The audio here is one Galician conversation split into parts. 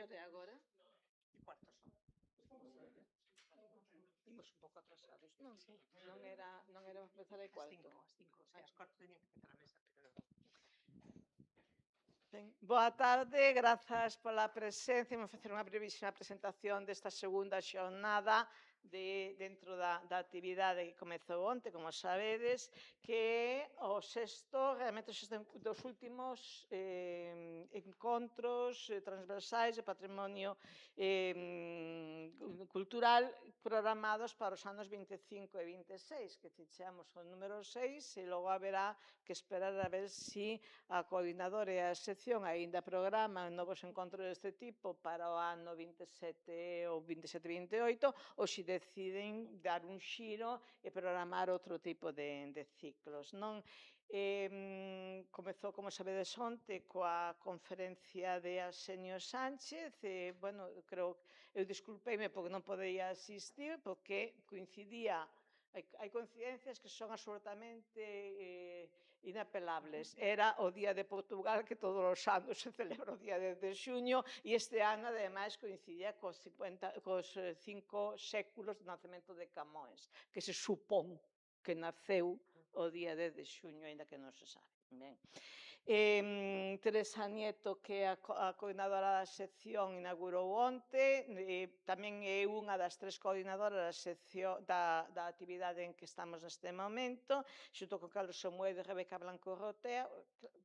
Que hora é agora? Cuarto son. Imos un pouco atrasados. Non, non era empezar aí cuarto. As 5, o sea, as 4 teñen que empezar a mesa, pero non. Ben, boa tarde, grazas pola presencia. Vamos facer unha brevísima presentación desta segunda xornada dentro da actividade que comezou onte, como sabedes, que é o realmente dos últimos encontros transversais de patrimonio cultural programados para os anos 25 e 26, que fichamos o número 6 e logo haberá que esperar a ver si a coordinadora e a sección aínda programan novos encontros deste tipo para o ano 27 ou 27-28 ou se deciden dar un xiro e programar outro tipo de ciclos, non? Comezou, como sabedes, onte coa conferencia de Arsenio Sánchez e, bueno, eu disculpeime porque non podía asistir porque coincidía. Hai coincidencias que son absolutamente inapelables. Era o Día de Portugal, que todos os anos se celebra o día 10 de xuño, e este ano, ademais, coincidía cos 5 séculos do nacemento de Camões, que se supón que naceu o día 10 de xuño, aínda que non se sabe. Ben. Teresa Nieto, que é a coordinadora da sección, inaugurou onte, tamén é unha das 3 coordinadoras da actividade en que estamos neste momento, xunto con Carlos Somuedo e Rebeca Blanco Rotea.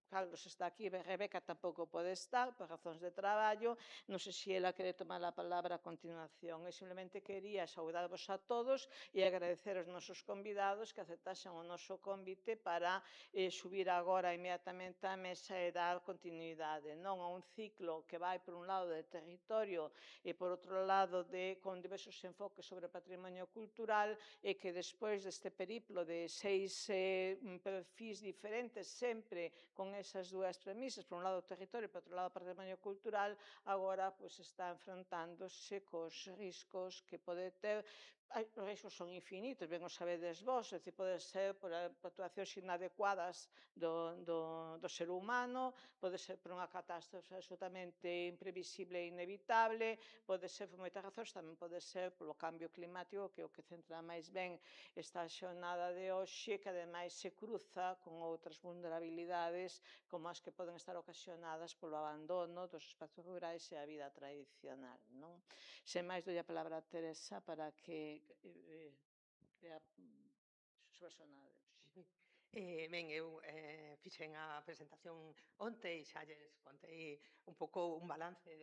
Carlos está aquí, Rebeca tampouco pode estar por razóns de traballo. Non sei se ela quere tomar a palabra a continuación. Eu simplemente quería saudarvos a todos e agradecer aos nosos convidados que aceptasen o noso convite para subir agora inmediatamente á mesa e dar continuidade, non a un ciclo que vai por un lado de territorio e por outro lado con diversos enfoques sobre patrimonio cultural e que despois deste periplo de 6 perfis diferentes, sempre con esas dúas premisas, por un lado o territorio e por outro lado o patrimonio cultural, agora está enfrontándose cos riscos que pode ter. Os riscos son infinitos, ben o sabedes vos, pode ser por actuacións inadecuadas do ser humano, pode ser por unha catástrofe absolutamente imprevisible e inevitable, pode ser por moitas razóns, tamén pode ser polo cambio climático, que é o que centra máis ben esta xornada de hoxe, que ademais se cruza con outras vulnerabilidades como as que poden estar ocasionadas polo abandono dos espazos rurais e a vida tradicional, non? Sen máis, doi a palabra a Teresa para que crea a súa xornada de hoxe. Ben, eu fixen a presentación onte e xa lles contei un pouco un balance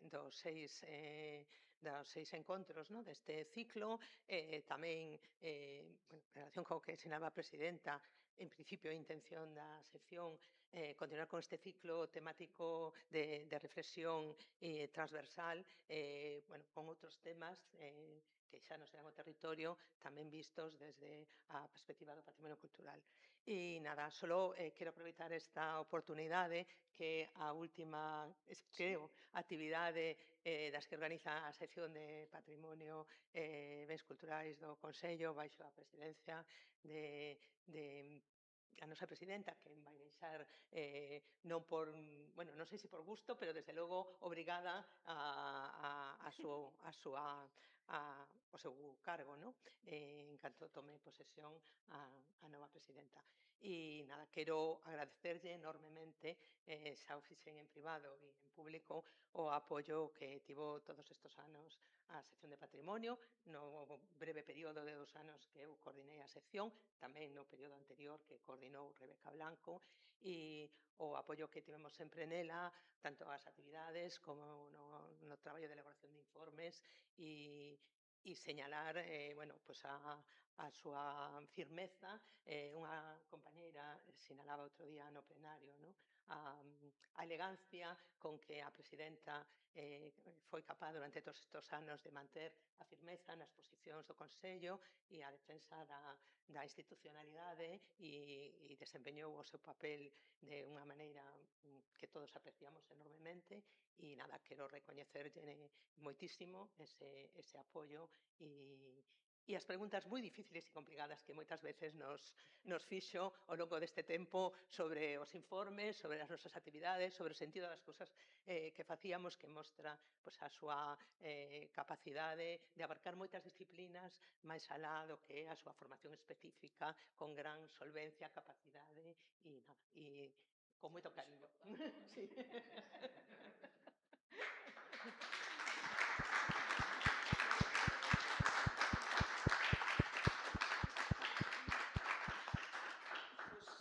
dos 6 encontros, no, deste ciclo. Tamén, bueno, en relación co que sinaba a presidenta, en principio a intención da sección continuar con este ciclo temático de reflexión transversal, bueno, con outros temas que xa non sean o territorio, tamén vistos desde a perspectiva do patrimonio cultural. E nada, solo quero aproveitar esta oportunidade que a última, creo, actividade das que organiza a sección de Patrimonio Bens Culturais do Consello baixo a presidencia de a nosa presidenta, que vai deixar non por, bueno, non sei se por gusto, pero desde logo obrigada ao seu cargo, no? En canto tome posesión a nova presidenta. E nada, quero agradecerlle enormemente, xa o fixen en privado e en público, o apoio que tivo todos estes anos a sección de patrimonio, no breve período de 2 anos que eu coordinei a sección, tamén no período anterior que coordinou Rebeca Blanco, e o apoio que tivemos sempre nela, tanto as actividades como no traballo de elaboración de informes e señalar, bueno, pues a súa firmeza. Unha compañeira sinalaba outro día no plenario, no? A elegancia con que a presidenta foi capaz durante todos estes anos de manter a firmeza nas posicións do Consello e a defensa da institucionalidade e desempeñou o seu papel de unha maneira que todos apreciamos enormemente e nada, quero recoñecerlle moitísimo ese apoio e E as preguntas moi difíciles e complicadas que moitas veces nos fixo ao longo deste tempo sobre os informes, sobre as nosas actividades, sobre o sentido das cousas que facíamos, que mostra pois, a súa capacidade de abarcar moitas disciplinas máis alá do que é a súa formación específica, con gran solvencia, capacidade e nada, e con moito cariño. Sí.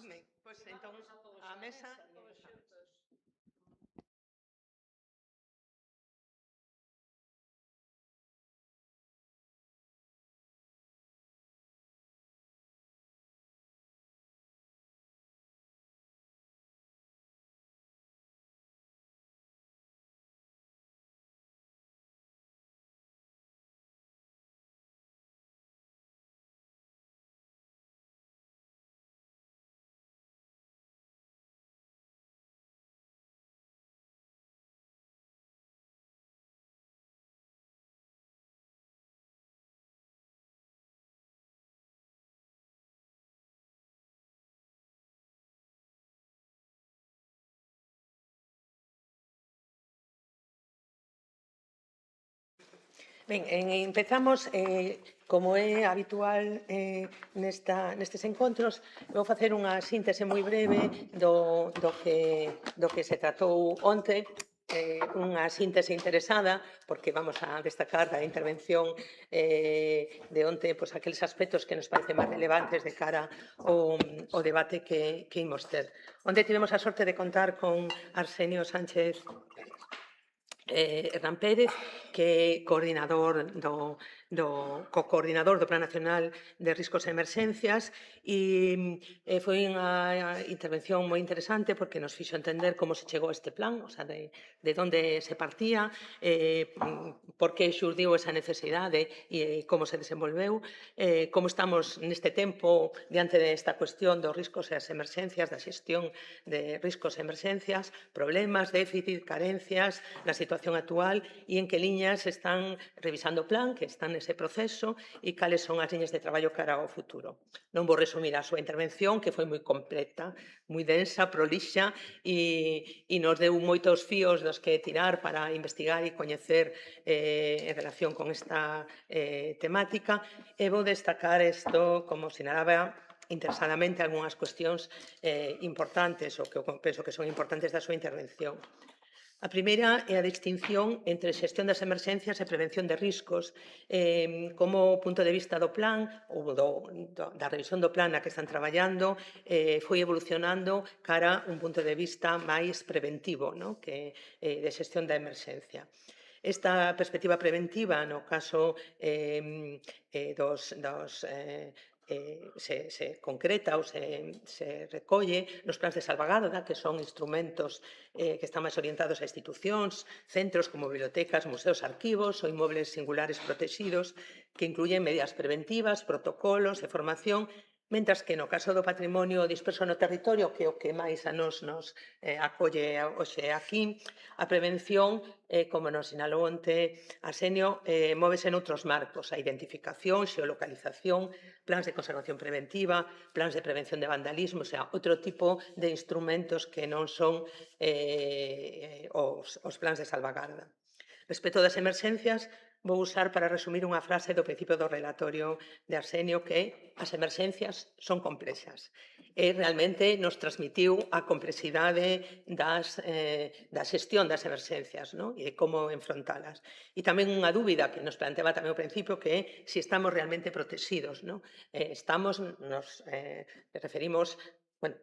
Ben, pois entón, a mesa... todos xuntos. Ben, empezamos, como é habitual nestes encontros, vou facer unha síntese moi breve do que se tratou onte, unha síntese interesada, porque vamos a destacar da intervención de onte pois, aqueles aspectos que nos parecen máis relevantes de cara ao debate que imos ter. Onte tivemos a sorte de contar con Arsenio Sánchez Hernán Pérez, que é co-coordinador do Plan Nacional de Riscos e Emerxencias, e foi unha intervención moi interesante porque nos fixo entender como se chegou a este plan, o sea, de onde se partía, por que xurdiu esa necesidade e como se desenvolveu, como estamos neste tempo diante desta cuestión dos riscos e as emerxencias, da xestión de riscos e emerxencias, problemas, déficit, carencias, na situación actual e en que liñas están revisando o plan, que están nese proceso e cales son as liñas de traballo cara ao futuro. Non vou resumir a súa intervención, que foi moi completa, moi densa, prolixa e nos deu moitos fíos dos que tirar para investigar e coñecer en relación con esta temática. E vou destacar isto, como sinalaba interesadamente, algunhas cuestións importantes, ou que eu penso que son importantes da súa intervención. A primeira é a distinción entre xestión das emerxencias e prevención de riscos, como o punto de vista do plan ou da revisión do plan na que están traballando foi evolucionando cara a un punto de vista máis preventivo, no? Que de xestión da emerxencia. Esta perspectiva preventiva, no caso se concreta ou se recolle nos plans de salvagarda, que son instrumentos que están máis orientados a institucións, centros como bibliotecas, museos, arquivos ou inmobles singulares protegidos, que incluyen medidas preventivas, protocolos e formación, mentras que no caso do patrimonio disperso no territorio, que é o que máis a nos acolle hoxe aquí, a prevención, como nos sinalou onte Arsenio, móvese noutros marcos, a identificación, xeolocalización, plans de conservación preventiva, plans de prevención de vandalismo, o sea, outro tipo de instrumentos que non son os plans de salvagarda. Respecto das emerxencias, vou usar para resumir unha frase do principio do relatorio de Arsenio, que é as emerxencias son complexas. E realmente nos transmitiu a complexidade da xestión das emerxencias, no? E como enfrontalas. E tamén unha dúbida que nos planteaba tamén ao principio, que é se estamos realmente protegidos, no? Nos referimos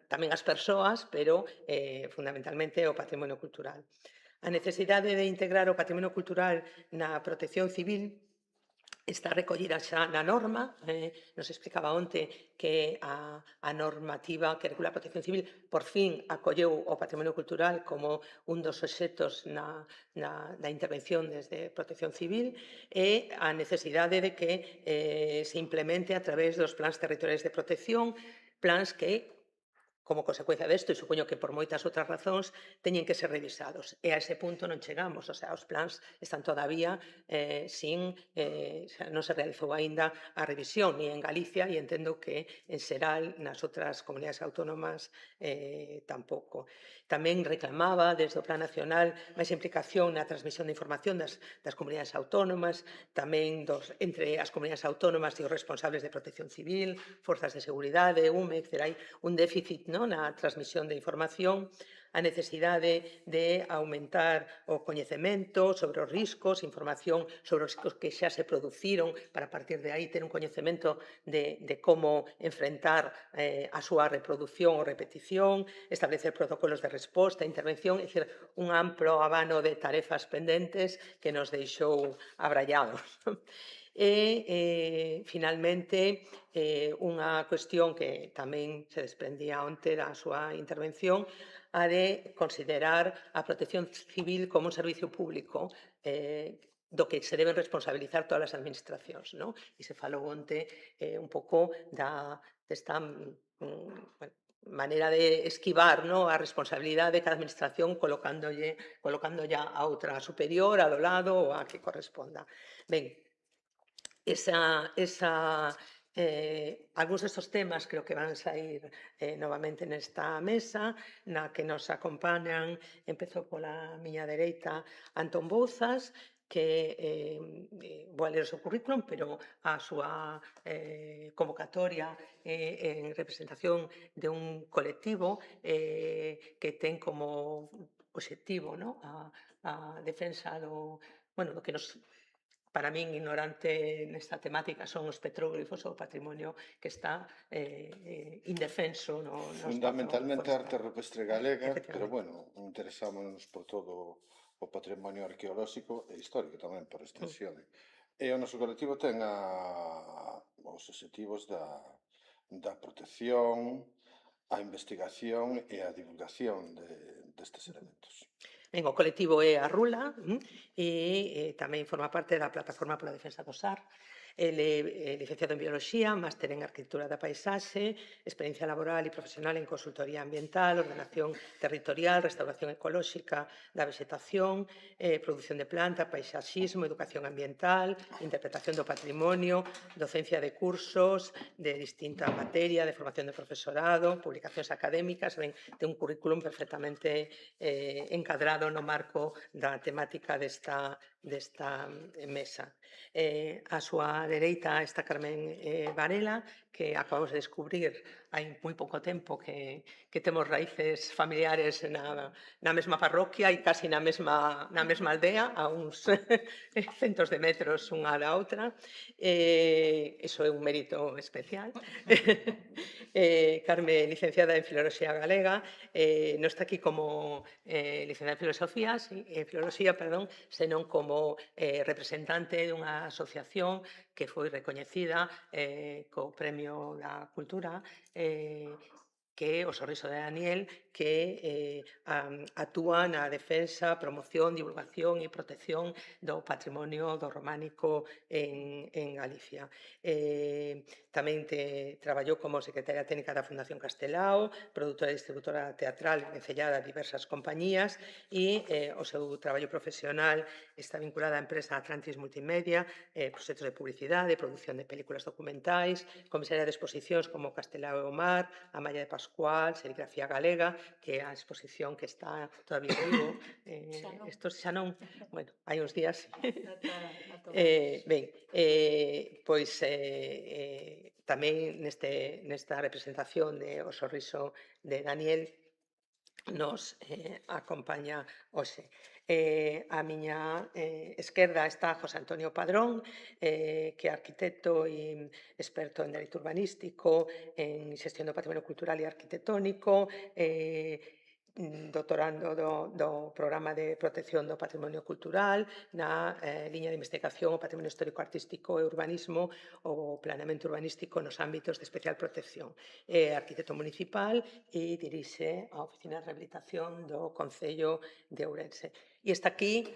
tamén ás persoas, pero fundamentalmente ao patrimonio cultural. A necesidade de integrar o patrimonio cultural na protección civil está recollida xa na norma, nos explicaba onte que a normativa que regula a protección civil por fin acolleu o patrimonio cultural como un dos obxectos da intervención desde protección civil e a necesidade de que se implemente a través dos plans territoriais de protección, plans que como consecuencia desto, e supoño que por moitas outras razóns, teñen que ser revisados. E a ese punto non chegamos, o sea, os plans están todavía non se realizou aínda a revisión, ni en Galicia, e entendo que en xeral nas outras comunidades autónomas tampouco. Tamén reclamaba desde o Plan Nacional máis implicación na transmisión de información das comunidades autónomas, tamén entre as comunidades autónomas e os responsables de protección civil, forzas de seguridade, UME, etc. Hai un déficit, non, na transmisión de información, a necesidade de aumentar o coñecemento sobre os riscos, información sobre os riscos que xa se produciron, para a partir de aí ter un coñecemento de como enfrentar a súa reproducción ou repetición, establecer protocolos de resposta, intervención, é dicir, un amplo abano de tarefas pendentes que nos deixou abrallados. E, finalmente, unha cuestión que tamén se desprendía onte da súa intervención, a de considerar a protección civil como un servicio público do que se deben responsabilizar todas as administracións, non? E se falou onte un pouco desta bueno, maneira de esquivar, non, a responsabilidade de cada administración colocando ya a outra superior, ao lado ou a que corresponda. Ben, algúns destes temas creo que van sair novamente nesta mesa, na que nos acompañan, empezo pola miña dereita, Antón Bouzas, que vou a ler o seu currículum, pero a súa convocatoria en representación de un colectivo que ten como obxectivo, no, a defensa do que nos, para min, ignorante nesta temática, son os petróglifos, o patrimonio que está indefenso no espazo Fundamentalmente a arte forestal. rupestre galega, pero Efectivamente. bueno, interesámonos por todo o patrimonio arqueolóxico e histórico tamén, por extensión. E o noso colectivo ten os obxectivos da protección, a investigación e a divulgación destes elementos. Ben, o colectivo é a Rula e tamén forma parte da Plataforma pola Defensa do SAR. Ele é licenciado en Bioloxía, máster en Arquitectura da Paisaxe, experiencia laboral e profesional en consultoría ambiental, ordenación territorial, restauración ecolóxica da vegetación, produción de planta, paisaxismo, educación ambiental, interpretación do patrimonio, docencia de cursos de distinta materia, de formación de profesorado, publicacións académicas. Ben, ten un currículum perfectamente encadrado no marco da temática desta mesa. A súa dereita está Carmen Varela, que acabamos de descubrir hai moi pouco tempo que temos raíces familiares na mesma parroquia e casi na mesma aldea, a uns centos de metros unha da outra. Iso é un mérito especial. Carmen, licenciada en Filoloxía Galega, non está aquí como licenciada en Filoloxía, senón como representante dunha asociación que foi recoñecida co Premio da Cultura, que é o Sorriso de Daniel, que actúa na defensa, promoción, divulgación e protección do patrimonio do románico en Galicia. Tamén traballou como secretaria técnica da Fundación Castelao, produtora e distributora teatral vencellada a diversas compañías, e o seu traballo profesional está vinculada á empresa Atlantis Multimedia, proxectos de publicidade, produción de películas documentais, comisaria de exposicións como Castelao e o Mar, a Malla de Pascual, Serigrafía Galega, que é a exposición que está todavía vivo. Isto xa non, bueno, hai uns días. Ben, pois tamén nesta representación de O Sorriso de Daniel nos acompaña hoxe. A miña esquerda está José Antonio Padrón, que é arquitecto e experto en dereito urbanístico, en xestión do patrimonio cultural e arquitectónico, doutorando do Programa de Protección do Patrimonio Cultural, na liña de investigación o patrimonio histórico, artístico e urbanismo, o planeamento urbanístico nos ámbitos de especial protección. É arquitecto municipal e dirixe a Oficina de Rehabilitación do Concello de Ourense. Y está aquí,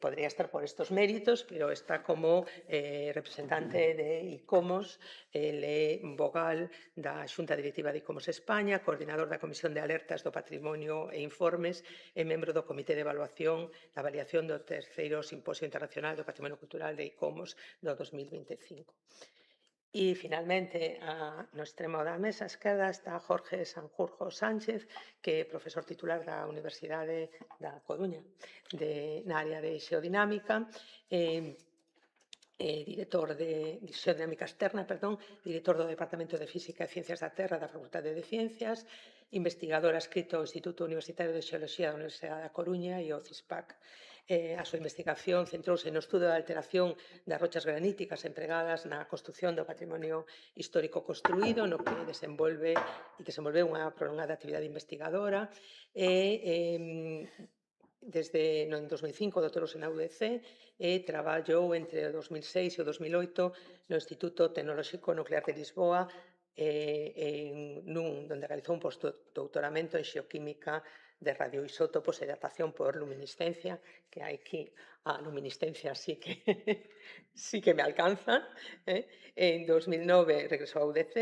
podría estar por estos méritos, pero está como representante de ICOMOS, vogal da Xunta Directiva de ICOMOS España, coordinador da Comisión de Alertas do Patrimonio e Informes e membro do Comité de Evaluación da avaliación do terceiro Simposio Internacional do Patrimonio Cultural de ICOMOS do 2025. E, finalmente, no extremo da mesa esquerda está Jorge Sanjurjo Sánchez, que é profesor titular da Universidade da Coruña, na área de xeodinámica, director de xeodinámica externa, director do Departamento de Física e Ciencias da Terra da Facultade de Ciencias, investigador adscrito ao Instituto Universitario de Xeoloxía da Universidade da Coruña e ao CISPAC. A súa investigación centrouse no estudo da alteración das rochas graníticas empregadas na construción do patrimonio histórico construído, no que desenvolveu unha prolongada actividade investigadora e desde en 2005 doutorouse na UDC e traballou entre o 2006 e o 2008 no Instituto Tecnolóxico Nuclear de Lisboa onde realizou un postdoutoramento en xeoquímica de radioisótopos e datación por luminiscencia, que hai aquí a luminiscencia sí que me alcanza. En 2009 regresou a UDC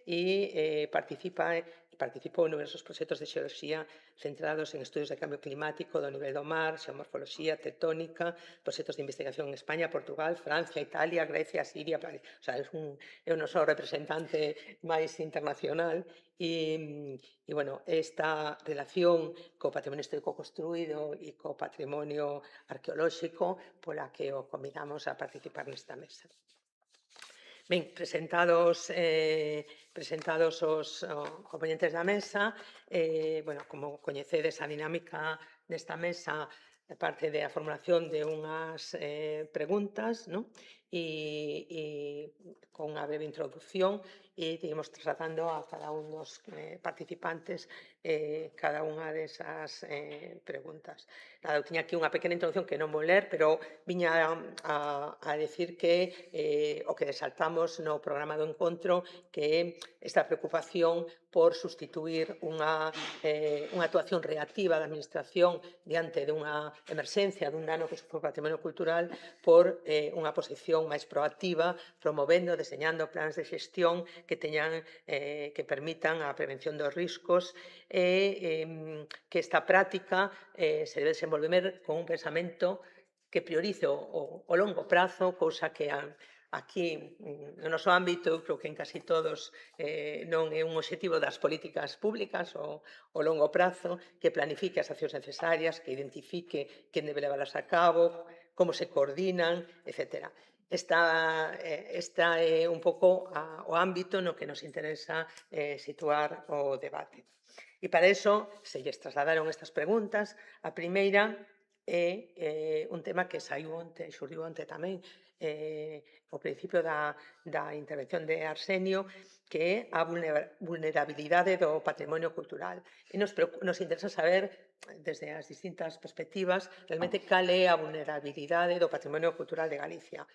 e participou en numerosos proxectos de xeoloxía centrados en estudios de cambio climático do nivel do mar, xeomorfoloxía, tectónica, proxectos de investigación en España, Portugal, Francia, Italia, Grecia, Siria. O sea, é o noso representante máis internacional e, bueno, esta relación co patrimonio histórico construído e co patrimonio arqueolóxico pola que o convidamos a participar nesta mesa. Ben, presentados os componentes da mesa, bueno, como coñecedes, a dinámica desta mesa parte da formulación de unhas preguntas, non? E con unha breve introducción e iremos trasladando a cada un dos participantes cada unha desas preguntas. Nada, eu tiña aquí unha pequena introducción que non vou ler, pero viña a decir que o que resaltamos no programa do encontro que é esta preocupación por sustituir unha actuación reactiva da administración diante dunha emerxencia, dun dano que sufre o patrimonio cultural por unha posición máis proactiva, promovendo, deseñando plans de xestión que permitan a prevención dos riscos e que esta práctica se debe desenvolver con un pensamento que priorice o longo prazo, cousa que aquí, no noso ámbito, eu creo que en casi todos non é un obxectivo das políticas públicas o longo prazo, que planifique as accións necesarias, que identifique quen debe leválas a cabo, como se coordinan, etc. Esta é un pouco o ámbito no que nos interesa situar o debate. E para iso se lles trasladaron estas preguntas. A primeira é un tema que xurdiu onte tamén, ao principio da intervención de Arsenio, que é a vulnerabilidade do patrimonio cultural. E nos interesa saber, desde as distintas perspectivas, realmente cal é a vulnerabilidade do patrimonio cultural de Galicia.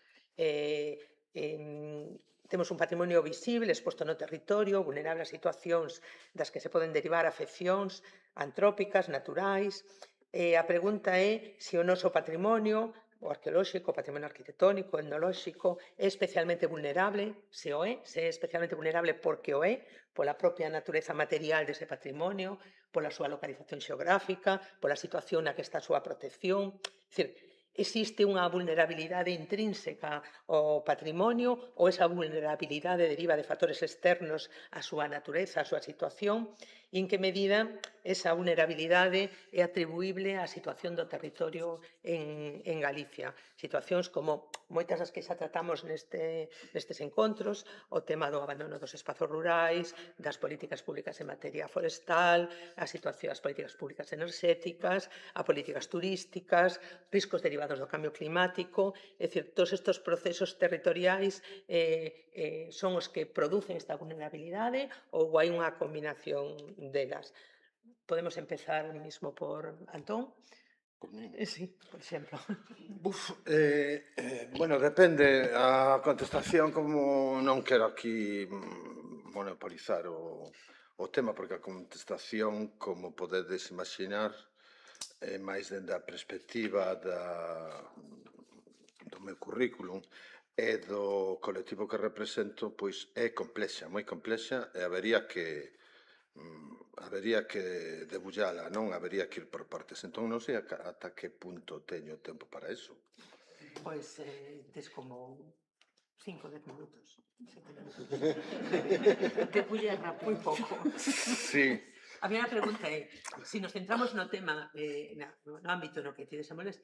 Temos un patrimonio visible, exposto no territorio, vulnerable a situacións das que se poden derivar afeccións antrópicas, naturais. A pregunta é se o noso patrimonio, o arqueolóxico, o patrimonio arquitectónico, etnolóxico, é especialmente vulnerable, se é especialmente vulnerable porque o é, pola propia natureza material dese patrimonio, pola súa localización xeográfica, pola situación na que está a súa protección. É dicir, existe unha vulnerabilidade intrínseca ao patrimonio ou esa vulnerabilidade deriva de factores externos á súa natureza, á súa situación, e en que medida esa vulnerabilidade é atribuíble á situación do territorio en Galicia. Situacións como moitas das que xa tratamos nestes encontros, o tema do abandono dos espazos rurais, das políticas públicas en materia forestal, as políticas públicas enerxéticas, as políticas turísticas, riscos derivados do cambio climático. É dicir, todos estes procesos territoriais son os que producen esta vulnerabilidade ou hai unha combinación delas. Podemos empezar mismo por Antón. Sí, por exemplo. Bueno, depende a contestación, como non quero aquí monopolizar o tema, porque a contestación, como podedes imaginar, máis dende a perspectiva do meu currículum e do colectivo que represento, pois é complexa, moi complexa, e habería que debullala, non? Habería que ir por partes. Entón non sei ata que punto teño tempo para eso. Pois tes como 5 10 minutos. Te pulla moi pouco. Sí. A miña pregunta é, se nos centramos no tema, no ámbito no que ti desenvolves,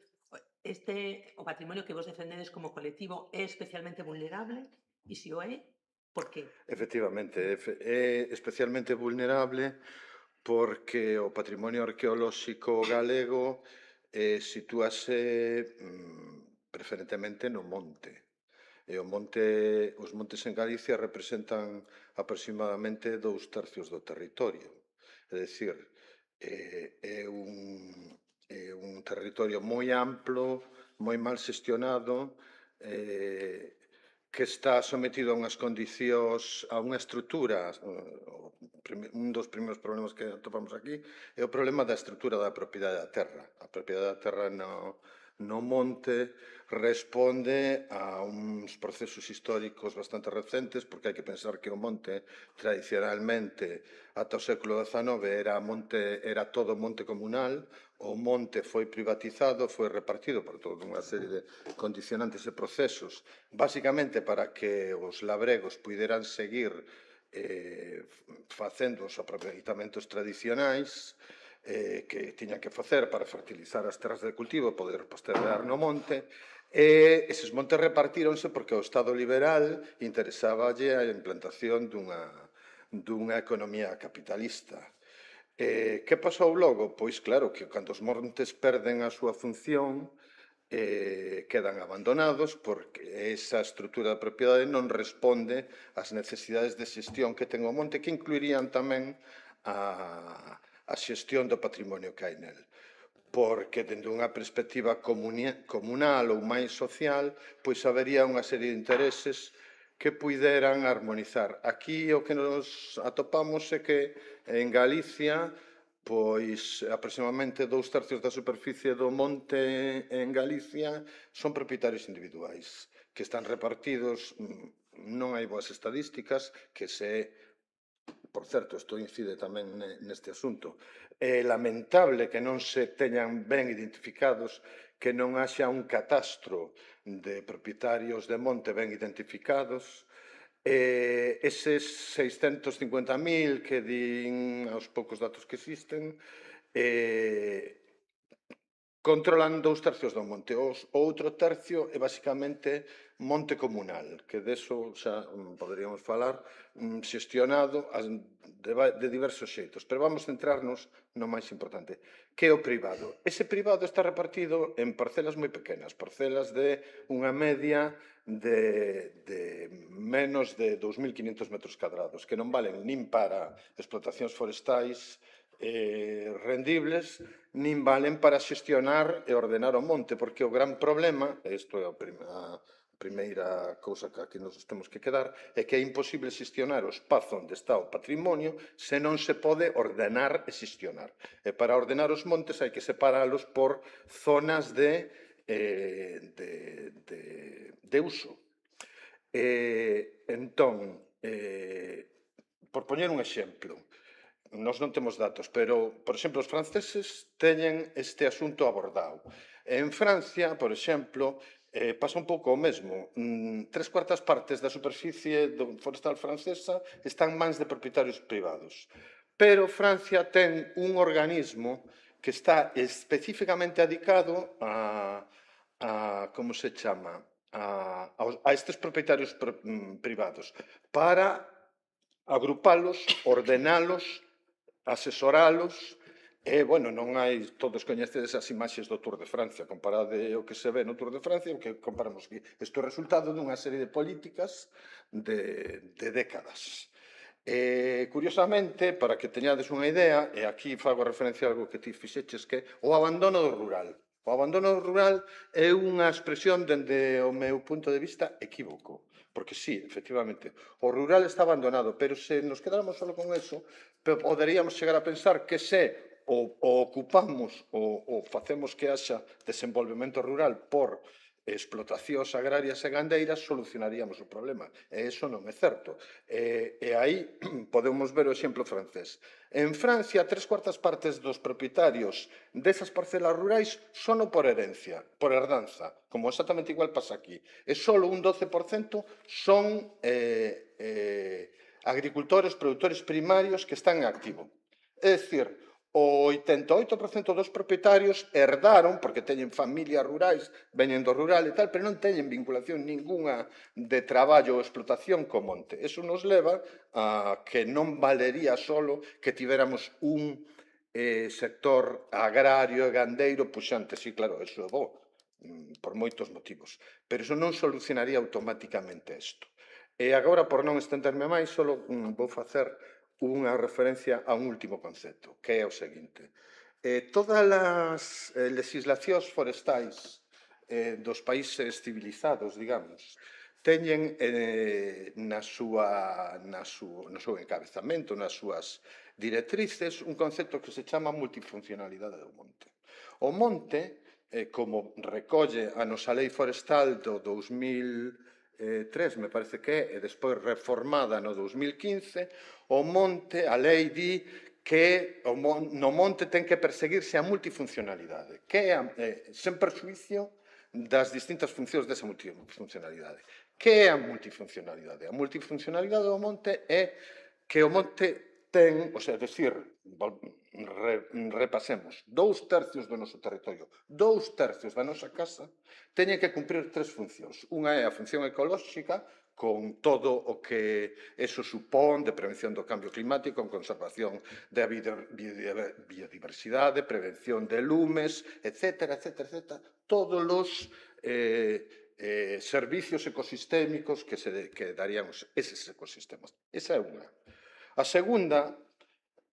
o patrimonio que vos defendedes como colectivo é especialmente vulnerable? E se o é, por qué? Efectivamente, é especialmente vulnerable porque o patrimonio arqueolóxico galego sitúase preferentemente no monte. E os montes en Galicia representan aproximadamente 2/3 do territorio. É dicir, é un territorio moi amplo, moi mal xestionado, que está sometido a unhas condicións, a unha estrutura. Un dos primeiros problemas que atopamos aquí é o problema da estrutura da propiedade da terra. A propiedade da terra no monte responde a uns procesos históricos bastante recentes, porque hai que pensar que o monte tradicionalmente ata o século XIX era todo monte comunal. O monte foi privatizado, foi repartido por toda unha serie de condicionantes e procesos, basicamente para que os labregos puideran seguir facendo os aproveitamentos tradicionais que tiñan que facer para fertilizar as terras de cultivo, poder postergar no monte, e eses montes repartíronse porque ao Estado liberal interesáballe a implantación dunha economía capitalista. Que pasou logo? Pois claro, que cando os montes perden a súa función, quedan abandonados porque esa estrutura da propiedade non responde ás necesidades de xestión que ten o monte, que incluirían tamén a xestión do patrimonio que hai nel. Porque, dende unha perspectiva comunal ou máis social, pois habería unha serie de intereses que puideran armonizar. Aquí o que nos atopamos é que en Galicia, pois aproximadamente 2/3 da superficie do monte en Galicia son propietarios individuais, que están repartidos, non hai boas estadísticas, que se, por certo, isto incide tamén neste asunto, é lamentable que non se teñan ben identificados, que non haxa un catastro de propietarios de monte ben identificados. Eses 650.000 que din aos poucos datos que existen, controlan 2/3 do monte. O outro tercio é basicamente monte comunal, que deso xa poderíamos falar, xestionado de diversos xeitos. Pero vamos centrarnos no máis importante, que é o privado. Ese privado está repartido en parcelas moi pequenas, parcelas de unha media de menos de 2.500 metros cadrados, que non valen nin para explotacións forestais rendibles, nin valen para xestionar e ordenar o monte, porque o gran problema, e isto é a primeira cousa que aquí nos temos que quedar, é que é imposible xestionar o espazo onde está o patrimonio se non se pode ordenar e xestionar. E para ordenar os montes hai que separalos por zonas de uso. Entón, por poñer un exemplo, nós non temos datos, pero, por exemplo, os franceses teñen este asunto abordado. En Francia, por exemplo, pasa un pouco o mesmo. 3/4 partes da superficie forestal francesa están en mans de propietarios privados. Pero Francia ten un organismo que está especificamente dedicado como se chama? A estes propietarios privados, para agrupalos, ordenalos, asesoralos, e, bueno, non hai, todos coñecedes as imaxes do Tour de Francia, comparade o que se ve no Tour de Francia, o que comparamos aquí. Isto é resultado dunha serie de políticas de décadas. Curiosamente, para que teñades unha idea, e aquí fago referencia a algo que ti fixeches, que o abandono do rural. O abandono do rural é unha expresión, dende o meu punto de vista, equívoco. Porque sí, efectivamente, o rural está abandonado, pero se nos quedáramos só con eso, poderíamos chegar a pensar que se ou ocupamos ou facemos que haxa desenvolvemento rural por explotacións agrarias e gandeiras, solucionaríamos o problema. E iso non é certo. E aí podemos ver o exemplo francés. En Francia, 3/4 partes dos propietarios desas parcelas rurais son por herencia, por herdanza, como exactamente igual pasa aquí. E só un 12% son agricultores, produtores primarios que están en activo. É dicir, o 88% dos propietarios herdaron, porque teñen familias rurais, veñen do rural e tal, pero non teñen vinculación ninguna de traballo ou explotación co monte. Eso nos leva a que non valería solo que tivéramos un sector agrario e gandeiro puxante. Sí, claro, eso é bo, por moitos motivos, pero eso non solucionaría automáticamente isto. E agora, por non estenderme máis, só vou facer unha referencia a un último concepto, que é o seguinte. Todas as legislacións forestais dos países civilizados, digamos, teñen no seu encabezamento, nas súas directrices, un concepto que se chama multifuncionalidade do monte. O monte, como recolle a nosa lei forestal do 2003, me parece que é, e despois reformada no 2015, o monte, a lei di que no monte ten que perseguirse a multifuncionalidade, que é sen perxuicio das distintas funcións desa multifuncionalidade. Que é a multifuncionalidade? A multifuncionalidade do monte é que o monte ten, o sea, decir, repasemos, 2/3 do noso territorio, 2/3 da nosa casa, teñen que cumprir 3 funcións. Unha é a función ecolóxica, con todo o que eso supón de prevención do cambio climático, en conservación da biodiversidade, prevención de lumes, etc., etc., etc., todos os servicios ecosistémicos que darían eses ecosistemas. Esa é unha. A segunda,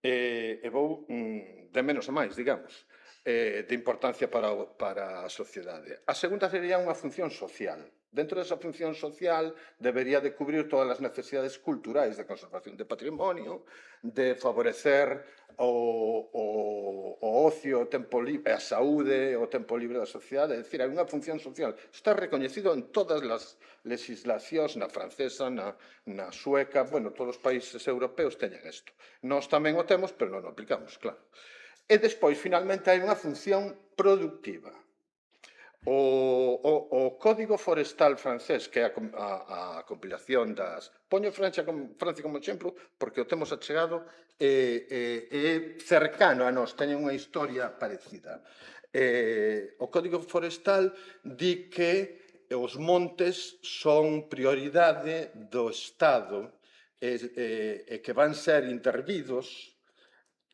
e vou de menos a máis, digamos, de importancia para a sociedade. A segunda sería unha función social. Dentro desa función social debería de cubrir todas as necesidades culturais de conservación de patrimonio, de favorecer o ocio, o tempo libre, a saúde, o tempo libre da sociedade. É dicir, hai unha función social. Está recoñecido en todas as legislacións, na francesa, na sueca, bueno, todos os países europeos teñen isto. Nós tamén o temos, pero non o aplicamos, claro. E despois, finalmente, hai unha función productiva. O Código Forestal francés, que é a compilación das... Poño Francia como exemplo porque o temos achegado e cercano a nós, teñen unha historia parecida. O Código Forestal di que os montes son prioridade do Estado e que van ser intervidos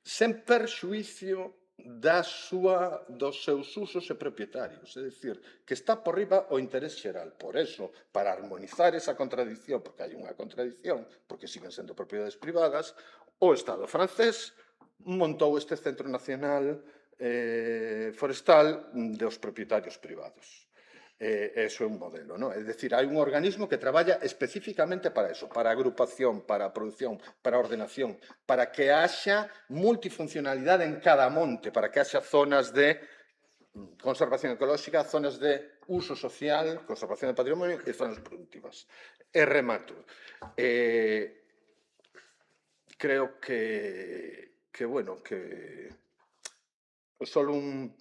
sen perxuicio dos seus usos e propietarios, é dicir, que está por riba o interés xeral. Por eso, para armonizar esa contradición, porque hai unha contradición, porque siguen sendo propiedades privadas, o Estado francés montou este Centro Nacional Forestal dos propietarios privados. Eso é un modelo, non? É dicir, hai un organismo que traballa especificamente para eso, para a agrupación, para a produción, para a ordenación, para que haxa multifuncionalidade en cada monte, para que haxa zonas de conservación ecolóxica, zonas de uso social, conservación de patrimonio e zonas productivas. E remato. Creo que bueno, que... Só un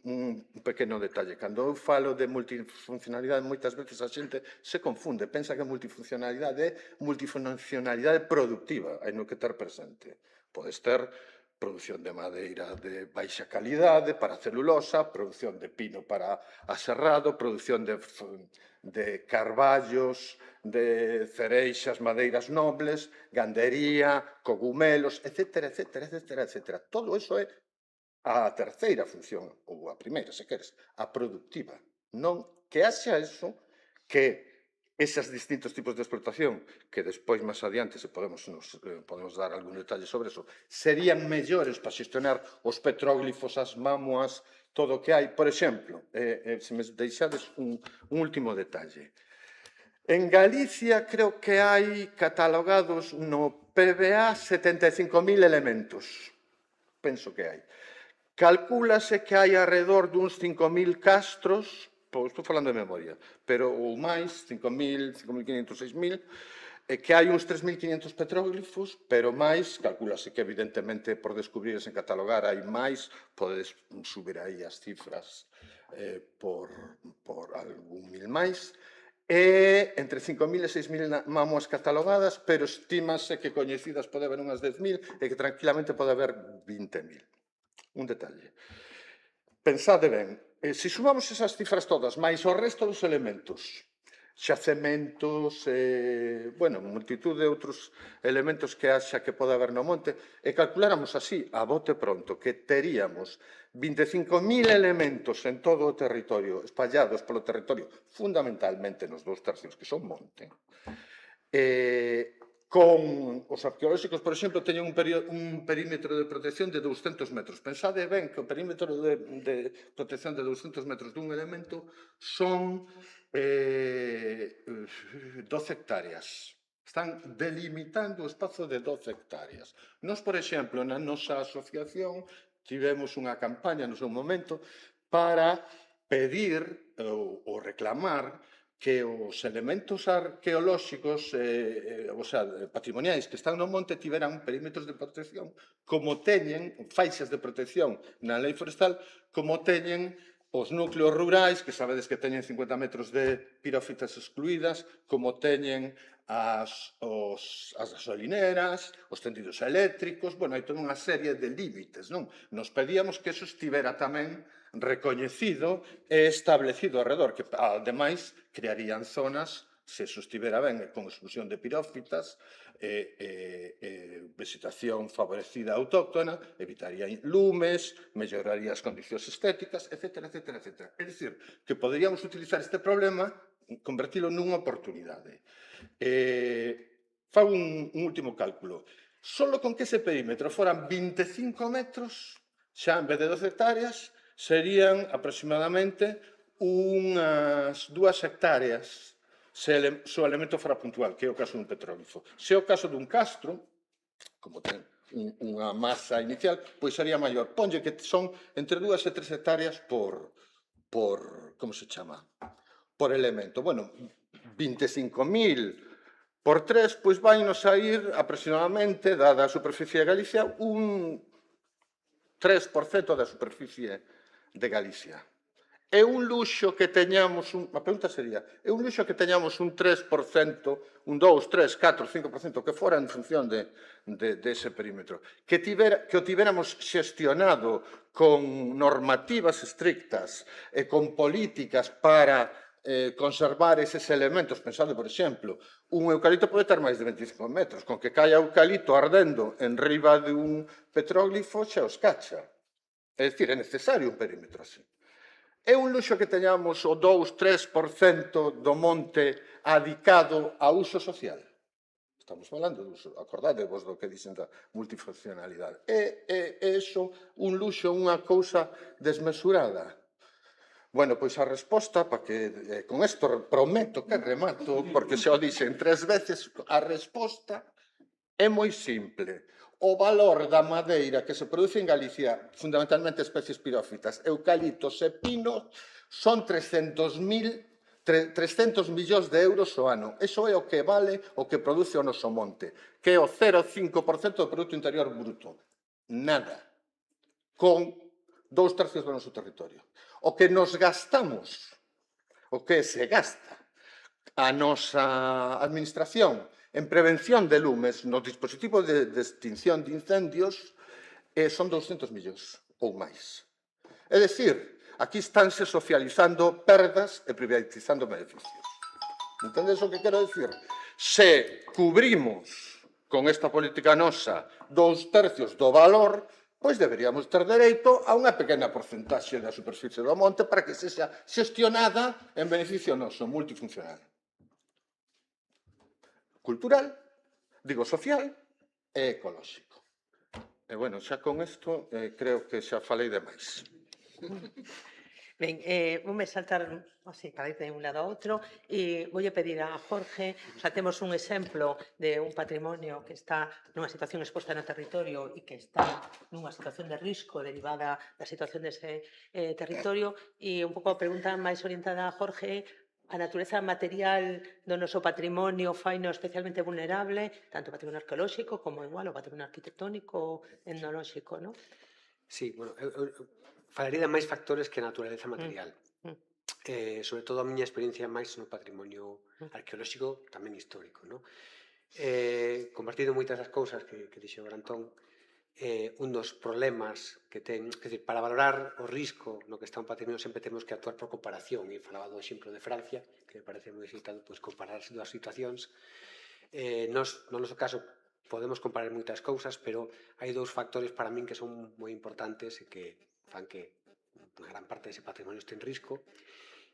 pequeno detalle. Cando eu falo de multifuncionalidade, moitas veces a xente se confunde, pensa que a multifuncionalidade é multifuncionalidade productiva, hai no que ter presente. Podes ter produción de madeira de baixa calidade para celulosa, produción de pino para aserrado, produción de carballos, de cereixas, madeiras nobles, gandería, cogumelos, etc., etc., etc., etc. Todo eso é a terceira función, ou a primeira, se queres, a productiva. Non que haxa eso, que eses distintos tipos de explotación, que despois, máis adiante, se podemos dar algún detalle sobre eso, serían mellores para xestionar os petróglifos, as mámoas, todo o que hai. Por exemplo, se me deixades un último detalle. En Galicia creo que hai catalogados no PBA 75.000 elementos. Penso que hai. calcúlase que hai alrededor duns 5.000 castros, pois estou falando de memoria, pero ou máis, 5.000, 5.500, 6.000, que hai uns 3.500 petróglifos, pero máis, calcúlase que evidentemente por descubrir e catalogar hai máis, podes subir aí as cifras por algún mil máis, e entre 5.000 e 6.000 mámoas catalogadas, pero estímase que coñecidas pode haber unhas 10.000 e que tranquilamente pode haber 20.000. Un detalle. Pensade ben, se sumamos esas cifras todas, máis o resto dos elementos, xacementos, bueno, multitud de outros elementos que haxa que pode haber no monte, e calculáramos así, a bote pronto, que teríamos 25.000 elementos en todo o territorio, espallados polo territorio, fundamentalmente nos 2/3 que son monte, con os arqueolóxicos, por exemplo, teñen un perímetro de protección de 200 metros. Pensade ben que o perímetro de protección de 200 metros dun elemento son 12 hectáreas. Están delimitando o espazo de 12 hectáreas. Nos, por exemplo, na nosa asociación tivemos unha campaña no seu momento para pedir ou reclamar que os elementos arqueolóxicos, o sea, patrimoniais que están no monte tiveran perímetros de protección como teñen, faixas de protección na lei forestal, como teñen os núcleos rurais, que sabedes que teñen 50 metros de pirófitas excluídas, como teñen as gasolineras, os tendidos eléctricos, bueno, hai toda unha serie de límites, non? Nos pedíamos que eso estivera tamén recoñecido e establecido alrededor, que ademais crearían zonas, se sostivera ben, con exclusión de pirófitas, vegetación favorecida autóctona, evitaría lumes, melloraría as condicións estéticas, etc. É dicir, que poderíamos utilizar este problema e convertilo nunha oportunidade. Fago un último cálculo. Solo con que ese perímetro foran 25 metros, xa en vez de 12 hectáreas, serían aproximadamente unhas 2 hectáreas se o elemento fora puntual, que é o caso dun petróglifo. Se é o caso dun castro, como ten unha masa inicial, pois sería maior. Ponlle que son entre 2 e 3 hectáreas por como se chama? Por elemento. Bueno, 25.000 por 3, pois vai nos a ir aproximadamente, dada a superficie de Galicia, un 3% da superficie de Galicia. É un luxo que teñamos, a pregunta sería, é un luxo que teñamos un 3%, un 2, 3, 4, 5% que fora en función dese perímetro, que o tiveramos xestionado con normativas estrictas e con políticas para conservar eses elementos, pensando, por exemplo, un eucalipto pode ter máis de 25 metros, con que caia eucalipto ardendo en riba de un petróglifo xa os cacha. É dicir, é necesario un perímetro así. É un luxo que teñamos o 2-3% do monte adicado a uso social. Estamos falando de uso, acordadevos do que dicen da multifuncionalidade. É iso un luxo, unha cousa desmesurada? Bueno, pois a resposta, para que con isto prometo que remato, porque xa o dixen 3 veces, a resposta é moi simple. O valor da madeira que se produce en Galicia, fundamentalmente especies pirófitas, eucaliptos e pinos, son 300 millóns de euros ao ano. Iso é o que vale o que produce o noso monte, que é o 0,5% do Produto Interior Bruto. Nada. Con 2/3 do noso territorio. O que nos gastamos, o que se gasta a nosa administración en prevención de lumes nos dispositivos de extinción de incendios son 200 millóns ou máis. É dicir, aquí estánse socializando perdas e privatizando beneficios. Entendes o que quero dicir? Se cubrimos con esta política nosa 2/3 do valor, pois deberíamos ter dereito a unha pequena porcentaxe da superficie do monte para que sexa xestionada en beneficio noso, multifuncional. Cultural, digo social e ecolóxico. E, bueno, xa con isto creo que xa falei demais. Ben, voume saltar así para ir de un lado a outro e voulle pedir a Jorge, xa temos un exemplo de un patrimonio que está nunha situación exposta no territorio e que está nunha situación de risco derivada da situación dese territorio e un pouco a pregunta máis orientada a Jorge, a natureza material do noso patrimonio faino especialmente vulnerable, tanto o patrimonio arqueolóxico como igual o patrimonio arquitectónico, etnolóxico, non? Sí, bueno, eu falaría de máis factores que a naturaleza material. Sobre todo a miña experiencia máis no patrimonio arqueolóxico, tamén histórico, non? Compartindo moitas das cousas que dixo o Antón, un dos problemas que ten, quer dizer, para valorar o risco no que está un patrimonio sempre temos que actuar por comparación, e falaba do exemplo de Francia, que me parece moi excitado, pois comparar as dúas situacións. Nos, no noso caso, podemos comparar moitas cousas, pero hai dous factores para min que son moi importantes e que fan que unha gran parte dese patrimonio este en risco.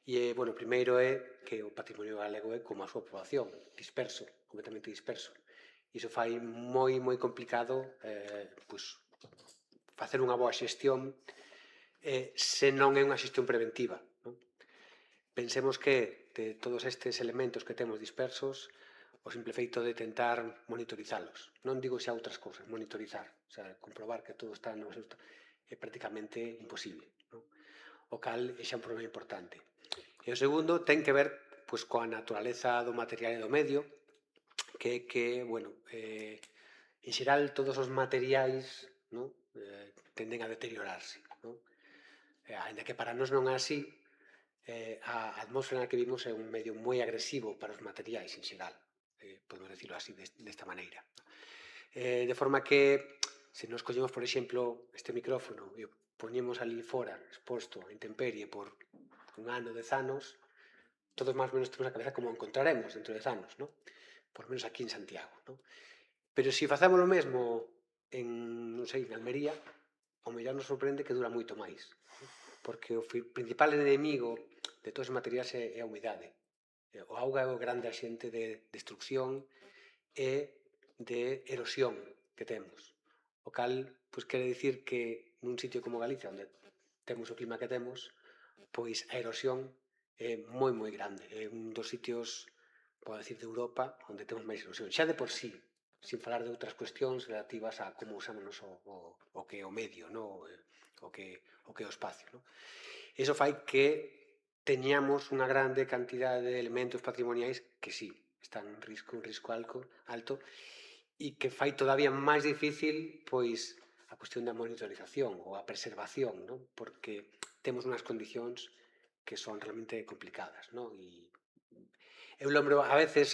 E, bueno, o primeiro é que o patrimonio galego é como a súa poboación, disperso, completamente disperso. Iso fai moi complicado pois, facer unha boa xestión se non é unha xestión preventiva. Non? Pensemos que de todos estes elementos que temos dispersos, o simple feito de tentar monitorizalos. Non digo xa outras cousas, monitorizar, o sea, comprobar que todo está no seu estado, é prácticamente imposible. Non? O cal é xa un problema importante. E o segundo ten que ver pois, coa naturaleza do material e do medio, que bueno, en xeral todos os materiais non? Tenden a deteriorarse. Non? Ainda que para nós non é así, a atmosfera na que vivimos é un medio moi agresivo para os materiais en xeral, podemos decirlo así, desta maneira. De forma que, se nos collemos, por exemplo, este micrófono e o poñemos ali fora, exposto a intemperie por un ano, 10 anos, todos máis ou menos temos a cabeza como encontraremos dentro de 10 anos, non? Por lo menos aquí en Santiago, non? Pero se facemos o mesmo en, non sei, en Almería, o mellor nos sorprende que dura moito máis. Porque o principal enemigo de todos os materiais é a humidade. O auga é o grande axente de destrucción e de erosión que temos. O cal, pois, quere dicir que nun sitio como Galicia, onde temos o clima que temos, pois a erosión é moi grande. É un dos sitios, podo decir, de Europa onde temos máis erosión. Xa de por sí, sin falar de outras cuestións relativas a como usamos o que é o medio, no? o que é o espacio. No? Iso fai que teñamos unha grande cantidade de elementos patrimoniais que sí, están en risco alto, e que fai todavía máis difícil pois a cuestión da monitorización ou a preservación, non? Porque temos unhas condicións que son realmente complicadas, non? E eu lembro ás veces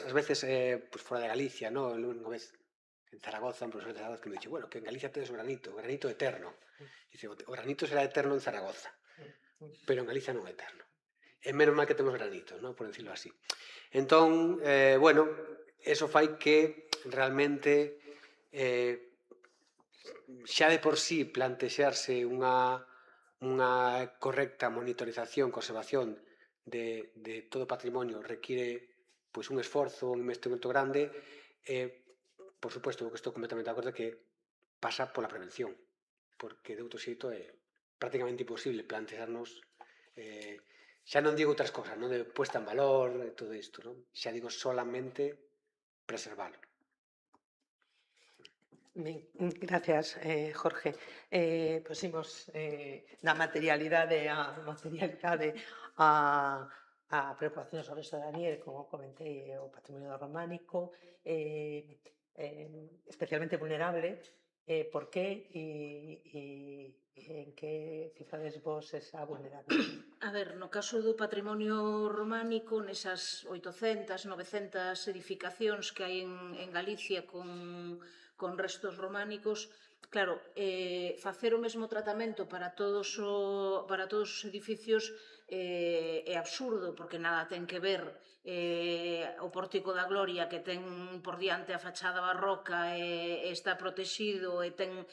pois fora de Galicia, non? Eu lembro unha vez en Zaragoza, un profesor de Zaragoza que me dixe, bueno, que en Galicia tedes o granito eterno. Dice, o granito será eterno en Zaragoza, pero en Galicia non é eterno. É menos mal que temos granitos, non? Por decirlo así. Entón, bueno, eso fai que realmente xa de por sí plantexarse unha correcta monitorización, conservación de todo o patrimonio require pois un esforzo, un investimento grande por suposto, que estou completamente de acordo que pasa pola prevención, porque de outro xeito é prácticamente imposible plantexarnos xa non digo outras cosas, non de puesta en valor e todo isto, non? Xa digo solamente preservalo. Ben, gracias, Jorge. Pois imos da materialidade a preocupación sobre a Daniel, como comentei, o patrimonio románico, especialmente vulnerable, por que e en que cifrades vos esa vulnerabilidade? A ver, no caso do patrimonio románico, nesas 800, 900 edificacións que hai en Galicia con restos románicos, claro, facer o mesmo tratamento para todos os edificios é absurdo, porque nada ten que ver o Pórtico da Gloria, que ten por diante a fachada barroca e está protexido e ten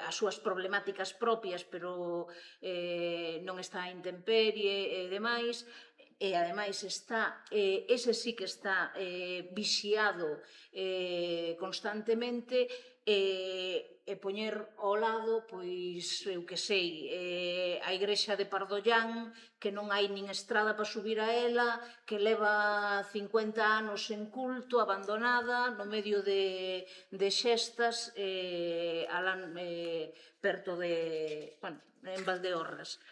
as súas problemáticas propias, pero non está a intemperie e demais, e ademais está, ese sí que está vixiado constantemente, poñer ao lado, pois, eu que sei, a igrexa de Pardollán, que non hai nin estrada para subir a ela, que leva 50 anos en culto, abandonada, no medio de xestas, perto de, bueno, en Valdeorras.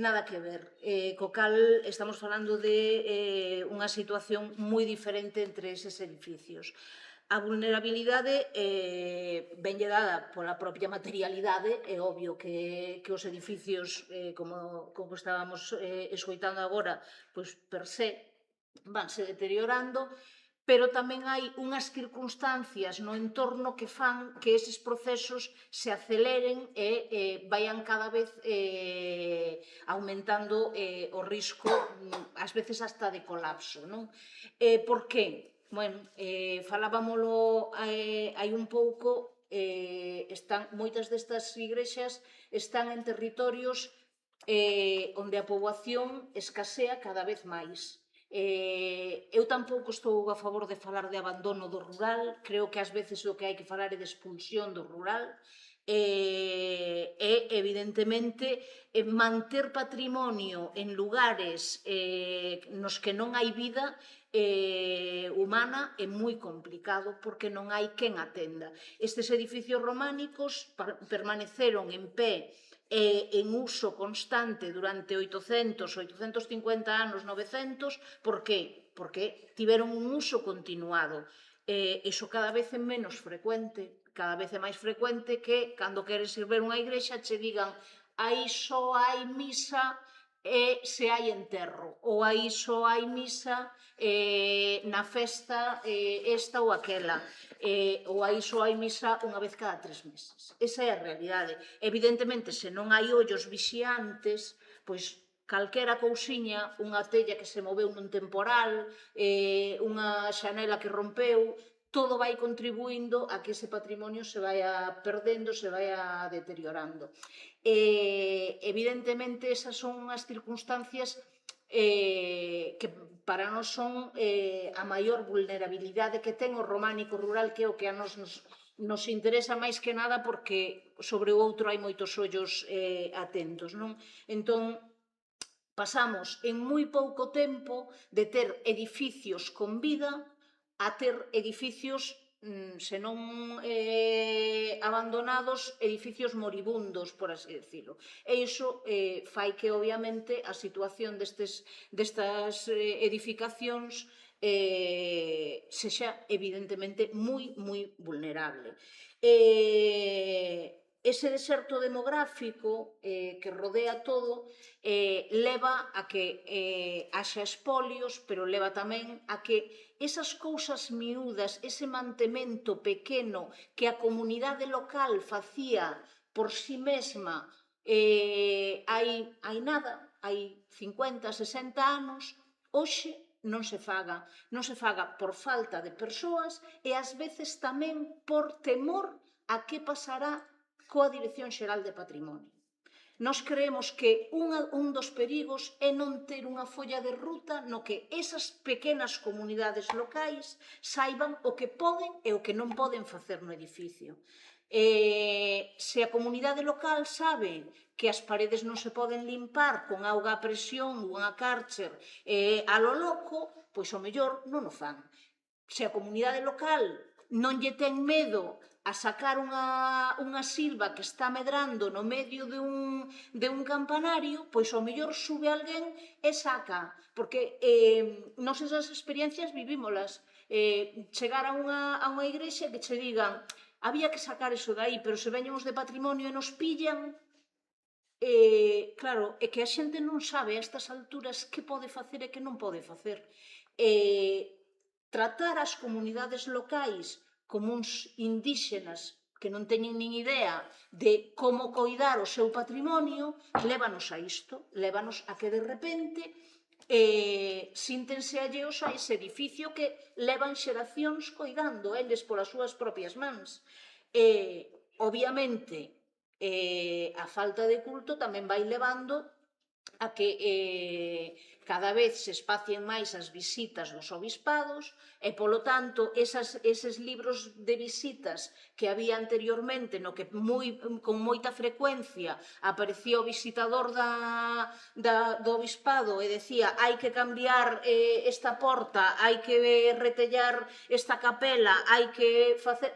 Nada que ver, co cal estamos falando de unha situación moi diferente entre eses edificios. A vulnerabilidade venlle dada pola propia materialidade, é obvio que os edificios, como estábamos escoitando agora, pois per se vanse deteriorando, pero tamén hai unhas circunstancias no entorno que fan que eses procesos se aceleren e vayan cada vez aumentando o risco, ás veces hasta de colapso, non? Por que? Bueno, falábamolo hai un pouco, moitas destas igrexas están en territorios onde a poboación escasea cada vez máis. Eu tampouco estou a favor de falar de abandono do rural, creo que ás veces o que hai que falar é de expulsión do rural, e evidentemente manter patrimonio en lugares nos que non hai vida humana é moi complicado porque non hai quen atenda. Estes edificios románicos permaneceron en pé en uso constante durante 800, 850 anos, 900, por qué? Porque tiveron un uso continuado. Iso cada vez é menos frecuente, cada vez é máis frecuente que cando queres ir ver unha igrexa che digan aí só hai misa se hai enterro, ou aí só hai misa na festa esta ou aquela, ou aí só hai misa unha vez cada 3 meses. Esa é a realidade. Evidentemente, se non hai ollos vixiantes, pois calquera cousiña, unha tella que se moveu nun temporal, unha xanela que rompeu, todo vai contribuindo a que ese patrimonio se vaya perdendo, se vaya deteriorando. Evidentemente, esas son as circunstancias que para nós son a maior vulnerabilidade que ten o románico rural, que é o que a nós nos interesa máis que nada porque sobre o outro hai moitos ollos atentos, non? Entón, pasamos en moi pouco tempo de ter edificios con vida a ter edificios, se non abandonados, edificios moribundos, por así decirlo. E iso fai que, obviamente, a situación destas edificacións sexa, evidentemente, moi vulnerable. Ese deserto demográfico que rodea todo leva a que haxa espolios, pero leva tamén a que esas cousas miúdas, ese mantemento pequeno que a comunidade local facía por si mesma hai nada, hai 50, 60 anos, hoxe non se faga por falta de persoas e ás veces tamén por temor a que pasará coa Dirección Xeral de Patrimonio. Nós creemos que un dos perigos é non ter unha folla de ruta no que esas pequenas comunidades locais saiban o que poden e o que non poden facer no edificio. Se a comunidade local sabe que as paredes non se poden limpar con auga a presión ou unha Kärcher a lo loco, pois ao mellor non o fan. Se a comunidade local non lle ten medo a sacar unha silva que está medrando no medio de un campanario, pois ao mellor sube alguén e saca, porque nós esas experiencias vivímolas. Chegar a unha igrexa que che digan había que sacar iso de aí, pero se veñen os de patrimonio e nos pillan, claro, é que a xente non sabe a estas alturas que pode facer e que non pode facer. Tratar as comunidades locais como uns indíxenas que non teñen nin idea de como coidar o seu patrimonio, lévanos a isto, lévanos a que de repente síntense alleos a ese edificio que levan xeracións coidando eles polas súas propias mans. Obviamente, a falta de culto tamén vai levando a que cada vez se espacien máis as visitas dos obispados e, polo tanto, eses libros de visitas que había anteriormente no que con moita frecuencia aparecía o visitador do obispado e decía hai que cambiar esta porta, hai que retellar esta capela, hai que facer...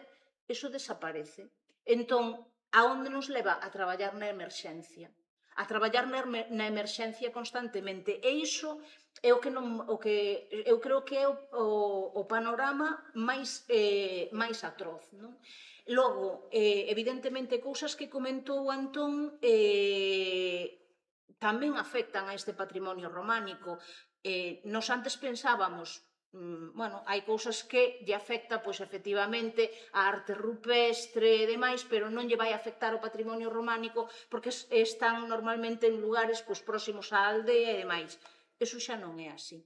Eso desaparece. Entón, a onde nos leva? A traballar na emerxencia. A traballar na emerxencia constantemente. E iso é o que eu creo que é o panorama máis atroz, non? Logo, evidentemente, cousas que comentou Antón tamén afectan a este patrimonio románico. Nos antes pensábamos, bueno, hai cousas que lle afecta, pois, efectivamente, a arte rupestre e demais, pero non lle vai afectar o patrimonio románico porque están normalmente en lugares, pois, próximos á aldea e demais. Eso xa non é así.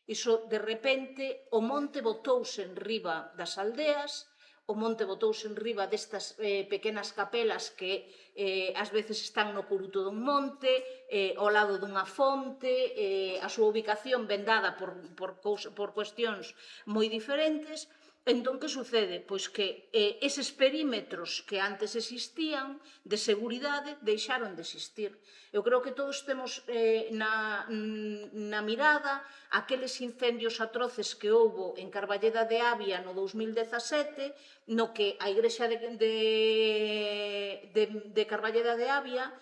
Iso, de repente, o monte botouse en riba das aldeas, o monte botouse en riba destas pequenas capelas que ás veces están no curuto dun monte, ao lado dunha fonte, a súa ubicación vendada por cuestións moi diferentes. Entón, que sucede? Pois que eses perímetros que antes existían de seguridade deixaron de existir. Eu creo que todos temos na mirada aqueles incendios atroces que houbo en Carballeda de Avia no 2017, no que a igrexa de Carballeda de Avia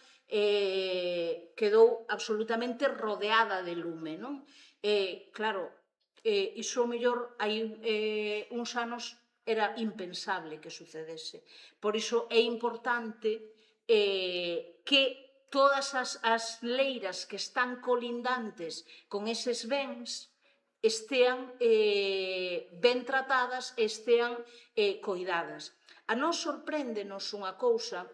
quedou absolutamente rodeada de lume, non? Claro, iso, mellor, hai uns anos era impensable que sucedese. Por iso é importante que todas as leiras que están colindantes con eses bens estean ben tratadas e estean coidadas. A nós sorpréndenos unha cousa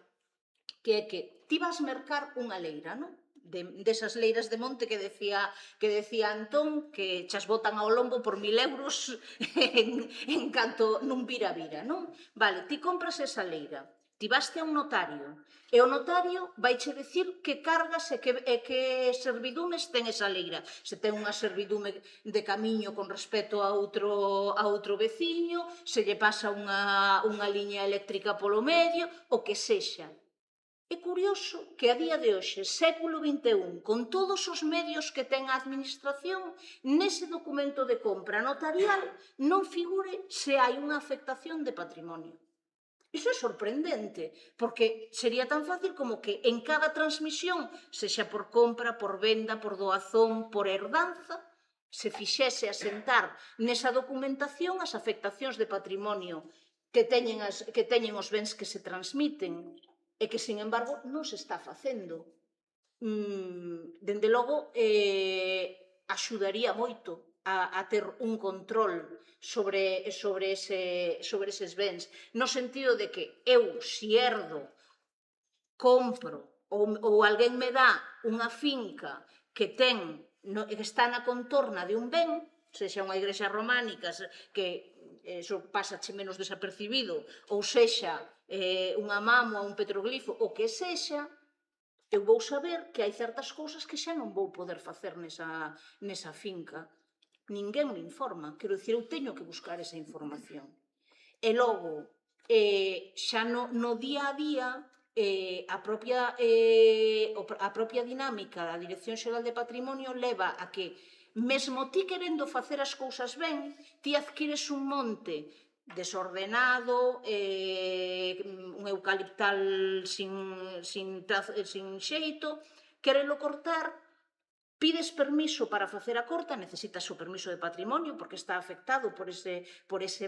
que é que ti vas mercar unha leira, non? Desas leiras de monte que decía Antón, que chas botan ao lombo por 1000 euros en canto nun vira-vira, non? Vale, ti compras esa leira, ti vaste a un notario, e o notario vaiche dicir que cargas e que servidumes ten esa leira. Se ten unha servidume de camiño con respecto a outro veciño, se lle pasa unha liña eléctrica polo medio, o que sexa. É curioso que a día de hoxe, século XXI, con todos os medios que ten a administración, nese documento de compra notarial non figure se hai unha afectación de patrimonio. Iso é sorprendente, porque sería tan fácil como que en cada transmisión, sexa por compra, por venda, por doazón, por herdanza, se fixese asentar nesa documentación as afectacións de patrimonio que teñen os bens que se transmiten, e que, sin embargo, non se está facendo. Dende logo, axudaría moito a ter un control sobre eses bens, no sentido de que eu, si herdo, compro, ou alguén me dá unha finca que está na contorna de un ben, sexa unha igrexa románica, que eso pasache menos desapercibido, ou sexa unha mamo, un petroglifo, o que sexa, eu vou saber que hai certas cousas que xa non vou poder facer nesa finca. Ninguén me informa, quero dicir, eu teño que buscar esa información. E logo, xa no día a día, a propia dinámica da Dirección Xeral de Patrimonio leva a que, mesmo ti querendo facer as cousas ben, ti adquires un monte desordenado, un eucaliptal sin xeito, querelo cortar, pides permiso para facer a corta, necesitas o permiso de patrimonio porque está afectado por ese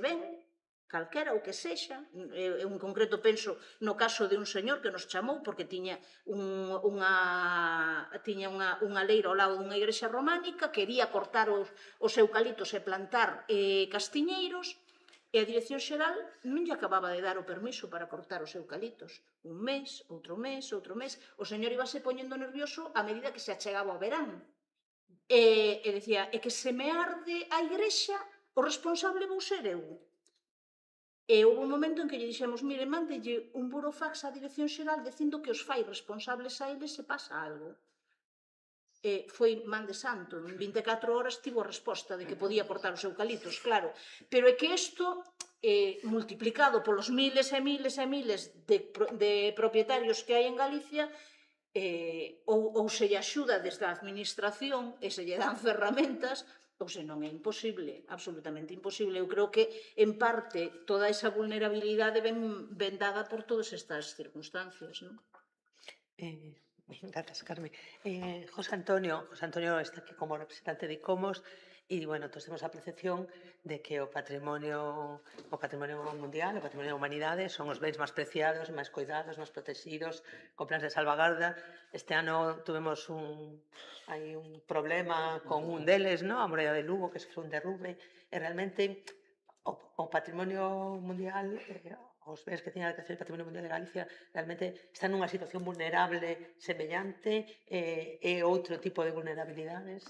ben, calquera o que sexa. Eu en concreto penso no caso de un señor que nos chamou porque tiña unha leira ao lado dunha igrexa románica, quería cortar os eucaliptos e plantar castiñeiros, e a Dirección Xeral non lle acababa de dar o permiso para cortar os eucaliptos. Un mes, outro mes, o señor íbase poñendo nervioso a medida que se achegaba o verán. E decía, é que se me arde a igrexa, o responsable vou ser eu. E houve un momento en que lle dixemos, mire, mándelle un burofax á Dirección Xeral dicindo que os fai responsables a eles se pasa algo. foi man de santo. En 24 horas tivo a resposta de que podía cortar os eucaliptos, claro. Pero é que isto, multiplicado polos miles e miles e miles de propietarios que hai en Galicia, ou se lle axuda desde a administración e se lle dan ferramentas, ou se non é imposible, absolutamente imposible. Eu creo que, en parte, toda esa vulnerabilidade ven dada por todas estas circunstancias, non? Gracias, Carmen. José Antonio está aquí como representante de ICOMOS e, bueno, todos temos a percepción de que o patrimonio mundial, o patrimonio da humanidade son os bens máis preciados, máis cuidados, máis protegidos, con plans de salvagarda. Este ano tuvemos un problema con un deles, ¿no? A Muralla de Lugo, que sofreu un derrube, e realmente o patrimonio mundial, os bens que teña a decir o patrimonio mundial de Galicia realmente están nunha situación vulnerable semellante e outro tipo de vulnerabilidades?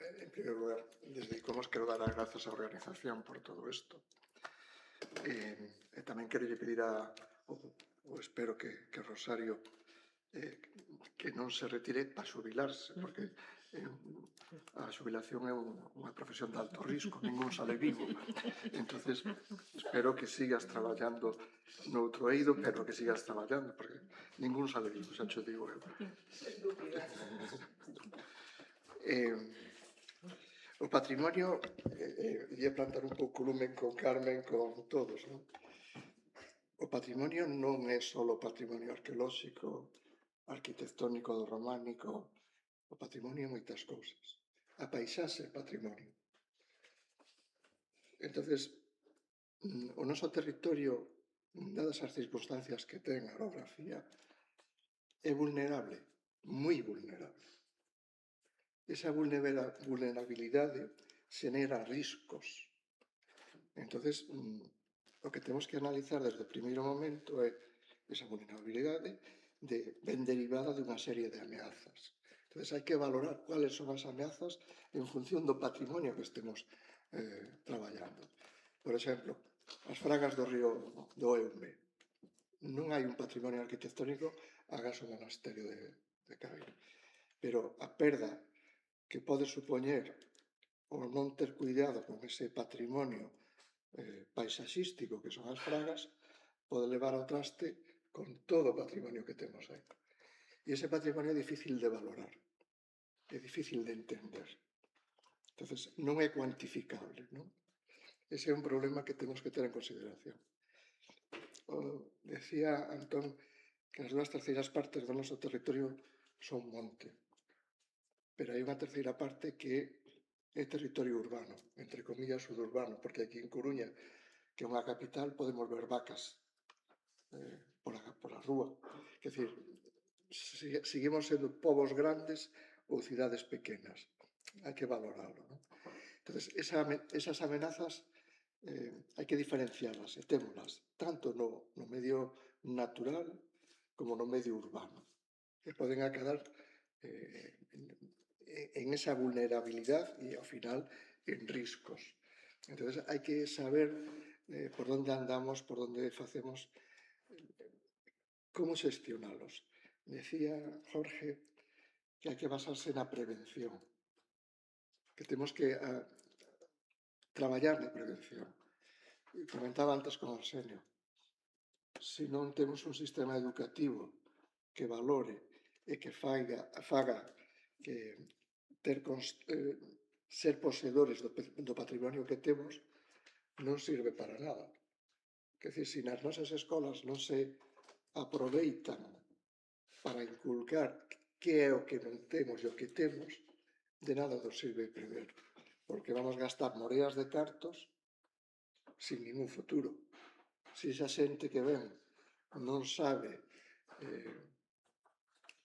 En primer lugar, desde ICOMOS quero dar as grazas á organización por todo isto. E tamén quero pedir ou espero que Rosario que non se retire para xubilarse, porque a xubilación é unha profesión de alto risco, ningún sale vivo. Entonces, espero que sigas traballando noutro eido, pero que sigas traballando, porque ningún sale vivo, xa xo digo eu. O patrimonio, ia plantar un pouco lumen con Carmen, con todos, non? O patrimonio non é só o patrimonio arqueolóxico, arquitectónico do románico, o patrimonio é moitas cousas. A paisaxe é patrimonio. Entonces, o noso territorio, dadas as circunstancias que ten a orografía, é vulnerable, moi vulnerable. Esa vulnerabilidade xenera riscos. Entonces, o que temos que analizar desde o primeiro momento é esa vulnerabilidade ben derivada dunha serie de ameazas. Entonces, hai que valorar cuáles son as ameazas en función do patrimonio que estemos traballando. Por exemplo, as fragas do río do Eume. Non hai un patrimonio arquitectónico agás o monasterio de Cabrera. Pero a perda que pode supoñer o non ter cuidado con ese patrimonio paisaxístico que son as fragas pode levar ao traste con todo o patrimonio que temos aí. E ese patrimonio é difícil de valorar, é difícil de entender. Entonces, non é cuantificable, non? Ese é un problema que temos que ter en consideración. Decía Antón que as 2/3 partes do noso territorio son monte, pero hai unha terceira parte que é territorio urbano, entre comillas suburbano, porque aquí en Coruña, que é unha capital, podemos ver vacas por a rúa. Quer dizer, seguimos sendo povos grandes ou cidades pequenas. Hai que valorarlo, non? Entonces, esas amenazas hai que diferenciarlas e témolas tanto no medio natural como no medio urbano, que poden acadar en esa vulnerabilidade e, ao final, en riscos. Entonces, hai que saber por onde andamos, por onde facemos, como xestionalos. Decía Jorge que hai que basarse na prevención, que temos que traballar na prevención. Comentaba antes con Arsenio, se non temos un sistema educativo que valore e que faga que ser poseedores do patrimonio que temos non sirve para nada. Quer dizer, se nas nosas escolas non se aproveitan para inculcar que é o que non temos e o que temos, de nada nos sirve prever, porque vamos gastar moreas de cartos sin ningún futuro. Se esa xente que ven non sabe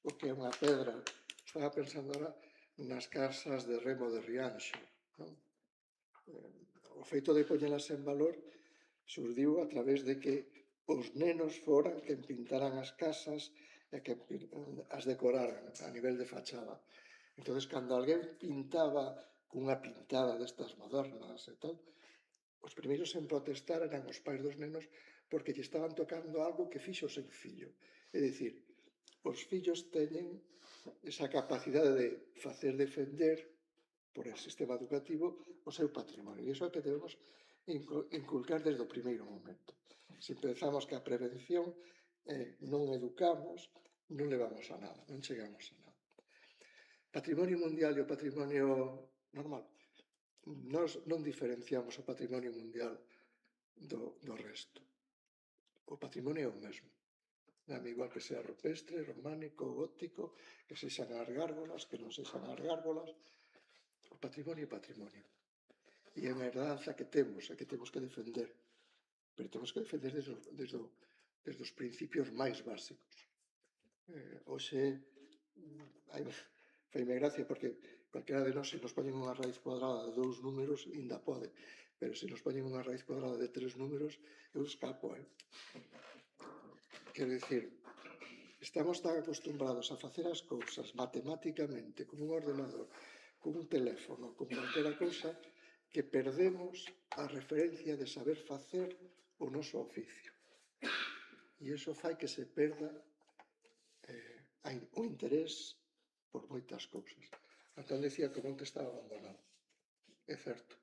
o que é unha pedra, estaba pensando ahora nas casas de remo de Rianxo, non? O feito de poñelas en valor surdiu a través de que os nenos foran que pintaran as casas e que as decoraran a nivel de fachada. Entonces, cando alguén pintaba cunha pintada destas modernas e tal, os primeiros en protestar eran os pais dos nenos porque lle estaban tocando algo que fixo o seu fillo. É dicir, os fillos teñen esa capacidade de facer defender por el sistema educativo o seu patrimonio. E iso é que debemos inculcar desde o primeiro momento. Se pensamos que a prevención non educamos, non levamos a nada, non chegamos a nada. Patrimonio mundial e o patrimonio normal. Nós non diferenciamos o patrimonio mundial do resto. O patrimonio é o mesmo. Dame igual que sea rupestre, románico, gótico, que sexan as gárgolas, que non sexan as gárgolas. O patrimonio é patrimonio. E é unha herdanza que temos e que temos que defender. Pero temos que defender desde os principios máis básicos. Hoxe, faime gracia porque calquera de nós, se nos poñen unha raíz cuadrada de 2 números, ainda pode. Pero se nos poñen unha raíz cuadrada de 3 números, eu escapo, Quero dicir, estamos tan acostumbrados a facer as cousas matemáticamente, con un ordenador, con un teléfono, con calquera cousa, que perdemos a referencia de saber facer o noso oficio. E iso fai que se perda o interés por moitas cousas. Antón decía que o monte estaba abandonado. É certo.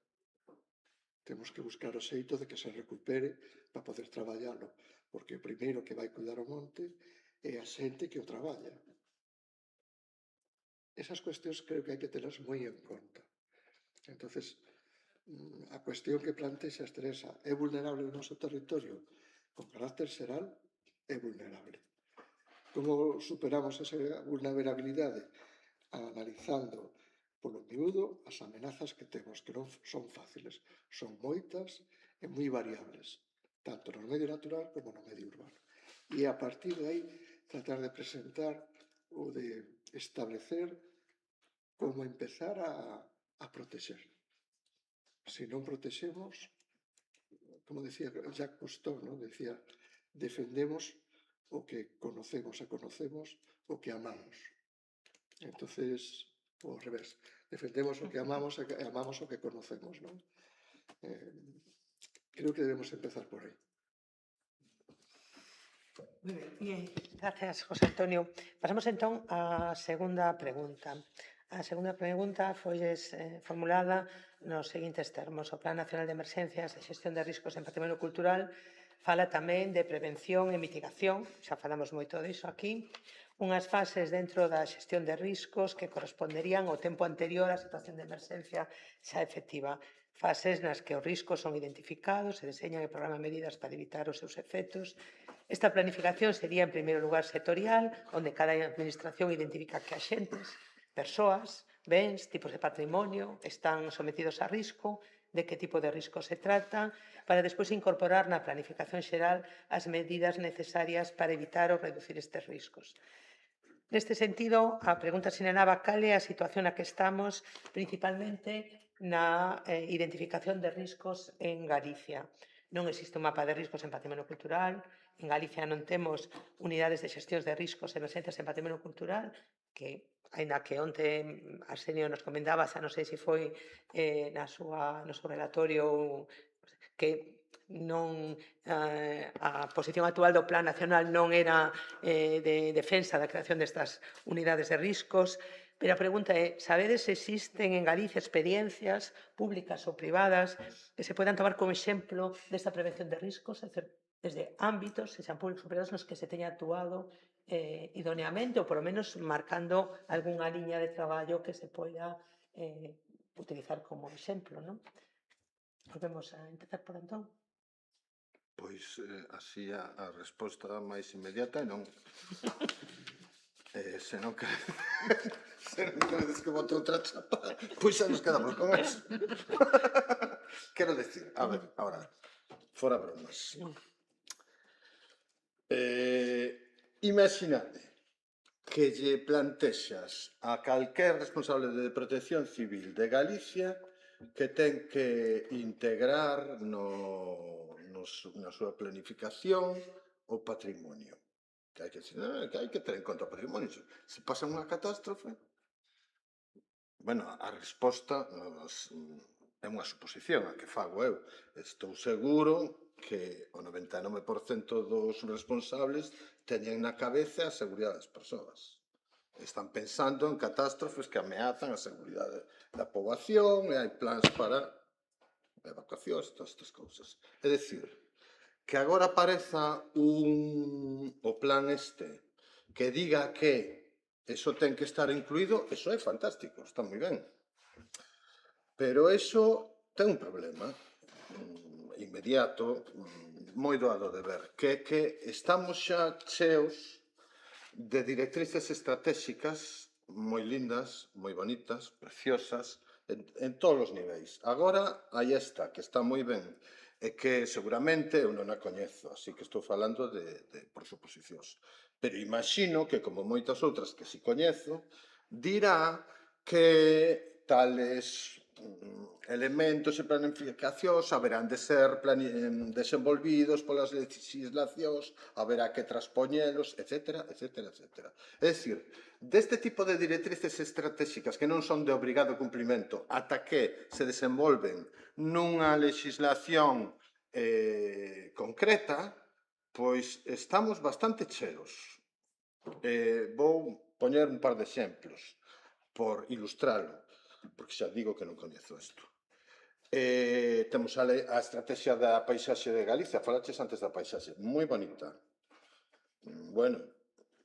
Temos que buscar o xeito de que se recupere para poder traballalo, porque o primeiro que vai cuidar o monte é a xente que o traballa. Esas cuestións creo que hai que telas moi en conta. Entonces, a cuestión que plantexas, Teresa, é vulnerable o noso territorio? Con carácter xeral, é vulnerable. Como superamos esa vulnerabilidade? Analizando polo miúdo as amenazas que temos, que non son fáciles, son moitas e moi variables, tanto no medio natural como no medio urbano. E a partir de aí, tratar de presentar ou de establecer como empezar a protexer. Se non protexemos, como decía Jacques Cousteau, ¿no? Decía, defendemos o que conocemos e conocemos o que amamos. Entonces, ao revés, defendemos o que amamos e amamos o que conocemos, non? Creo que debemos empezar por aí. Bien, gracias, José Antonio. Pasamos entón á segunda pregunta. A segunda pregunta foi formulada nos seguintes termos. O Plan Nacional de Emerxencias de Xestión de Riscos en Patrimonio Cultural fala tamén de prevención e mitigación, xa falamos moito diso aquí, unhas fases dentro da xestión de riscos que corresponderían ao tempo anterior á situación de emerxencia xa efectiva. Fases nas que os riscos son identificados, se deseñan e programan medidas para evitar os seus efectos. Esta planificación sería, en primeiro lugar, sectorial, onde cada administración identifica que axentes, persoas, bens, tipos de patrimonio están sometidos a risco, de que tipo de risco se trata, para despois incorporar na planificación xeral as medidas necesarias para evitar ou reducir estes riscos. Neste sentido, a pregunta sinalaba cal é a situación na que estamos, principalmente na identificación de riscos en Galicia. Non existe un mapa de riscos en patrimonio cultural, en Galicia non temos unidades de xestións de riscos e emerxencias en patrimonio cultural, que, aínda que onte Arsenio nos comentaba, xa non sei se foi no seu relatorio que non a posición actual do Plan Nacional non era de defensa da creación destas unidades de riscos, pero a pregunta é, sabedes se existen en Galicia experiencias públicas ou privadas que se podan tomar como exemplo desta prevención de riscos, é dicir, desde ámbitos, se sean públicos ou privados, nos que se teña actuado idóneamente ou, por lo menos, marcando algunha liña de traballo que se poida utilizar como exemplo, non? Volvemos a empezar por Antón. Pois así a resposta máis inmediata é non. Se non queredes que bote outra chapa, pois xa nos quedamos con eso. Quero decir, a ver, ahora, fora bromas. Imaginade que lle plantexas a calquer responsable de protección civil de Galicia que ten que integrar na súa planificación o patrimonio. Que hai que ter en conta o patrimonio. Se pasa unha catástrofe, bueno, a resposta é unha suposición a que fago eu. Estou seguro que o 99% dos responsables teñen na cabeza a seguridade das persoas. Están pensando en catástrofes que ameazan a seguridade da poboación e hai plans para evacuacións e todas estas cousas. É dicir, que agora apareza o plan que diga que eso ten que estar incluído, eso é fantástico, está moi ben. Pero eso ten un problema inmediato, moi doado de ver, que é que estamos xa cheos de directrices estratégicas moi lindas, moi bonitas, preciosas, en todos os niveis. Agora hai esta, que está moi ben, e que seguramente eu non a coñezo, así que estou falando por suposicións. Pero imagino que, como moitas outras que si coñezo, dirá que tales elementos e planificacións haberán de ser desenvolvidos polas legislacións, haberá que traspoñelos, etc. É dicir, deste tipo de directrices estratégicas que non son de obrigado cumprimento ata que se desenvolven nunha legislación concreta, pois estamos bastante cheos. Vou poñer un par de exemplos por ilustralo, porque xa digo que non coñezo isto. Temos a estrategia da paisaxe de Galicia, falaches antes da paisaxe, moi bonita. Bueno,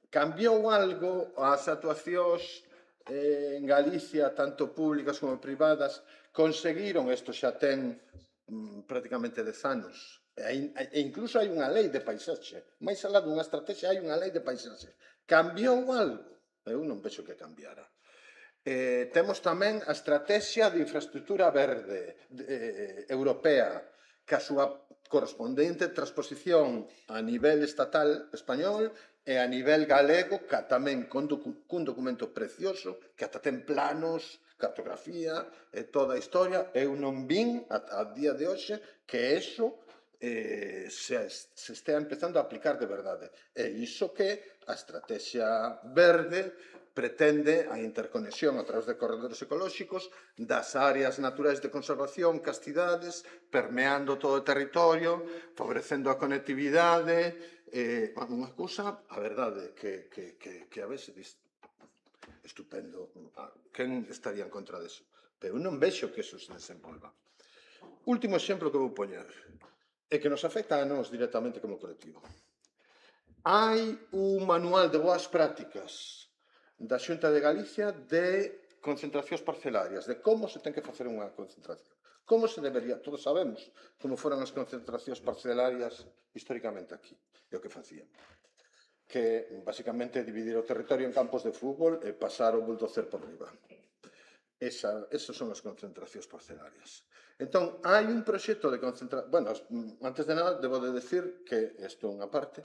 cambiou algo as actuacións en Galicia, tanto públicas como privadas, conseguiron, isto xa ten prácticamente 10 anos, e incluso hai unha lei de paisaxe, máis alá dunha estrategia hai unha lei de paisaxe. Cambiou algo? Eu non vexo que cambiara. Temos tamén a estrategia de infraestructura verde europea, que a súa correspondente transposición a nivel estatal español e a nivel galego, que tamén cun documento precioso, que ata ten planos, cartografía e toda a historia. Eu non vin a día de hoxe que eso se estea empezando a aplicar de verdade. E iso que a estrategia verde pretende a interconexión a través de corredores ecolóxicos das áreas naturais de conservación, castidades, permeando todo o territorio, favorecendo a conectividade, unha cousa, a verdade, que a veces estupendo, quen estaría en contra deso? Pero eu non vexo que eso se desenvolva. Último exemplo que vou poñer, e que nos afecta a nós directamente como colectivo. Hai un manual de boas prácticas da Xunta de Galicia de concentracións parcelarias, de como se ten que facer unha concentración. Como se debería, todos sabemos como foran as concentracións parcelarias históricamente aquí, e o que facían. Que, basicamente, dividir o territorio en campos de fútbol e pasar o bulldozer por riba. Esas son as concentracións parcelarias. Entón, hai un proxecto de concentración... Bueno, antes de nada, debo de decir que, isto é unha parte,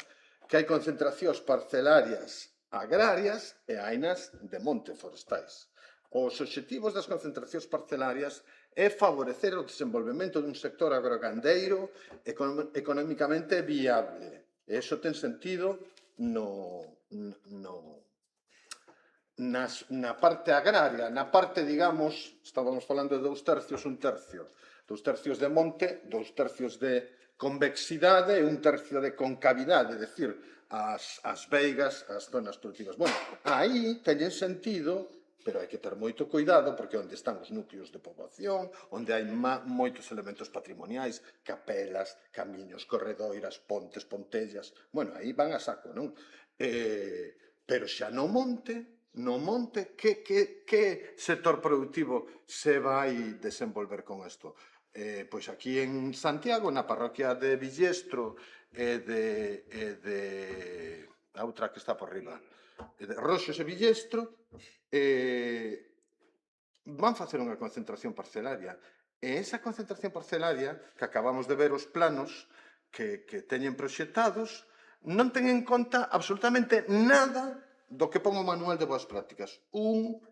que hai concentracións parcelarias agrarias e hainas de monte forestais. Os obxectivos das concentracións parcelarias é favorecer o desenvolvemento dun sector agrogandeiro economicamente viable. E iso ten sentido na parte agraria, na parte, digamos, estábamos falando de 2 tercios, 1 tercio. 2 tercios de monte, 2 tercios de convexidade e 1 tercio de concavidade, é dicir, as veigas, as zonas productivas. Bueno, aí teñen sentido, pero hai que ter moito cuidado, porque onde están os núcleos de poboación, onde hai moitos elementos patrimoniais, capelas, camiños, corredoiras, pontes, pontellas, bueno, aí van a saco, non? Pero xa no monte, que sector productivo se vai desenvolver con isto? Pois aquí en Santiago, na parroquia de Villestro e de a outra que está por riba, de Roxos e Villestro, van facer unha concentración parcelaria. E esa concentración parcelaria, que acabamos de ver os planos que teñen proxectados, non ten en conta absolutamente nada do que pon o manual de boas prácticas. Un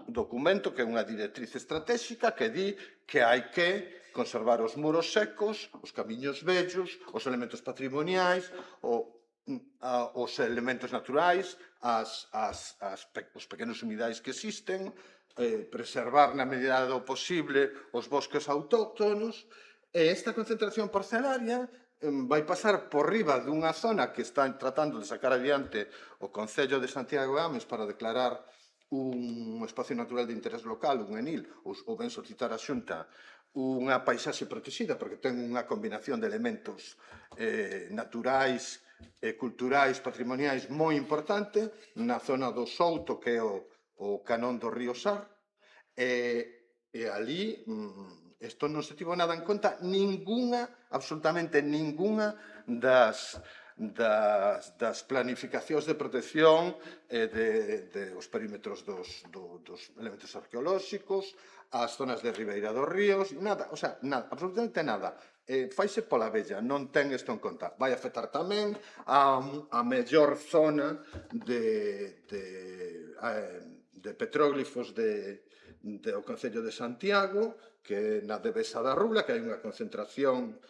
documento que é unha directriz estratégica que di que hai que conservar os muros secos, os camiños vellos, os elementos patrimoniais, os elementos naturais, os pequenos humidais que existen, preservar na medida do posible os bosques autóctonos, e esta concentración parcelaria vai pasar por riba dunha zona que está tratando de sacar adiante o Concello de Santiago de Ames para declarar un espacio natural de interés local, un ENIL, ou ben solicitar a Xunta unha paisaxe protegida, porque ten unha combinación de elementos naturais, culturais, patrimoniais moi importante na zona do Souto, que é o canón do río Sar, e ali isto non se tivo nada en conta, absolutamente ninguna das planificacións de protección dos perímetros dos elementos arqueolóxicos, as zonas de ribeira dos ríos, nada, o sea, nada, absolutamente nada. Faise pola vella, non ten isto en conta. Vai afectar tamén a mellor zona de petróglifos do Concello de Santiago, que na Devesa da Rubla, que hai unha concentración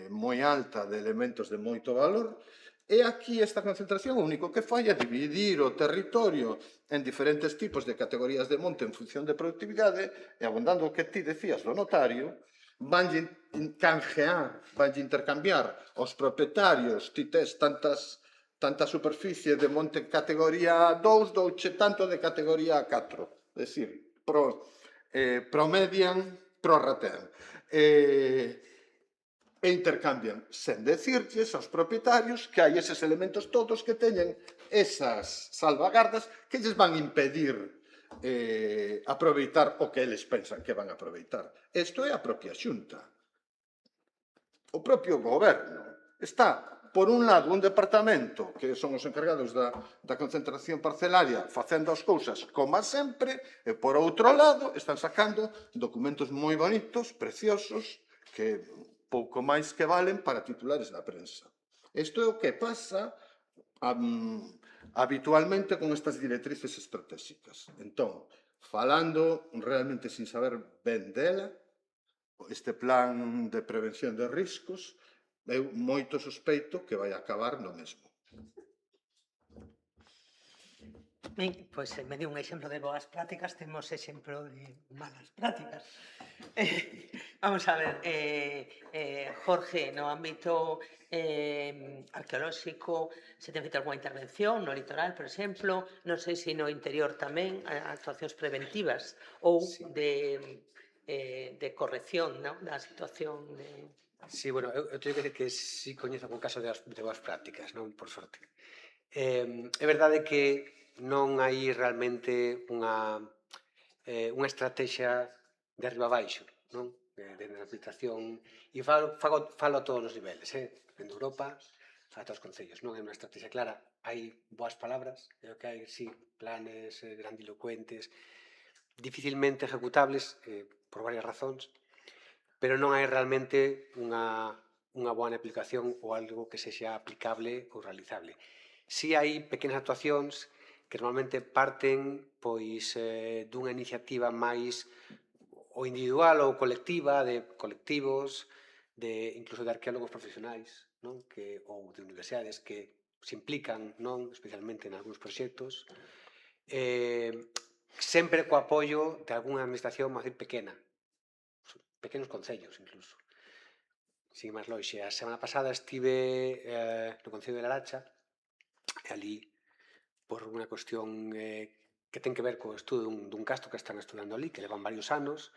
moi alta de elementos de moito valor, e aquí esta concentración o único que fai é dividir o territorio en diferentes tipos de categorías de monte en función de productividade, e abondando o que ti decías do notario, vanlle canjear, vanlle intercambiar aos propietarios, ti tes tanta superficie de monte categoría 2, douche tanto de categoría 4, é dicir, promedian, prorratean. E intercambian, sen decirlles aos propietarios que hai eses elementos todos que teñen esas salvagardas que lles van impedir aproveitar o que eles pensan que van a aproveitar. Isto é a propia Xunta. O propio goberno está, por un lado, un departamento que son os encargados da concentración parcelaria facendo as cousas como sempre, e por outro lado están sacando documentos moi bonitos, preciosos, que pouco máis que valen para titulares da prensa. Isto é o que pasa habitualmente con estas directrices estratégicas. Entón, falando realmente sin saber ben dela, este plan de prevención de riscos, eu moito sospeito que vai acabar no mesmo. Pois, me dio un exemplo de boas prácticas, temos exemplo de malas prácticas. Vamos a ver, Jorge, no ámbito arqueolóxico, se ten feito algunha intervención no litoral, por exemplo, non sei se no interior tamén, actuacións preventivas ou de corrección, non? Da situación de... Sí, bueno, eu teño que decir que sí coñezo algún caso de boas prácticas, non? Por sorte. É verdade que non hai realmente unha estrategia de arriba abaixo, non? De administración, e falo a todos os niveles, dende Europa ata os concellos, non hai unha estrategia clara. Hai boas palabras, é o que hai, sí, planes grandilocuentes, dificilmente ejecutables por varias razóns, pero non hai realmente unha boa aplicación ou algo que sexa aplicable ou realizable. Si hai pequenas actuacións que normalmente parten pois dunha iniciativa máis ou individual ou colectiva, de colectivos, incluso de arqueólogos profesionais, non? Ou de universidades que se implican, non? Especialmente en algúns proxectos, sempre co apoio de algunha administración máis pequena, pequenos concellos incluso. Sin máis loixe, a semana pasada estive no Concello de Laracha, e ali, por unha cuestión que ten que ver co estudo dun castro que están estudando ali, que levan varios anos,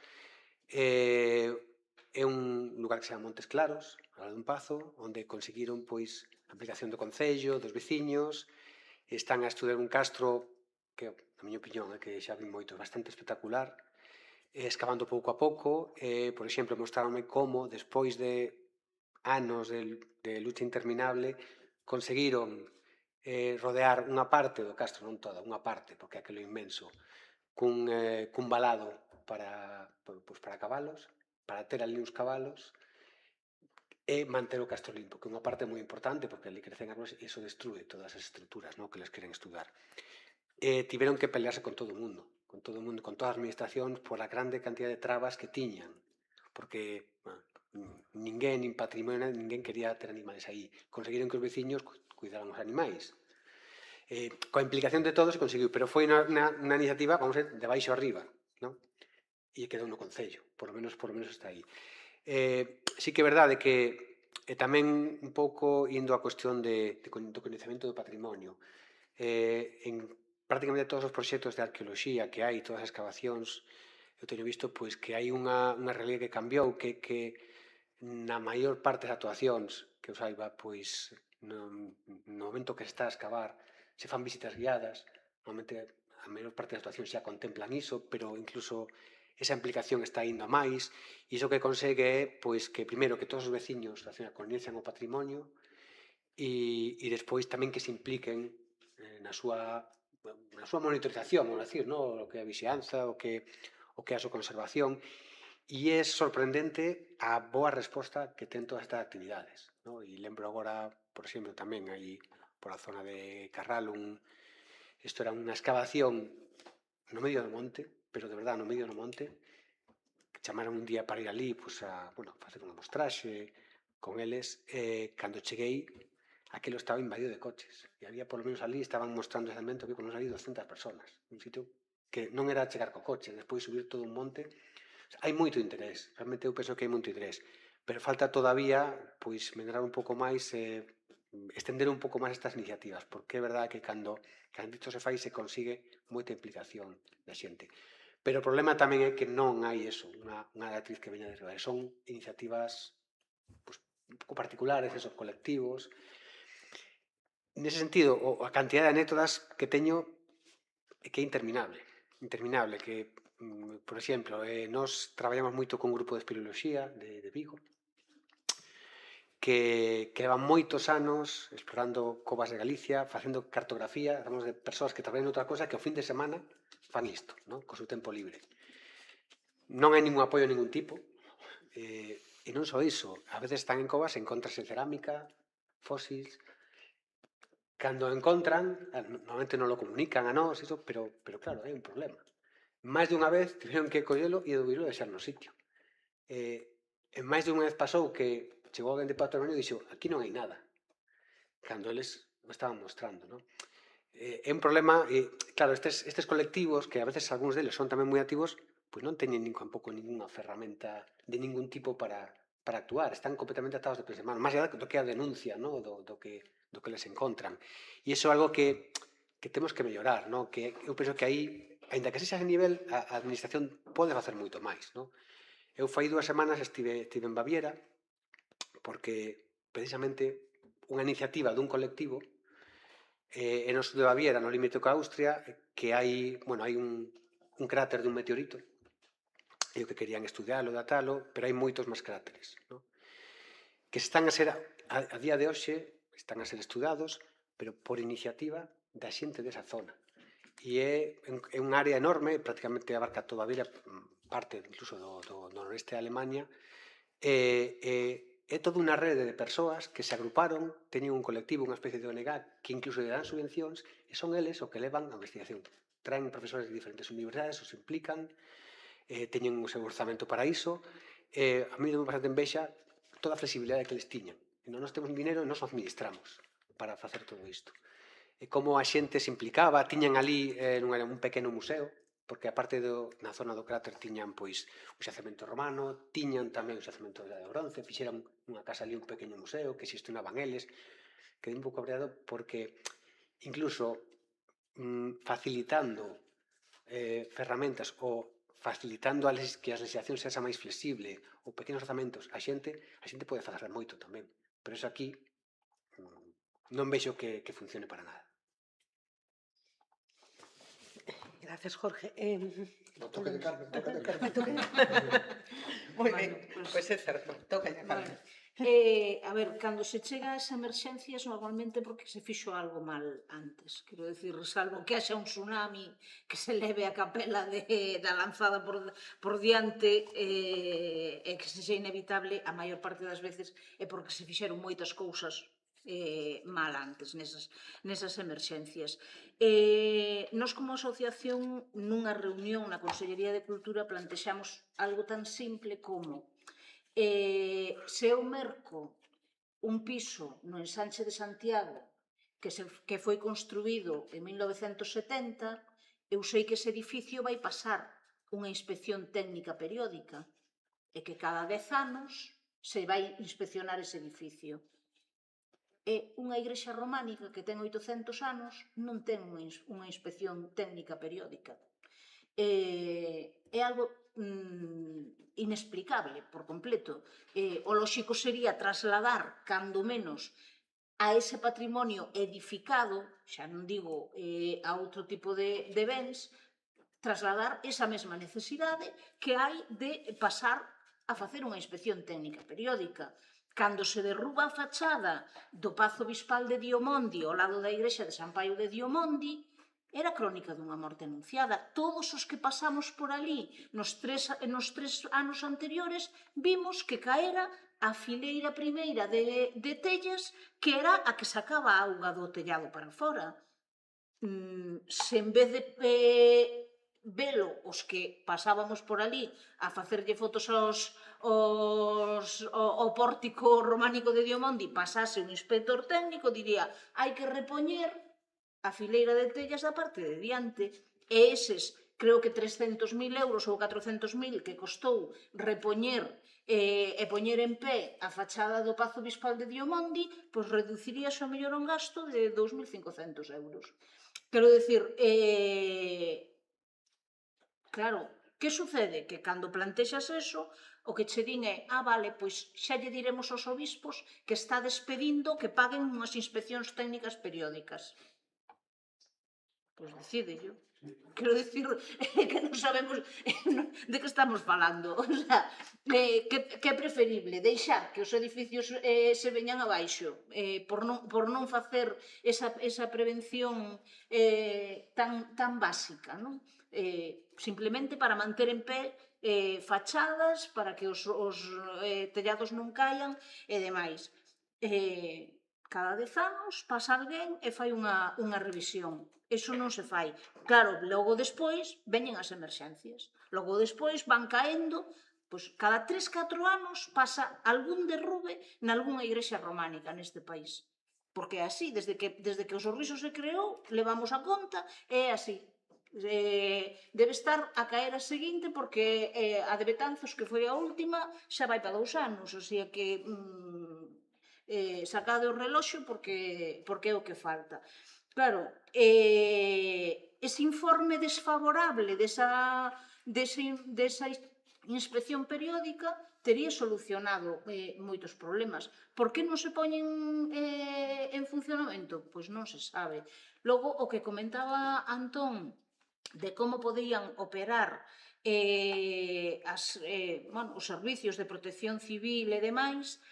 é un lugar que se chama Montes Claros, ao lado dun pazo, onde conseguiron pois a aplicación do Concello, dos veciños, están a estudar un castro que, na miña opinión, que xa vi moito, bastante espectacular, excavando pouco a pouco, por exemplo, mostráronme como, despois de anos de lucha interminable, conseguiron rodear unha parte do castro, non toda, unha parte, porque aquilo é inmenso, cun valado para cabalos, para ter ali uns cabalos, e manter o castro limpo, que é unha parte moi importante, porque ali crecen árbores e iso destrue todas as estruturas, non, que les queren estudar. Tiveron que pelearse con todo o mundo, con todas as administracións, por a grande cantidad de trabas que tiñan, porque ninguén, nin patrimonio, ninguén quería ter animales aí. Conseguiron que os veciños cuidaran os animais. Coa implicación de todos se conseguiu, pero foi unha iniciativa, vamos a ver, de baixo arriba, non? E quedou no Concello, por lo menos está aí. Sí que é verdade que tamén un pouco indo á cuestión do coñecemento do patrimonio. En prácticamente todos os proxectos de arqueoloxía que hai, todas as excavacións, eu teño visto pois que hai unha realidade que cambiou, que na maior parte das actuacións que eu saiba, pois no momento que se está a excavar se fan visitas guiadas, normalmente a maior parte das actuacións xa contemplan iso, pero incluso esa implicación está indo a máis, e iso que consegue é pois que primeiro que todos os veciños da zona coñezan o patrimonio e despois tamén que se impliquen na súa monitorización, vamos a decir, o que é a vixianza, o que é a súa conservación, e é sorprendente a boa resposta que ten todas estas actividades. E lembro agora, por exemplo, tamén aí por a zona de Carral, isto era unha excavación no medio do monte, pero de verdade no medio do monte, que chamaron un día para ir ali a facer unha mostraxe con eles, cando cheguei aquilo estaba invadido de coches, e había polo menos ali, estaban mostrando exactamente que polo menos ali 200 personas, un sitio que non era chegar co coche, despois subir todo un monte. Hai moito interés, realmente eu penso que hai moito interés, pero falta todavía pois medrar un pouco máis, estender un pouco máis estas iniciativas, porque é verdade que cando isto se fai se consigue moita implicación da xente. Pero o problema tamén é que non hai eso, unha directriz que veña de arriba, son iniciativas un pouco particulares, esos colectivos. Nese sentido, a cantidad de anécdotas que teño é que é interminable, que, por exemplo, nós traballamos moito con un grupo de espeleoloxía de Vigo, que levan moitos anos explorando covas de Galicia, facendo cartografía, hablamos de persoas que traballan outra cosa que ao fin de semana fan isto, co seu tempo libre. Non hai ningún apoio de ningún tipo, e non só iso, a veces están en covas e encontrase cerámica, fósils. Cando encontran, normalmente non lo comunican a nós, pero claro, hai un problema. Máis de unha vez tiveron que collelo e devolverlo deixar no sitio. Máis de unha vez pasou que chegou alguén de patrimonio e dixo, aquí non hai nada, cando eles o estaban mostrando. É un problema, claro, estes colectivos, que a veces algúns deles son tamén moi activos, pois non teñen tampouco ninguna ferramenta de ningún tipo para actuar, están completamente atados de pés e manos, máis allá do que a denuncia, do que les encontran. E iso é algo que temos que mellorar, que eu penso que aí, aínda que sexa a nivel, a administración pode facer moito máis. Eu fai 2 semanas estive en Baviera, porque precisamente unha iniciativa dun colectivo no sur de Baviera, no límite coa Austria, que hai un cráter dun meteorito, e o que querían estudialo, datalo, pero hai moitos máis cráteres, que están a ser, a día de hoxe, están a ser estudados, pero por iniciativa da xente desa zona. E é un área enorme, prácticamente abarca toda Baviera, parte incluso do noroeste de Alemania, é toda unha rede de persoas que se agruparon, teñen un colectivo, unha especie de ONG, que incluso lle dan subvencións, e son eles o que levan a investigación. Traen profesores de diferentes universidades, os implican, teñen o seu orzamento para iso, a mí me bastante envexa toda a flexibilidade que eles tiñan. Nós temos dinero e nos administramos para facer todo isto. E como a xente se implicaba, tiñan ali un pequeno museo, porque aparte na zona do cráter tiñan pois un xacemento romano, tiñan tamén un xacemento de bronce, fixeron unha casa ali, un pequeno museo que xestionaban eles. Quedei un pouco cabreado porque incluso facilitando ferramentas ou facilitando que as legislacións sexa máis flexible ou pequenos orzamentos, a xente pode facer moito tamén, pero iso aquí non vexo que funcione para nada. Gracias, Jorge. Toca de Carmen. Moi ben, pois é certo, toca de Carmen. A ver, cando se chega a esas emerxencias normalmente porque se fixo algo mal antes, quero dicir, salvo que haxa un tsunami que se leve a capela da lanzada por diante e que sexa inevitable, a maior parte das veces é porque se fixeron moitas cousas mal antes nesas emerxencias. Nós como asociación nunha reunión na Consellería de Cultura plantexamos algo tan simple como se eu merco un piso no ensanche de Santiago que foi construído en 1970, eu sei que ese edificio vai pasar unha inspección técnica periódica e que cada 10 anos se vai inspeccionar ese edificio. E unha igrexa románica que ten 800 anos non ten unha inspección técnica periódica. É algo inexplicable por completo. O lóxico sería trasladar, cando menos, a ese patrimonio edificado, xa non digo a outro tipo de bens, trasladar esa mesma necesidade que hai de pasar a facer unha inspección técnica periódica. Cando se derruba a fachada do Pazo Bispal de Diomondi ao lado da igrexa de San Paio de Diomondi, era crónica dunha morte anunciada. Todos os que pasamos por ali nos 3 anos anteriores vimos que caera a fileira primeira de tellas que era a que sacaba a auga do tellado para fora. Se en vez de velo os que pasábamos por ali a facerlle fotos ao pórtico románico de Diomondi pasase un inspector técnico, diría hai que repoñer a fileira de tellas da parte de diante, e eses, creo que 300.000 euros ou 400.000 que costou repoñer e poñer en pé a fachada do Pazo Bispal de Diomondi, pois reduciríase ao mellor un gasto de 2.500 euros. Quero dicir, claro, que sucede? Que cando plantexas eso, o que che din é, vale, pois xa lle diremos aos obispos que está despedindo que paguen unhas inspeccións técnicas periódicas. Pois decídello. Quero dicir que non sabemos de que estamos falando. O sea, que é preferible deixar que os edificios se veñan abaixo por non facer esa prevención tan básica, non? Simplemente para manter en pé fachadas, para que os tellados non caian e demais. Cada 10 anos pasa alguén e fai unha revisión. Eso non se fai. Claro, logo despois veñen as emerxencias. Logo despois van caendo, pois cada 3-4 anos pasa algún derrube nalgúnha igrexa románica neste país. Porque é así, desde que o Sorriso se creou, levamos a conta, é así. Debe estar a caer a seguinte porque a de Betanzos, que foi a última, xa vai para 2 anos, o sea que sacade o reloxo porque é o que falta. Claro, ese informe desfavorable desa inspección periódica tería solucionado moitos problemas. Por que non se poñen en funcionamento? Pois non se sabe. Logo, o que comentaba Antón de como podían operar os servicios de protección civil e demais,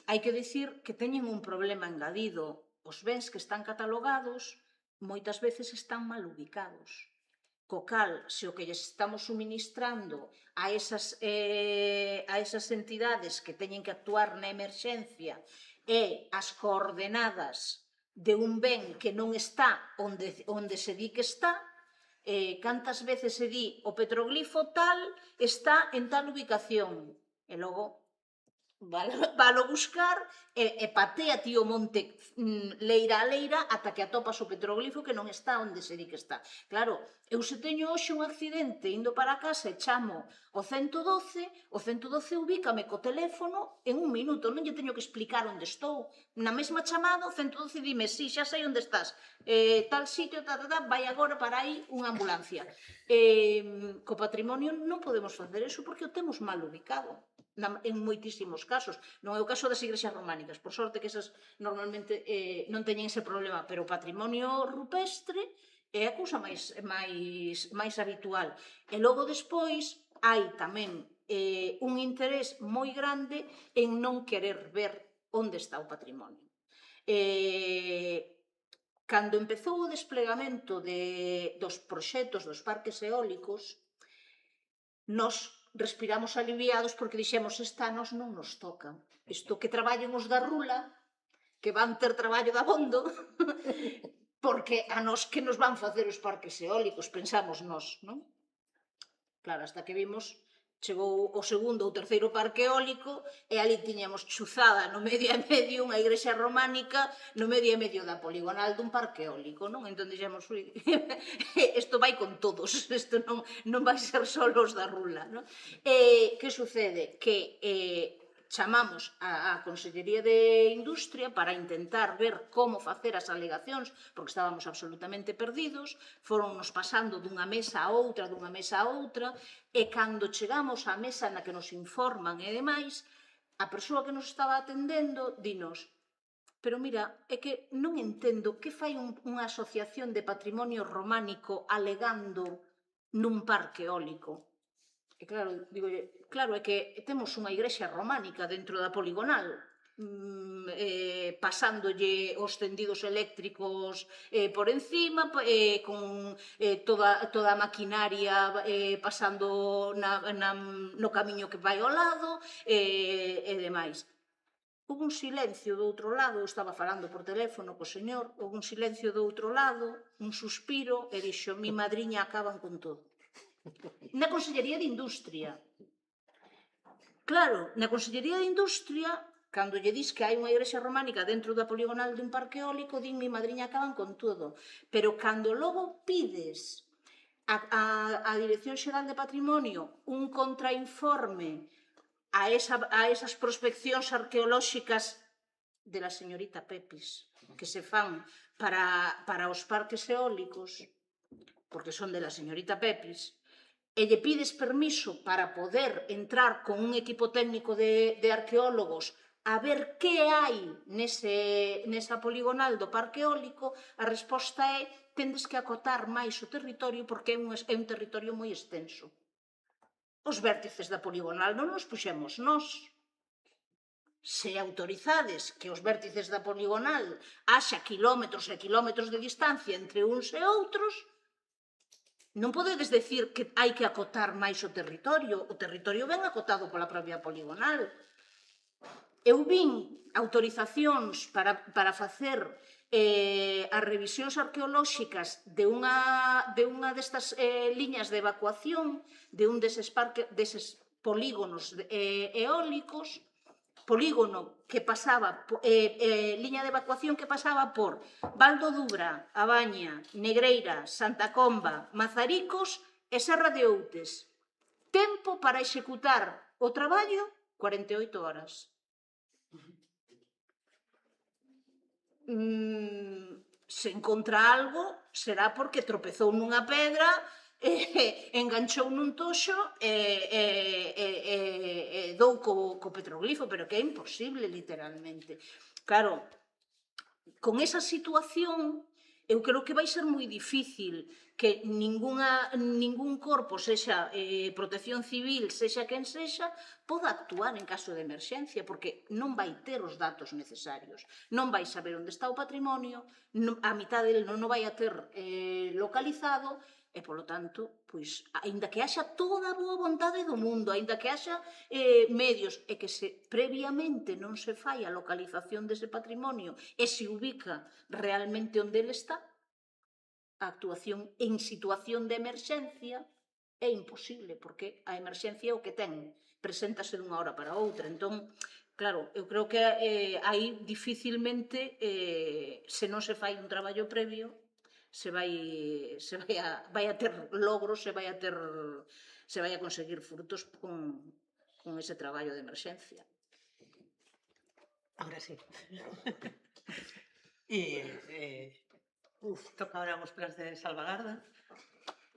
hai que dicir que teñen un problema engadido. Os bens que están catalogados moitas veces están mal ubicados. Co cal, se o que lles estamos suministrando a esas entidades que teñen que actuar na emerxencia e as coordenadas de un ben que non está onde se di que está, cantas veces se di o petroglifo tal está en tal ubicación e logo valo buscar e patea ti o monte leira a leira ata que atopas o petroglifo que non está onde se di que está. Claro, eu se teño hoxe un accidente indo para casa e chamo o 112, o 112 ubícame co teléfono en un minuto, non lle teño que explicar onde estou. Na mesma chamada, o 112 dime, sí, xa sei onde estás, tal sitio, vai agora para aí unha ambulancia. Co patrimonio non podemos facer eso porque o temos mal ubicado. En moitísimos casos. Non é o caso das igrexas románicas, por sorte que esas normalmente non teñen ese problema, pero o patrimonio rupestre é a cousa máis habitual. E logo despois hai tamén un interés moi grande en non querer ver onde está o patrimonio. Cando empezou o desplegamento dos proxectos dos parques eólicos, nos respiramos aliviados porque dixemos esta nos non nos toca. Isto que traballen os da Rula, que van ter traballo dabondo, porque a nos que nos van facer os parques eólicos, pensamos nós, non? Claro, hasta que vimos chegou o segundo ou terceiro parque eólico e ali tiñamos chuzada no medio e medio unha igrexa románica no medio e medio da poligonal dun parque eólico, non? Entón dixemos, isto vai con todos, isto non vai ser só os da rula, non? Que sucede? Que chamamos a Consellería de Industria para intentar ver como facer as alegacións, porque estábamos absolutamente perdidos, foronnos pasando dunha mesa a outra, e cando chegamos á mesa na que nos informan e demais, a persoa que nos estaba atendendo dinos: pero mira, é que non entendo que fai unha asociación de patrimonio románico alegando nun parque eólico. E claro, digo, claro, é que temos unha igrexa románica dentro da poligonal, pasándolle os tendidos eléctricos por encima, con toda a maquinaria pasando no camiño que vai ao lado e demais. Houve un silencio do outro lado, eu estaba falando por teléfono co señor, houve un silencio do outro lado, un suspiro, e dixo: mi madriña acaban con todo. Na Consellería de Industria. Claro, na Consellería de Industria, cando lle dis que hai unha igrexa románica dentro da poligonal dun parque eólico, din mi madriña acaban con todo. Pero cando logo pides a Dirección Xeral de Patrimonio un contrainforme a esas prospeccións arqueolóxicas de la señorita Pepis que se fan para os parques eólicos, porque son de la señorita Pepis, e lle pides permiso para poder entrar con un equipo técnico de arqueólogos a ver que hai nesa poligonal do parque eólico, a resposta é: tendes que acotar máis o territorio porque é un territorio moi extenso. Os vértices da poligonal non nos puxemos nós. Se autorizades que os vértices da poligonal haxa quilómetros e quilómetros de distancia entre uns e outros, non podedes decir que hai que acotar máis o territorio ben acotado pola propia poligonal. Eu vin autorizacións para facer as revisións arqueolóxicas de unha destas liñas de evacuación de un deses polígonos eólicos, polígono que pasaba, liña de evacuación que pasaba por Val do Dubra, A Baña, Negreira, Santa Comba, Mazaricos e Serra de Outes. Tempo para executar o traballo, 48 horas. Se encontra algo, será porque tropezou nunha pedra, enganchou nun toxo e dou co petroglifo, pero que é imposible, literalmente. Claro, con esa situación, eu creo que vai ser moi difícil que ningún corpo, sexa Protección Civil, sexa quen sexa, poda actuar en caso de emerxencia, porque non vai ter os datos necesarios, non vai saber onde está o patrimonio, a mitad del non o vai a ter localizado, e, polo tanto, pois, aínda que haxa toda a boa vontade do mundo, aínda que haxa medios, e que se previamente non se fai a localización dese patrimonio e se ubica realmente onde ele está, a actuación en situación de emerxencia é imposible, porque a emerxencia é o que ten, preséntase dunha hora para outra. Entón, claro, eu creo que aí dificilmente, se non se fai un traballo previo, vai a ter logros, se vai a conseguir frutos con ese traballo de emerxencia. Ahora sí. Toca ahora os plans de salvagarda.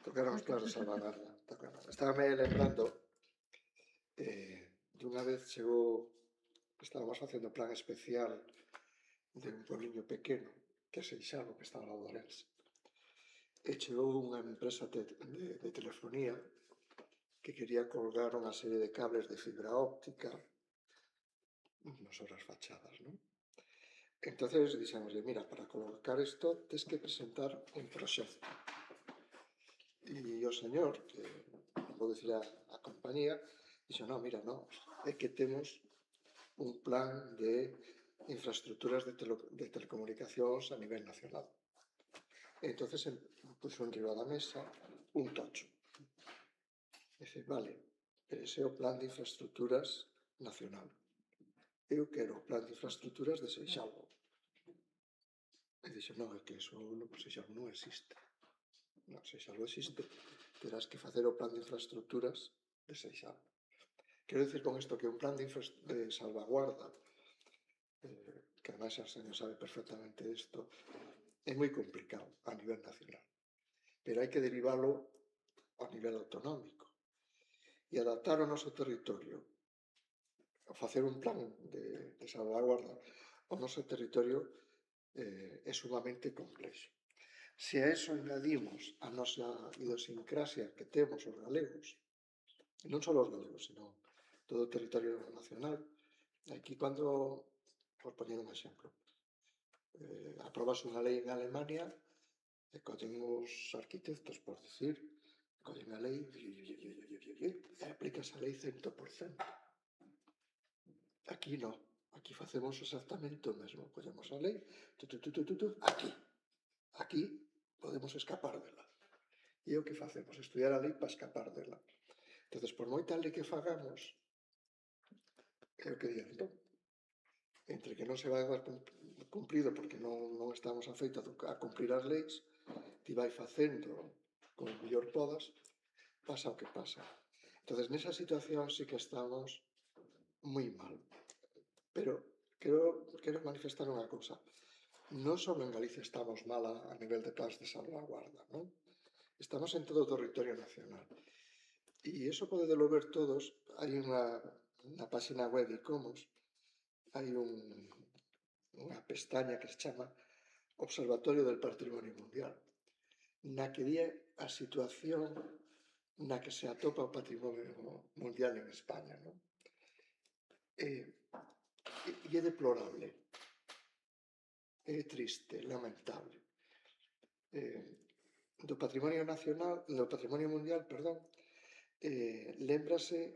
Tocaron os plans de salvagarda. Estábame lembrando de unha vez chegou, estábamos facendo plan especial de un pueblinho pequeno que é Seixalo, que está ao lado de Ourense. E chegou unha empresa de telefonía que quería colgar unha serie de cables de fibra óptica nas horas fachadas, non? Entonces dixémosle, mira, para colocar isto tens que presentar un proxecto. E o señor, que vou dicir a compañía, dixo, non, mira, non, é que temos un plan de infraestructuras de telecomunicacións a nivel nacional. Entonces puxo enriba da mesa un tocho. Dice, vale, ese é o Plan de Infraestructuras Nacional. Eu quero o Plan de Infraestructuras de Seixalbo. E dixo, non, é que eso Seixalbo non existe. Non, Seixalbo existe. Terás que facer o Plan de Infraestructuras de Seixalbo. Quero dicir con isto que un plan de salvaguarda, que además xa se sabe perfectamente isto, é moi complicado a nivel nacional, pero hai que derivalo a nivel autonómico e adaptar o noso territorio, facer un plan de salvaguarda ao noso territorio é sumamente complexo. Se a eso añadimos a nosa idiosincrasia que temos os galegos, e non só os galegos, sino todo o territorio nacional, aquí cando, por poñer un exemplo, aprobas unha lei en Alemania e collen os arquitectos, por decir, collen a lei e aplicas a lei 100%. Aquí non, aquí facemos exactamente o mesmo, collemos a lei, aquí podemos escapar dela. E o que facemos, estudiar a lei para escapar dela. Entón, por moita lei que fagamos, é o que digo, entre que non se vai dar cumprido porque non estamos afeitos a cumprir as leis, ti vai facendo como mellor podas, pasa o que pasa. Entón, nesa situación sí que estamos moi mal. Pero quero manifestar unha cousa. Non só en Galicia estamos mal a nivel de plans de salvaguarda, non? Estamos en todo o territorio nacional. E iso podedelo ver todos. Hai na página web de Icomos, hai unha pestaña que se chama Observatorio del Patrimonio Mundial, na que di a situación na que se atopa o patrimonio mundial en España, non? E é deplorable, é triste, lamentable. Do patrimonio nacional, do patrimonio mundial, perdón, lembrase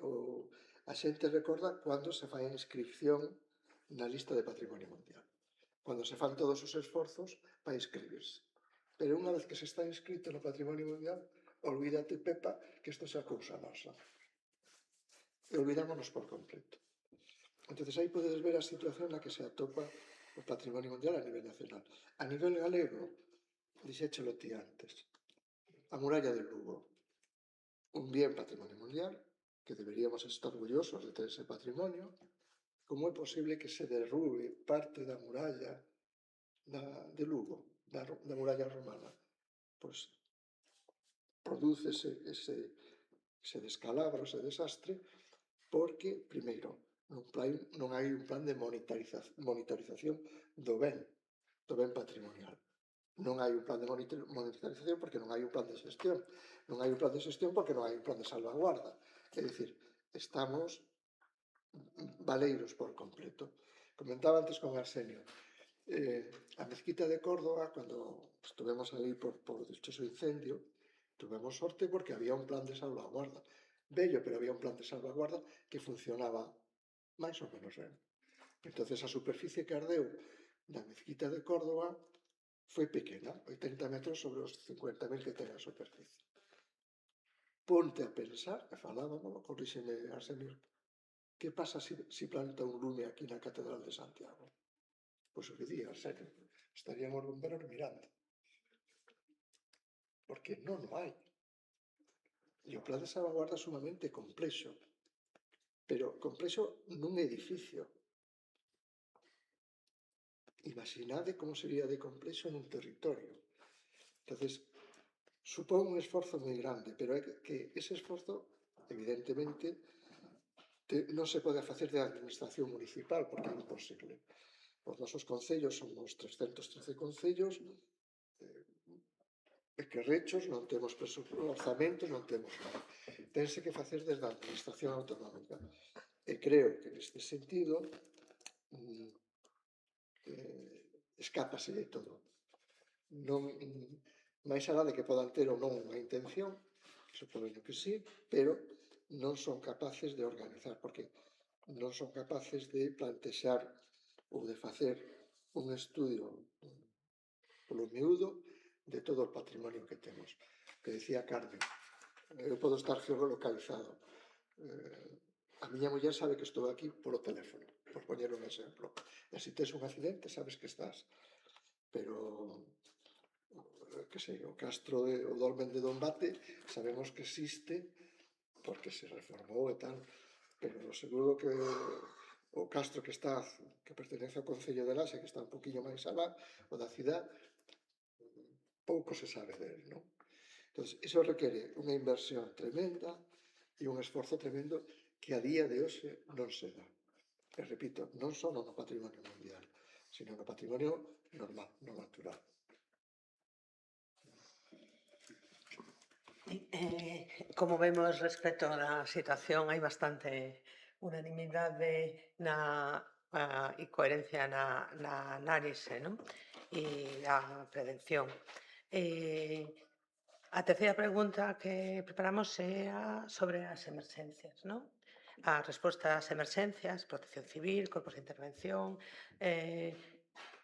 a xente recorda cando se fai a inscripción na lista de patrimonio mundial, cando se fan todos os esforzos para inscribirse. Pero unha vez que se está inscrito no patrimonio mundial, olvídate, Pepa, que isto xa cousa nosa. E olvidámonos por completo. Entón, aí podedes ver a situación na que se atopa o patrimonio mundial a nivel nacional. A nivel galego, dixéchelo ti antes, a muralla de Lugo, un bien patrimonio mundial, que deberíamos estar orgullosos de ter ese patrimonio. Como é posible que se derrube parte da muralla de Lugo, da muralla romana? Pois prodúcese ese descalabro, ese desastre, porque, primeiro, non hai un plan de monitorización do ben patrimonial. Non hai un plan de monitorización porque non hai un plan de xestión. Non hai un plan de xestión porque non hai un plan de salvaguarda. É dicir, estamos baleiros por completo. Comentaba antes con Arsenio, a mezquita de Córdoba, cando estuvemos ali por dichoso incendio, tuvemos sorte porque había un plan de salvaguarda. Bello, pero había un plan de salvaguarda que funcionaba máis ou menos ben. Entón, a superficie que ardeu da mezquita de Córdoba foi pequena, 80 metros sobre os 50.000 que ten a superficie. Ponte a pensar, e falábamos, corríxeme, Arsenio, que pasa se planta un lume aquí na Catedral de Santiago? Pois o que di, Arsenio, estarían os bomberos mirando. Porque non o hai. E o plan de salvaguarda é sumamente complexo, pero complexo nun edificio. Imaginade como sería de complexo nun territorio. Entón, supón un esforzo moi grande, pero é que ese esforzo, evidentemente, non se pode facer de administración municipal, porque é imposible. Os nosos concellos son os 313 concellos, pequerrechos, non temos orzamentos, non temos nada. Tense que facer desde a administración autonómica. E creo que neste sentido escápase de todo. Non, máis alá de que podan ter ou non unha intención, supoño que sí, pero non son capaces de organizar, porque non son capaces de plantexar ou de facer un estudio polo miúdo de todo o patrimonio que temos. Que decía Carmen, eu podo estar geolocalizado, A miña muller sabe que estou aquí polo teléfono, por poñer un exemplo. E se tes un accidente, sabes que estás. Pero, que sei, o castro o dolmen de Dombate sabemos que existe porque se reformou e tal, pero seguro que o castro que pertenece ao Concello de Laxe, que está un poquinho máis alá, o da cidade, pouco se sabe del, non? Entón, iso requere unha inversión tremenda e un esforzo tremendo que a día de hoxe non se dá. E repito, non só no patrimonio mundial, sino no patrimonio normal, no natural. Como vemos respecto da situación, hai bastante unanimidade e coherencia na análise, non? E a prevención. A terceira pregunta que preparamos é sobre as emerxencias, non? A resposta ás emerxencias, protección civil, corpos de intervención,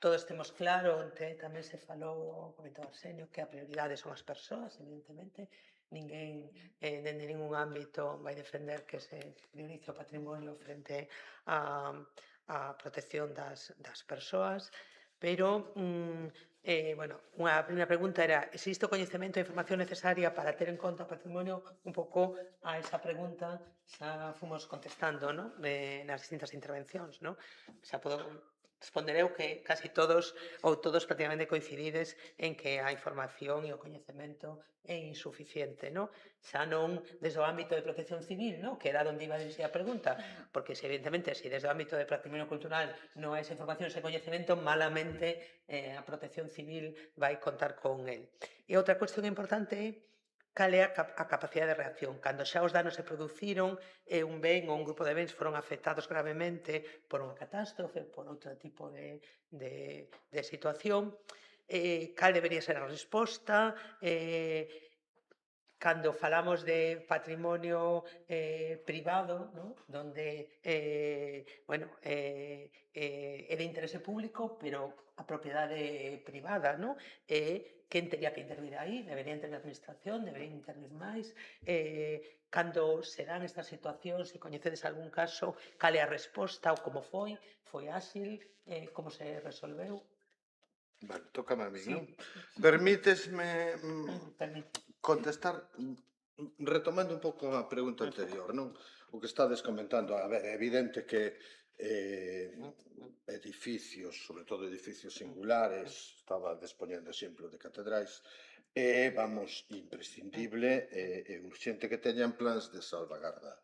todos temos claro, onte tamén se falou, comentou Arsenio, que a prioridade son as persoas, evidentemente, ninguén dende ningún ámbito vai defender que se priorice o patrimonio frente á protección das persoas, pero, bueno, unha primeira pregunta era: existe o coñecemento e información necesaria para ter en conta o patrimonio? Un pouco a esa pregunta xa fomos contestando, non? Nas distintas intervencións, non? Xa podo responder eu que casi todos ou todos prácticamente coincidides en que a información e o coñecemento é insuficiente, non? Xa non desde o ámbito de protección civil, non? Que era onde iba a dirixir a pregunta, porque se evidentemente, se desde o ámbito de patrimonio cultural non hai esa información, ese coñecemento, malamente a protección civil vai contar con el. E outra cuestión importante é cal é a capacidade de reacción. Cando xa os danos se produciron e un ben ou un grupo de bens foron afectados gravemente por unha catástrofe, por outro tipo de situación, cal debería ser a resposta, cando falamos de patrimonio privado, ¿no? Donde, bueno, é de interese público, pero a propiedade privada, ¿no? Quen teria que intervir aí? Debería intervir a administración? Debería intervir máis? Cando se dan estas situacións, se coñecedes algún caso, cal é a resposta ou como foi? Foi áxil? Como se resolveu? Vale, tócame a mí, Sí. non? Permítesme Permite. contestar retomando un pouco a pregunta anterior, non? O que estades comentando, a ver, é evidente que edificios, sobre todo edificios singulares, estaba dispoñendo exemplo de catedrais, é, vamos, imprescindible e urxente que teñan plans de salvagarda.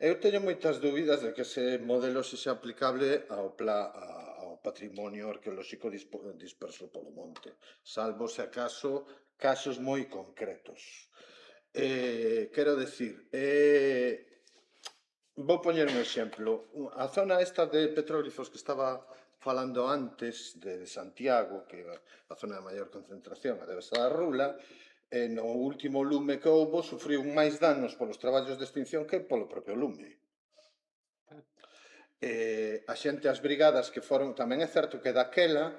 Eu teño moitas dúbidas de que ese modelo sexa aplicable ao patrimonio arqueolóxico disperso polo monte, salvo se acaso casos moi concretos. Quero decir, vou poñer un exemplo. A zona esta de petróglifos que estaba falando antes de Santiago, que é a zona de maior concentración, a debe ser a Rula, no último lume que houbo sufriu máis danos polos traballos de extinción que polo propio lume. A xente, as brigadas que foron, tamén é certo que daquela,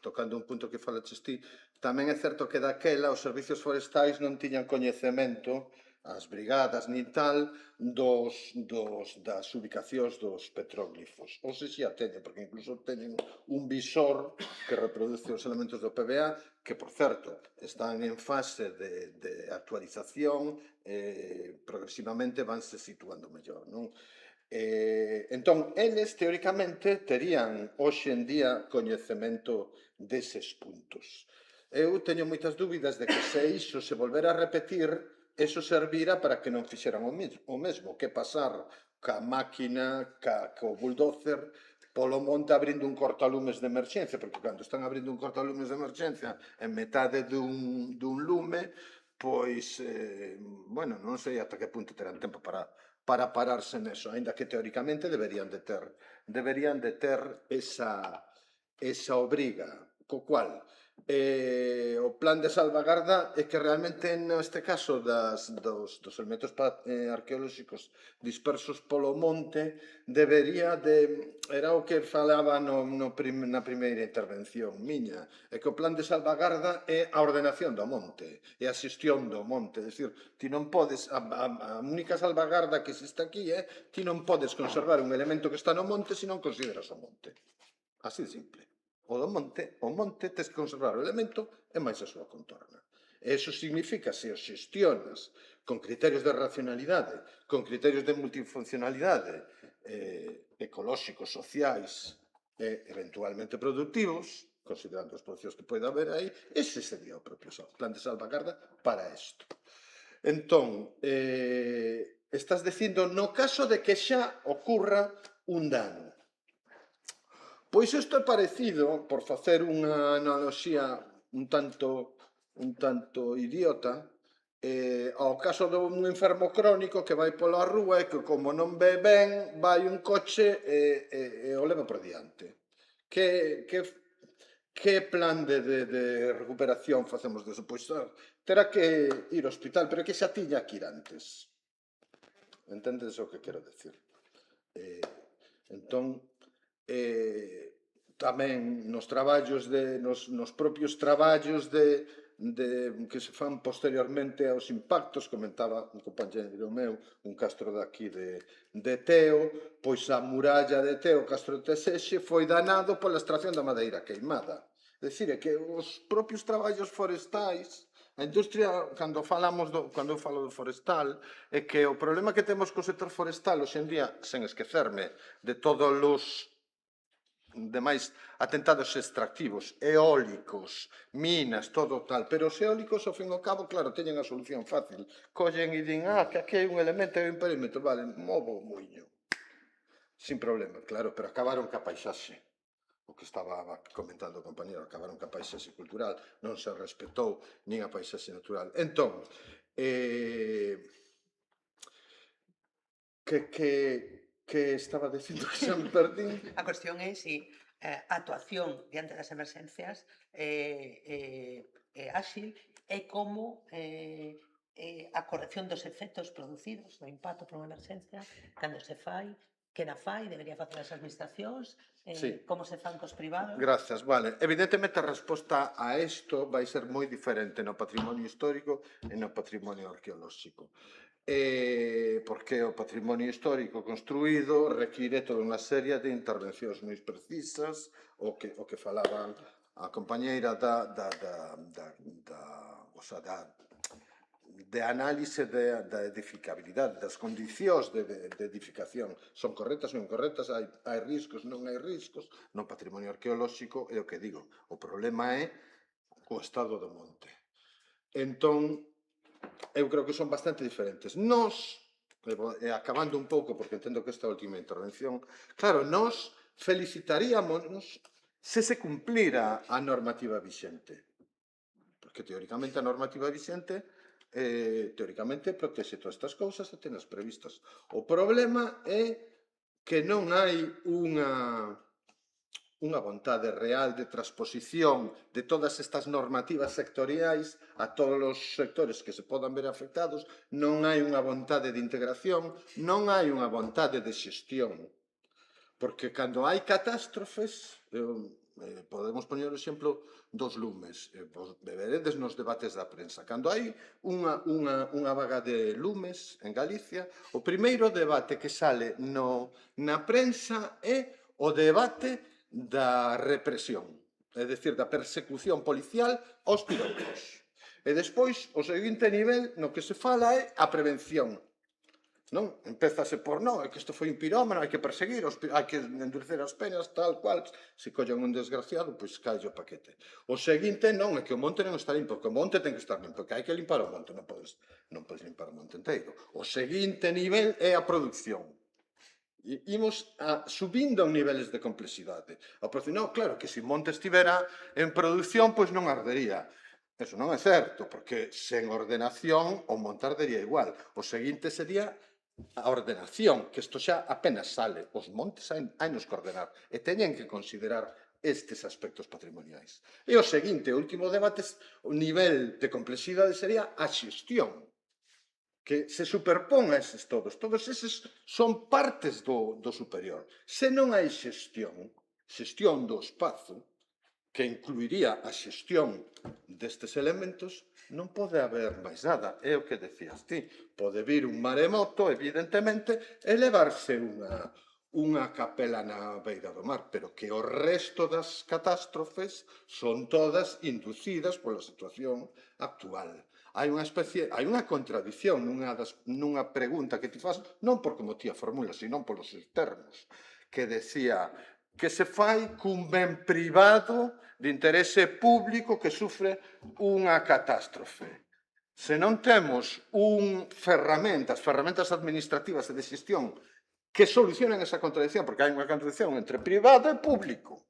tocando un punto que falaches ti, tamén é certo que daquela os servicios forestais non tiñan coñecemento, as brigadas nin tal, das ubicacións dos petróglifos. Ou se xa teñen, porque incluso teñen un visor que reproduce os elementos do PBA, que, por certo, están en fase de actualización, progresivamente vanse situando mellor, non? Entón, eles, teóricamente, terían hoxe en día coñecemento deses puntos. Eu teño moitas dúbidas de que se iso se volvera a repetir, eso servira para que non fixeran o mesmo, que pasar ca máquina, co bulldozer, polo monte abrindo un cortalumes de emerxencia, porque cando están abrindo un cortalumes de emerxencia en metade dun lume, pois, bueno, non sei ata que punto terán tempo para pararse neso, aínda que teóricamente deberían de ter esa obriga, co cual O plan de salvagarda é que realmente neste caso dos elementos arqueolóxicos dispersos polo monte debería de... Era o que falaba na primeira intervención miña, é que o plan de salvagarda é a ordenación do monte, é a xestión do monte, é dicir, ti non podes, a única salvagarda que existe aquí é ti non podes conservar un elemento que está no monte se non consideras o monte. Así de simple. O monte tes que conservar o elemento e máis a súa contorna. E iso significa, se os xestionas con criterios de racionalidade, con criterios de multifuncionalidade, ecolóxicos, sociais e eventualmente productivos, considerando os processos que pode haber aí, ese sería o propio plan de salvagarda para isto. Entón, estás dicindo no caso de que xa ocurra un dano. Pois isto é parecido, por facer unha analoxía un tanto idiota, ao caso dun enfermo crónico que vai pola rúa e que como non ve ben, vai un coche e o leva por diante. Que plan de recuperación facemos deso? Pois terá que ir ao hospital, pero que xa tiña que ir antes. Entendes o que quero decir? Entón, tamén nos traballos nos propios traballos que se fan posteriormente aos impactos, comentaba un compañeiro meu, un castro daqui de Teo, pois a muralla de Teo, o castro de Tesexe, foi danado pola extracción da madeira queimada. É dicir, é que os propios traballos forestais, a industria, cando eu falo do forestal, é que o problema que temos co sector forestal hoxe en día, sen esquecerme de todos os demais atentados extractivos, eólicos, minas, todo tal, pero os eólicos, ao fin e ao cabo, claro, teñen a solución fácil. Collen e din, que aquí hai un elemento e un perímetro, vale, movo o muiño. Sin problema, claro, pero acabaron ca paisaxe. O que estaba comentando o compañero, acabaron ca paisaxe cultural, non se respetou nin a paisaxe natural. Entón, que estaba dicindo que xa me perdín? A cuestión é se a actuación diante das emerxencias é áxil e como a corrección dos efectos producidos do impacto por unha emerxencia, cando se fai, que na fai, debería facer as administracións, como se fan cos privados. Grazas, vale. Evidentemente a resposta a isto vai ser moi diferente no patrimonio histórico e no patrimonio arqueolóxico. Porque o patrimonio histórico construído require toda unha serie de intervencións moi precisas, o que falaba a compañeira de análise da edificabilidade, das condicións de edificación. Son correctas, non incorrectas, hai riscos, non hai riscos. No patrimonio arqueolóxico é o que digo. O problema é o estado do monte. Entón, eu creo que son bastante diferentes. Nós, acabando un pouco, porque entendo que esta última intervención, claro, nós felicitaríamos se se cumplira a normativa vixente. Porque teóricamente a normativa vixente teóricamente protexe todas estas cousas e tenas previstas. O problema é que non hai unha vontade real de transposición de todas estas normativas sectoriais a todos os sectores que se podan ver afectados, non hai unha vontade de integración, non hai unha vontade de xestión. Porque cando hai catástrofes, podemos poñer o exemplo dos lumes, veredes nos debates da prensa. Cando hai unha vaga de lumes en Galicia, o primeiro debate que sale na prensa é o debate da represión, é dicir, da persecución policial aos pirómanos. E despois, o seguinte nivel no que se fala é a prevención. Non? Empezase por, non, é que isto foi un pirómano, hai que perseguir, hai que endurecer as penas, tal cual, se collen un desgraciado, pois cae o paquete. O seguinte, non, é que o monte non está limpo, que o monte ten que estar limpo, que hai que limpar o monte, non podes limpar o monte inteiro. O seguinte nivel é a produción. Imos subindo en niveles de complexidade. A produción, non, claro, que se o monte estivera en produción, pois non ardería. Eso non é certo, porque sen ordenación o monte ardería igual. O seguinte sería a ordenación, que isto xa apenas sale. Os montes hai nos que ordenar e teñen que considerar estes aspectos patrimoniais. E o seguinte, o último debate, o nivel de complexidade sería a xestión, que se superpón a eses todos. Todos eses son partes do superior. Se non hai xestión do espazo, que incluiría a xestión destes elementos, non pode haber máis nada. É o que decías ti. Pode vir un maremoto, evidentemente, e levarse unha capela na beira do mar, pero que o resto das catástrofes son todas inducidas pola situación actual. Hai unha contradición nunha pregunta que ti faz, non por como ti a formulas, sino polos termos, que decía que se fai cun ben privado de interese público que sufre unha catástrofe. Se non temos ferramentas administrativas e de xestión que solucionen esa contradición, porque hai unha contradición entre privado e público.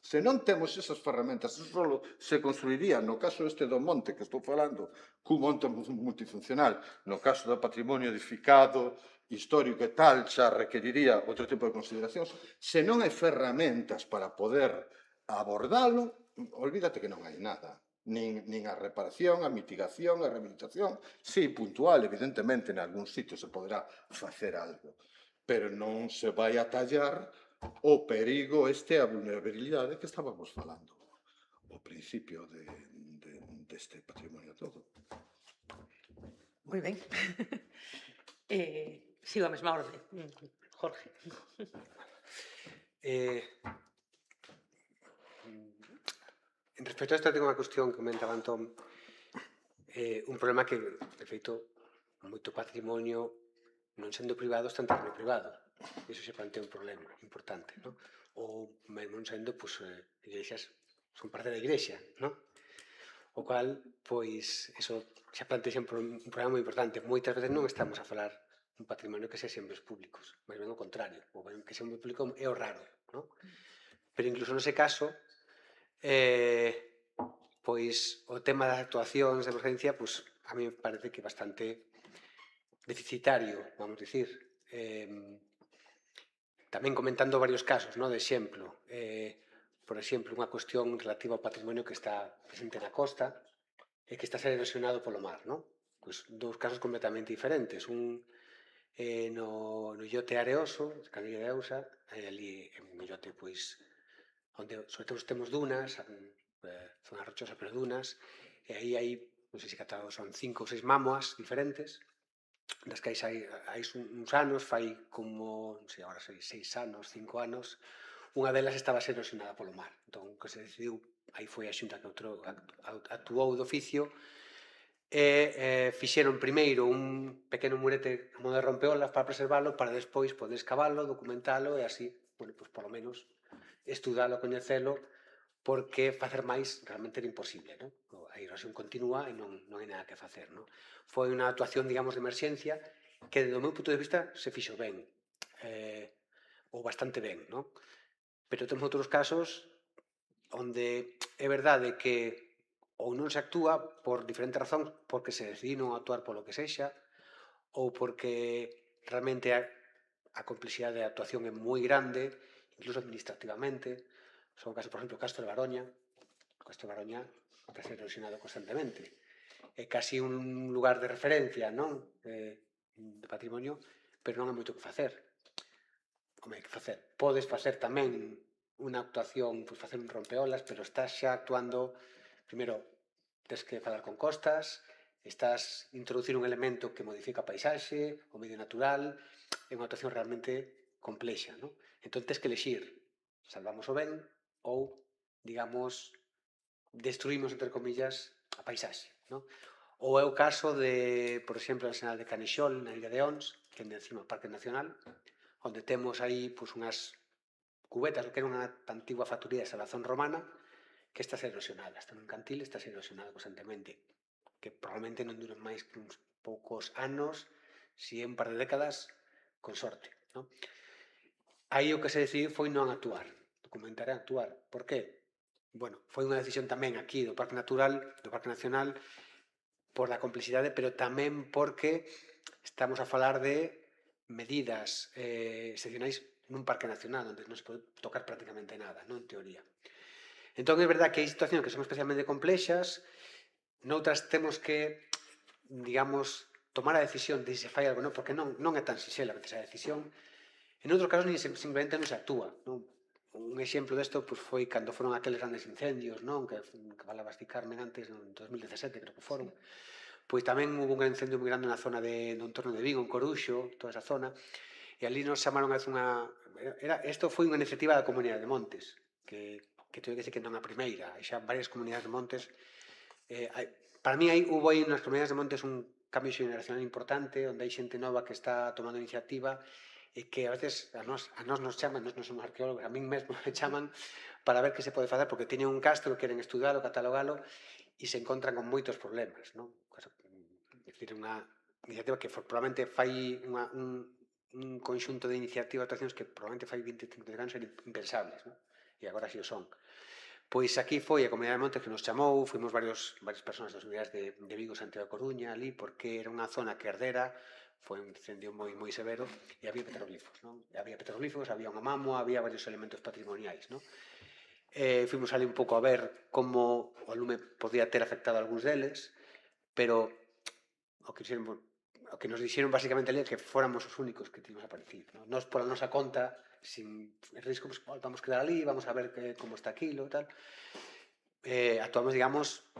Se non temos esas ferramentas, eso só se construiría, no caso este do monte que estou falando, cun monte multifuncional, no caso do patrimonio edificado, histórico e tal, xa requeriría outro tipo de consideracións. Se non hai ferramentas para poder abordalo, olvídate que non hai nada. Nin a reparación, a mitigación, a rehabilitación, sí, puntual, evidentemente, en algún sitio se poderá facer algo, pero non se vai a tallar o perigo este, a vulnerabilidade que estábamos falando ao principio deste patrimonio todo. Moi ben. Sigo a mesma orde. Jorge. En respecto a esta tengo unha cuestión que comentaba Antón, un problema que, de feito, moito patrimonio non sendo privado está en terreno privado. Iso se plantea un problema importante, non? Ou mesmo non sendo, igrexas son parte da igrexa, non? O cual, pois, eso xa plantea un problema moi importante. Moitas veces non estamos a falar un patrimonio que sexa en bens públicos, máis ben o contrario, o ben que sea un ben público é o raro, non? Pero incluso nese caso, pois o tema das actuacións de emergencia, pois a mí me parece que é bastante deficitario, vamos dicir. Tamén comentando varios casos, de exemplo. Por exemplo, unha cuestión relativa ao patrimonio que está presente na costa e que está sendo erosionado polo mar, non? Pois dous casos completamente diferentes. Un no illote Areoso, Canilla de Ausa, ali é un illote, pois, onde sobre todo temos dunas, zona rochosa pero dunas, e aí hai, non sei se catado, son 5 ou 6 mámoas diferentes, das que hai uns anos, fai como, non sei, agora 6 anos, 5 anos, unha delas estaba a ser erosionada polo mar. Entón, o que se decidiu, aí foi a Xunta que actuou de oficio, e fixeron primeiro un pequeno murete a modo de rompeolas para preservalo, para despois poder escavalo, documentalo e así, bueno, pois polo menos estudalo, coñecelo, porque facer máis realmente era imposible, non? A erosión continúa e non hai nada que facer, non? Foi unha actuación, digamos, de emerxencia que, do meu punto de vista, se fixo ben, ou bastante ben, non? Pero temos outros casos onde é verdade que ou non se actúa por diferentes razóns, porque se decide non actuar polo que sexa, ou porque realmente a complexidade de actuación é moi grande, incluso administrativamente. Son casos, por exemplo, o Castro de Baroña. O Castro de Baroña está sendo erosionado constantemente. É casi un lugar de referencia, non? De patrimonio, pero non hai moito que facer. Home, que facer? Podes facer tamén unha actuación, pois facer un rompeolas, pero estás xa actuando, primeiro, tens que falar con costas, estás introducir un elemento que modifica a paisaxe, o medio natural, é unha actuación realmente complexa, non? Entón, tens que elexir, salvamos o ben ou, digamos, destruímos, entre comillas, a paisaxe, non? Ou é o caso de, por exemplo, a Senal de Canixol, na Illa de Ons, que é encima do Parque Nacional, onde temos aí unhas cubetas, que era unha antigua factoría de salazón romana, que está a ser erosionada. Está nun cantil, está a ser erosionada constantemente, que probablemente non duren máis que uns poucos anos, si é un par de décadas, con sorte, non? Aí o que se decidiu foi non actuar, documentar e actuar. Por qué? Bueno, foi unha decisión tamén aquí do Parque Natural, do Parque Nacional, por a complexidade, pero tamén porque estamos a falar de medidas excepcionais nun parque nacional onde non se pode tocar prácticamente nada, non, en teoría. Entón, é verdad que hai situacións que son especialmente complexas, noutras temos que, digamos, tomar a decisión de se fai algo, non? Porque non é tan sinxela a veces a decisión. En outros casos, simplemente non se actúa, non? Un exemplo desto foi cando foron aqueles grandes incendios, non? Que falabas ti, Carmen, antes, en 2017, creo que foron. Pois tamén hubo un incendio moi grande na zona do entorno de Vigo, en Coruxo, toda esa zona, e ali nos chamaron a unha... Isto foi unha iniciativa da Comunidade de Montes, que teño que decir que non a primeira, hai xa varias comunidades de montes. Para mí hubo aí nas comunidades de montes un cambio xeneracional importante, onde hai xente nova que está tomando iniciativa e que a veces a nós nos chaman, nós non somos arqueólogos, a min mesmo me chaman para ver que se pode facer, porque teñen un castro, queren estudalo, catalogalo, e se encontran con moitos problemas, non? É dicir, unha iniciativa que probablemente fai un conxunto de iniciativas, actuacións que probablemente fai 20-30 anos eran impensables, non? E agora si o son. Pois aquí foi a Comunidade de Montes que nos chamou, fuimos varias persoas das unidades de Vigo, Santiago e Coruña, ali, porque era unha zona que ardera, foi un incendio moi severo, e había petroglifos, non? Había petroglifos, había unha mamo, había varios elementos patrimoniais, non? Fuimos ali un pouco a ver como o lume podía ter afectado a algúns deles, pero o que nos dixeron basicamente ali é que fóramos os únicos que tínhamos aparecido, non? Nós, pola nosa conta, sin risco, pues, vamos quedar ali, vamos a ver como está aquilo e tal. Actuamos, digamos,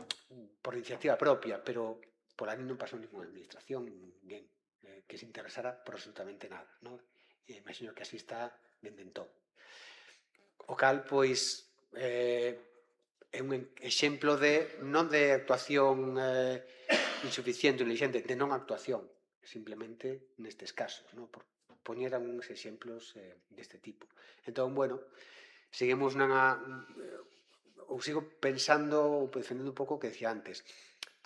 por iniciativa propia, pero por ali non pasou ninguna administración, ninguén que se interesara por absolutamente nada, non? E imagino que así está dende entón. O cal, pois, é un exemplo non de actuación insuficiente ou inexente, de non actuación, simplemente nestes casos, non? Por poñer uns exemplos deste tipo. Entón, bueno, seguimos ou sigo pensando ou defendendo un pouco o que decía antes.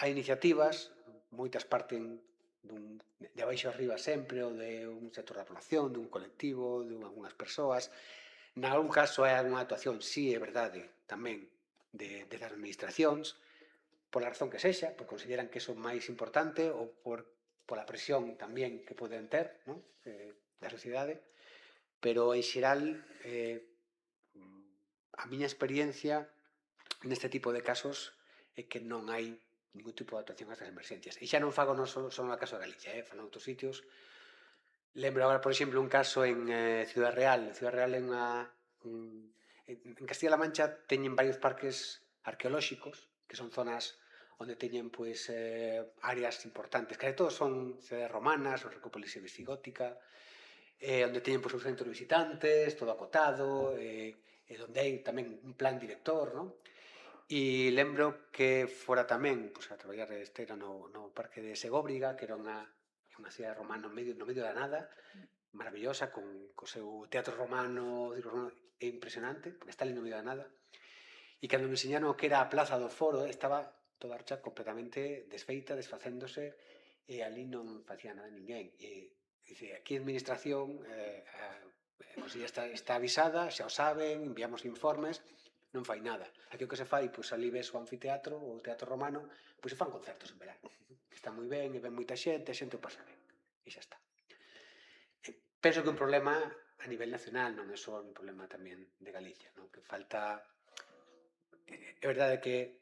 Hai iniciativas, moitas parten de abaixo arriba sempre, ou de un sector da población, de un colectivo, de algunhas persoas. Nalgún caso hai algunha actuación, sí, é verdade, tamén, das administracións, pola razón que sexa, porque consideran que iso é máis importante, ou pola presión tamén que poden ter, non? Da sociedade, pero en xeral a miña experiencia neste tipo de casos é que non hai ningún tipo de actuación a estas emerxencias. E xa non fago non só no caso de Galicia, fago noutros sitios. Lembro agora, por exemplo, un caso en Ciudad Real. Ciudad Real é en Castilla-La Mancha teñen varios parques arqueolóxicos, que son zonas onde teñen pois áreas importantes, que todos son cidades romanas, ou recópolis visigótica, onde teñen pois un centro de visitantes, todo acotado, e onde hai tamén un plan director, non? E lembro que fora tamén a traballar esteira no parque de Segóbriga, que era unha cidade romana no medio da nada, maravillosa, co seu teatro romano, é impresionante, porque está ali no medio da nada. E cando me enseñaron o que era a plaza do Foro, estaba toda a archa completamente desfeita, desfacéndose, e ali non facía nada ninguén. E dice, aquí a administración está avisada, xa o saben, enviamos informes, non fai nada. Aquí o que se fai, pois ali ves o anfiteatro, o teatro romano, pois se fan concertos en verano. Está moi ben, e ven moita xente, a xente o pasa ben. E xa está. Penso que un problema a nivel nacional, non é só un problema tamén de Galicia, non? Que falta... É verdade que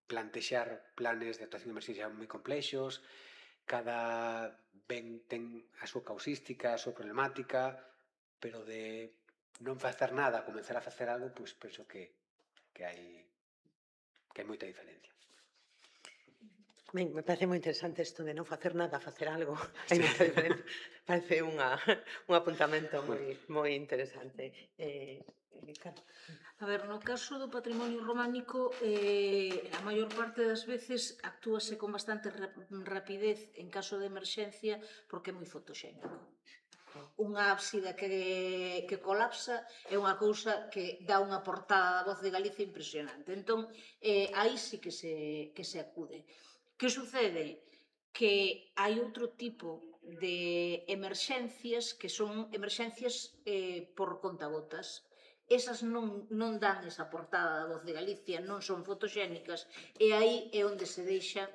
plantexar planes de actuación de emerxencia moi complexos, cada ben ten a súa causística, a súa problemática, pero de non facer nada, comenzar a facer algo, pois penso que hai moita diferencia. Ben, me parece moi interesante isto de non facer nada, facer algo. Hai moita diferencia. Parece un apuntamento moi interesante. Claro. A ver, no caso do patrimonio románico, a maior parte das veces actúase con bastante rapidez en caso de emerxencia porque é moi fotoxénico. Unha ábsida que colapsa é unha cousa que dá unha portada da Voz de Galicia impresionante. Entón, aí sí que se acude. Que sucede? Que hai outro tipo de emerxencias que son emerxencias por contagotas. Esas non dan esa portada da Voz de Galicia, non son fotoxénicas, e aí é onde se deixa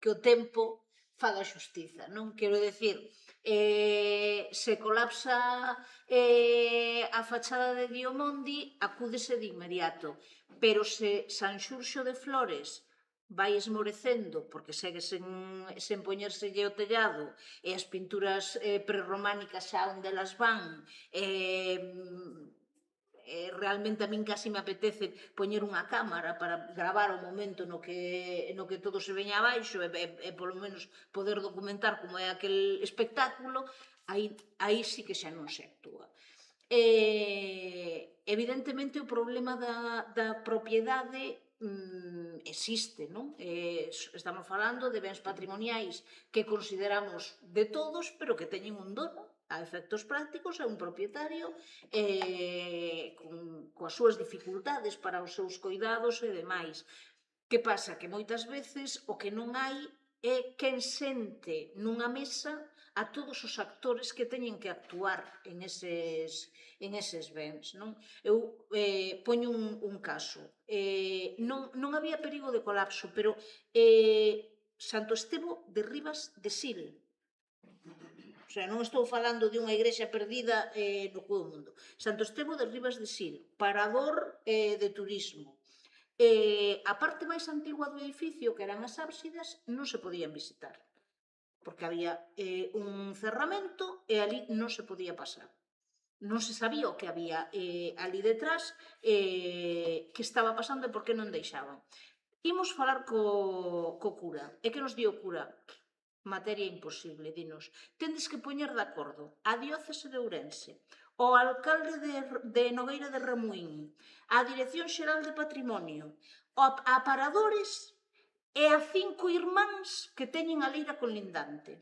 que o tempo faga xustiza, non? Quero decir, se colapsa a fachada de Diomondi, acúdese de inmediato, pero se Sanxurxo de Flores vai esmorecendo, porque segue sen poñérselle o tellado, e as pinturas prerrománicas xa onde las van, realmente a min casi me apetece poñer unha cámara para gravar o momento no que todo se veña abaixo e polo menos poder documentar como é aquel espectáculo, aí sí que xa non se actúa. Evidentemente o problema da propiedade existe, non? Estamos falando de bens patrimoniais que consideramos de todos, pero que teñen un dono, a efectos prácticos, é un propietario coas súas dificultades para os seus cuidados e demais. Que pasa? Que moitas veces o que non hai é quen sente nunha mesa a todos os actores que teñen que actuar en eses bens, non? Eu poño un caso. Non había perigo de colapso, pero Santo Estevo de Ribas de Sil, o sea, non estou falando de unha igrexa perdida no cu do mundo. Santo Estevo de Ribas de Sil, parador de turismo. A parte máis antigua do edificio, que eran as ábsidas, non se podían visitar, porque había un cerramento e ali non se podía pasar. Non se sabía o que había ali detrás, que estaba pasando e por que non deixaban. Imos falar co cura. E que nos di o cura? Materia imposible, dinos. Tendes que poñer de acordo a diócese de Ourense, o alcalde de Nogueira de Ramuín, a Dirección Xeral de Patrimonio, a paradores e a 5 irmáns que teñen a leira colindante.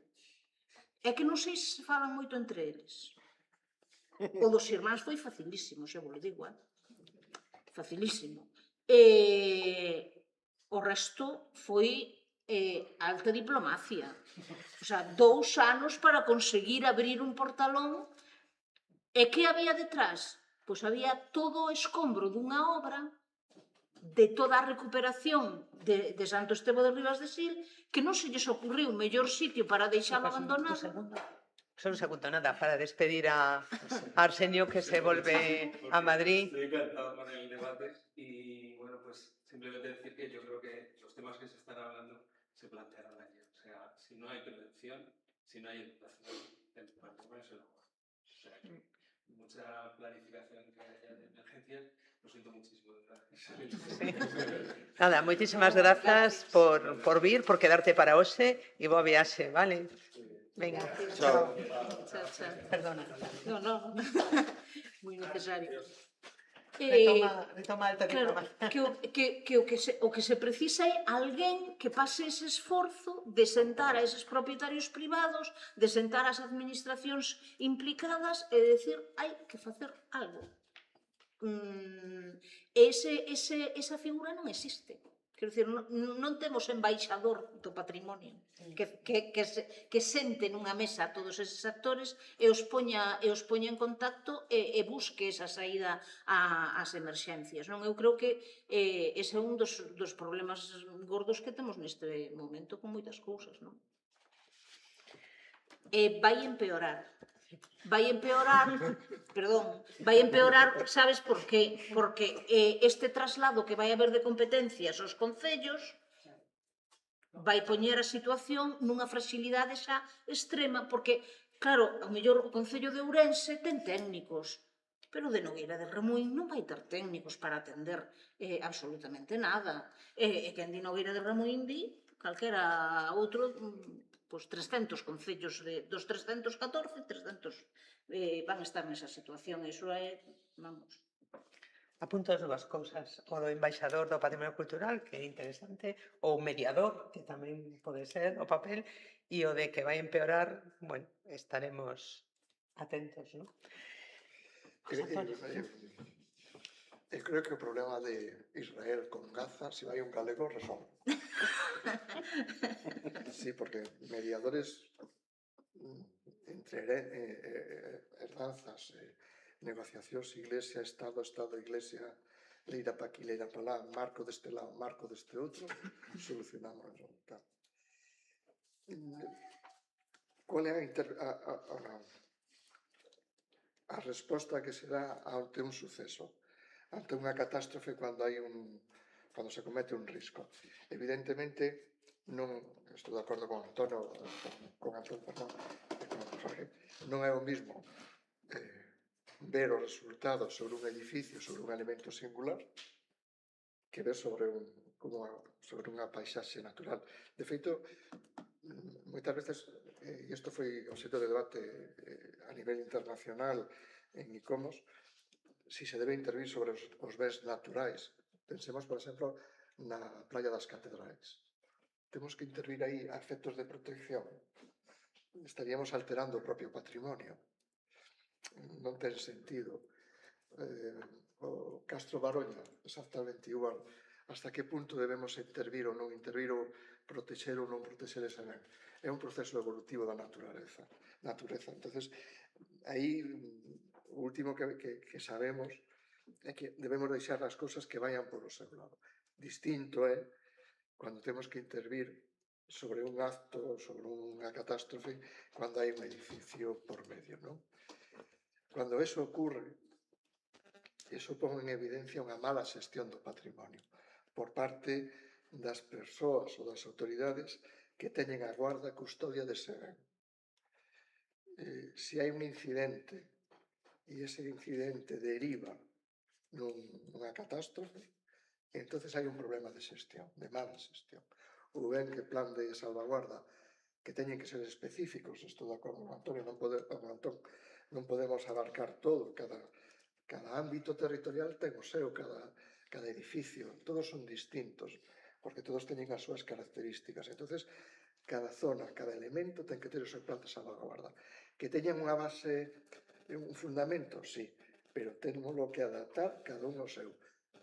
É que non sei se falan moito entre eles. O dos irmáns foi facilísimo, xa vos lo digo, facilísimo. O resto foi alta diplomacia. O sea, 2 anos para conseguir abrir un portalón. E que había detrás? Pois había todo o escombro dunha obra de toda a recuperación de Santo Estevo de Ribas de Sil, que non se lles ocurriu o mellor sitio para deixalo abandonado. Só un segundo, nada, para despedir a Arsenio, que se volve a Madrid. Estoy encantado con el debate y, bueno, pues simplemente decir que yo creo que los temas que se están hablando se plantearán ayer. O sea, si no hay prevención, si no hay educación, el patrimonio se lo va. O sea, que mucha planificación que haya de emergencias, lo siento muchísimo, de verdad. Sí. Nada, moitísimas grazas por vir, por quedarte para hoxe e boa viaxe, vale? Venga. Chao. Chao. Perdona. No. Moi necesario. Retoma alta diplomacia. O que se precisa é alguén que pase ese esforzo de sentar a eses propietarios privados, de sentar as administracións implicadas e decir, hai que facer algo. Esa figura non existe. Quero dicir, non temos embaixador do patrimonio que sente nunha mesa a todos eses actores e os poña en contacto e busque esa saída ás emerxencias. Eu creo que ese é un dos problemas gordos que temos neste momento con moitas cousas. Vai empeorar, sabes por qué? Porque este traslado que vai haber de competencias aos concellos vai poñer a situación nunha fragilidade xa extrema, porque, claro, ao mellor o Concello de Ourense ten técnicos, pero de Nogueira de Ramuín non vai ter técnicos para atender absolutamente nada. E quen di Nogueira de Ramuín di calquera outro, pois 300 concellos, dos 314, 300 van estar nesa situación. Iso é, vamos... Apunto as dúas cousas, o do embaixador do patrimonio cultural, que é interesante, o mediador, que tamén pode ser o papel, e o de que vai empeorar, bueno, estaremos atentos, non? Eu creo que o problema de Israel con Gaza, se vai un galego, resolve. Sí, porque mediadores entre herdanzas, negociacións, iglesia, Estado, iglesia, leira pa aquí, leira pa lá, marco deste lado, marco deste outro, solucionamos. Qual é a resposta que se dá ante un suceso, ante unha catástrofe cando se comete un risco? Evidentemente, non estou de acordo con Antón, perdón, e con Jorge, non é o mismo ver os resultados sobre un edificio, sobre un elemento singular, que ver sobre unha paisaxe natural. De feito, moitas veces, e isto foi obxecto de debate a nivel internacional en ICOMOS, si se debe intervir sobre os bens naturais. Pensemos, por exemplo, na playa das Catedrais. Temos que intervir aí a efectos de protección. Estaríamos alterando o propio patrimonio. Non ten sentido. O Castro Baroña, exactamente igual. Hasta que punto debemos intervir ou non intervir, ou protexer ou non protexer ese ben? É un proceso evolutivo da natureza. Entonces, aí, o último que sabemos é que debemos deixar as cousas que vayan por o seu lado. Distinto é cando temos que intervir sobre un acto, sobre unha catástrofe, cando hai un edificio por medio, non? Cando eso ocurre, eso pon en evidencia unha mala xestión do patrimonio por parte das persoas ou das autoridades que teñen a guarda e custodia dese ben. Se hai un incidente e ese incidente deriva nunha catástrofe, entonces hai un problema de xestión, de mala xestión. Ou ben que plan de salvaguarda que teñen que ser específicos, estou de acordo con Antonio, non podemos abarcar todo, cada ámbito territorial ten o seu, cada edificio, todos son distintos, porque todos teñen as súas características. Entonces, cada zona, cada elemento ten que ter o seu plan de salvaguarda. Que teñan unha base, un fundamento, sí, pero tenmoslo que adaptar cada un ao seu.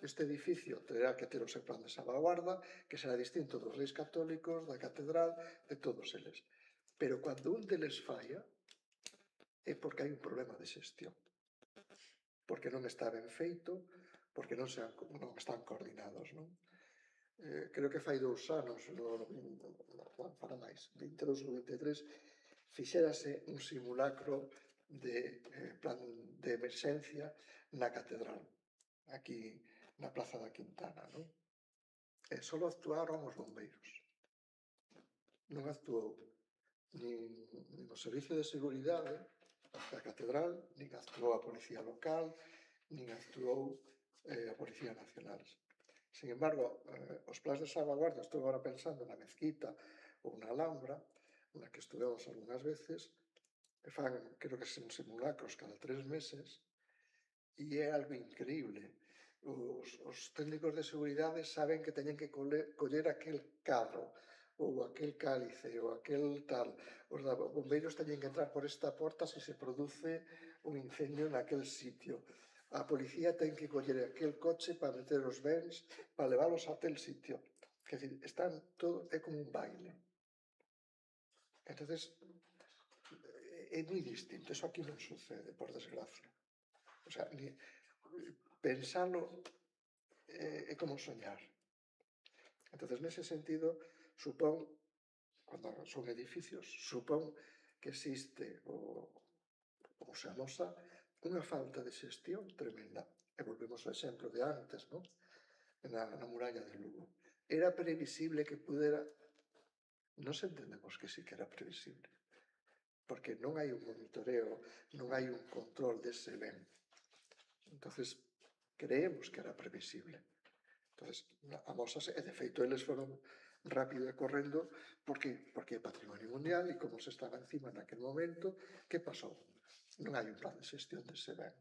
Este edificio terá que ter o seu plan de salvaguarda, que será distinto dos Reis Católicos, da Catedral, de todos eles. Pero cando un deles falla, é porque hai un problema de xestión. Porque non está ben feito, porque non están coordinados, non? Creo que fai 2 anos, para máis, 22 ou 23, fixérase un simulacro de plan de emerxencia na Catedral, aquí na Praza da Quintana, non? E só actuaron os bombeiros. Non actuou nin o Servicio de Seguridade da Catedral, nin actuou a Policía Local, nin actuou a Policía Nacional. Sin embargo, os plans de salvaguarda, estou agora pensando na Mezquita ou na Alhambra, na que estuvemos algunhas veces, que fan, creo que son simulacros cada 3 meses, e é algo increíble. Os técnicos de seguridade saben que teñen que coller aquel cadro, ou aquel cálice, ou aquel tal. Os bombeiros teñen que entrar por esta porta se se produce un incendio naquel sitio. A policía ten que coller aquel coche para meter os bens, para leválos a aquel sitio. Quer dizer, están todo, é como un baile. Entonces, é moi distinto. Eso aquí non sucede, por desgracia. O sea, pensalo é como soñar. Entonces, nese sentido, supón, cando son edificios, supón que existe ou se amosa unha falta de xestión tremenda. E volvemos ao exemplo de antes, non? Na muralla de Lugo. Era previsible que pudera... Nos entendemos que sí que era previsible. Porque non hai un monitoreo, non hai un control dese ben. Entonces, creemos que era previsible. Entonces, amosase, e de feito, eles foron rápido e correndo, porque é patrimonio mundial, e como se estaba encima naquel momento, que pasou? Non hai un plan de xestión dese ben.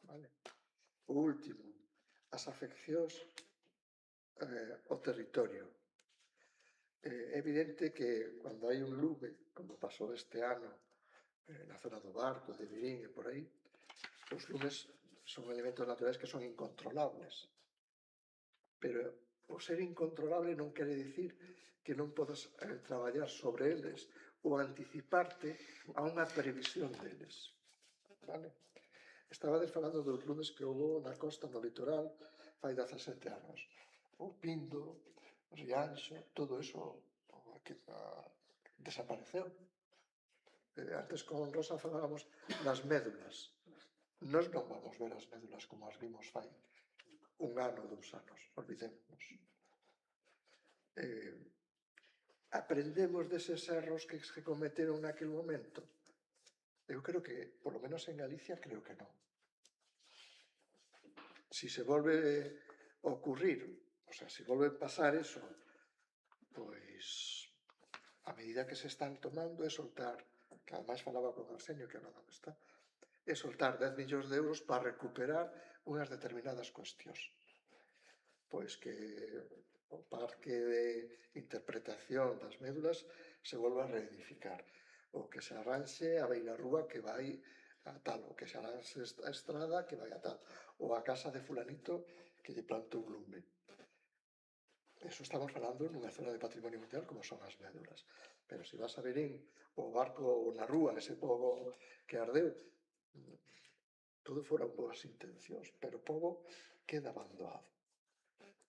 Vale? O último, as afeccións ao territorio. É evidente que cando hai un lume, como pasou este ano na zona do Barco, de Virín e por aí, os lumes son elementos naturais que son incontrolables. Pero o ser incontrolable non quere dicir que non podas traballar sobre eles ou anticiparte a unha previsión deles. Vale? Estabades falando dos lumes que houve na costa, no litoral, fai 17 anos. O Pindo, Rianxo, todo eso, desapareceu. Antes con Rosa falábamos das médulas. Nós non vamos ver as médulas como as vimos fai 1 ano, 2 anos, olvidémonos. Aprendemos deses erros que se cometeron naquele momento? Eu creo que, por lo menos en Galicia, creo que non. Si se volve a ocurrir, o sea, si volve a pasar eso, pois a medida que se están tomando é soltar, que ademais falaba con Arsenio, que agora non está, é soltar 10 millóns de euros para recuperar unhas determinadas cuestións. Pois que o parque de interpretación das médulas se volva a reedificar, ou que se arranxe a beirarrúa que vai a tal, ou que se arranxe a estrada que vai a tal, ou a casa de fulanito que lle plantou un lume. Eso estamos falando nunha zona de patrimonio mundial como son as médulas. Pero se vas a Verín, o barco na rúa, ese pobo que ardeu, todo foran boas intencións, pero o pobo queda abandonado,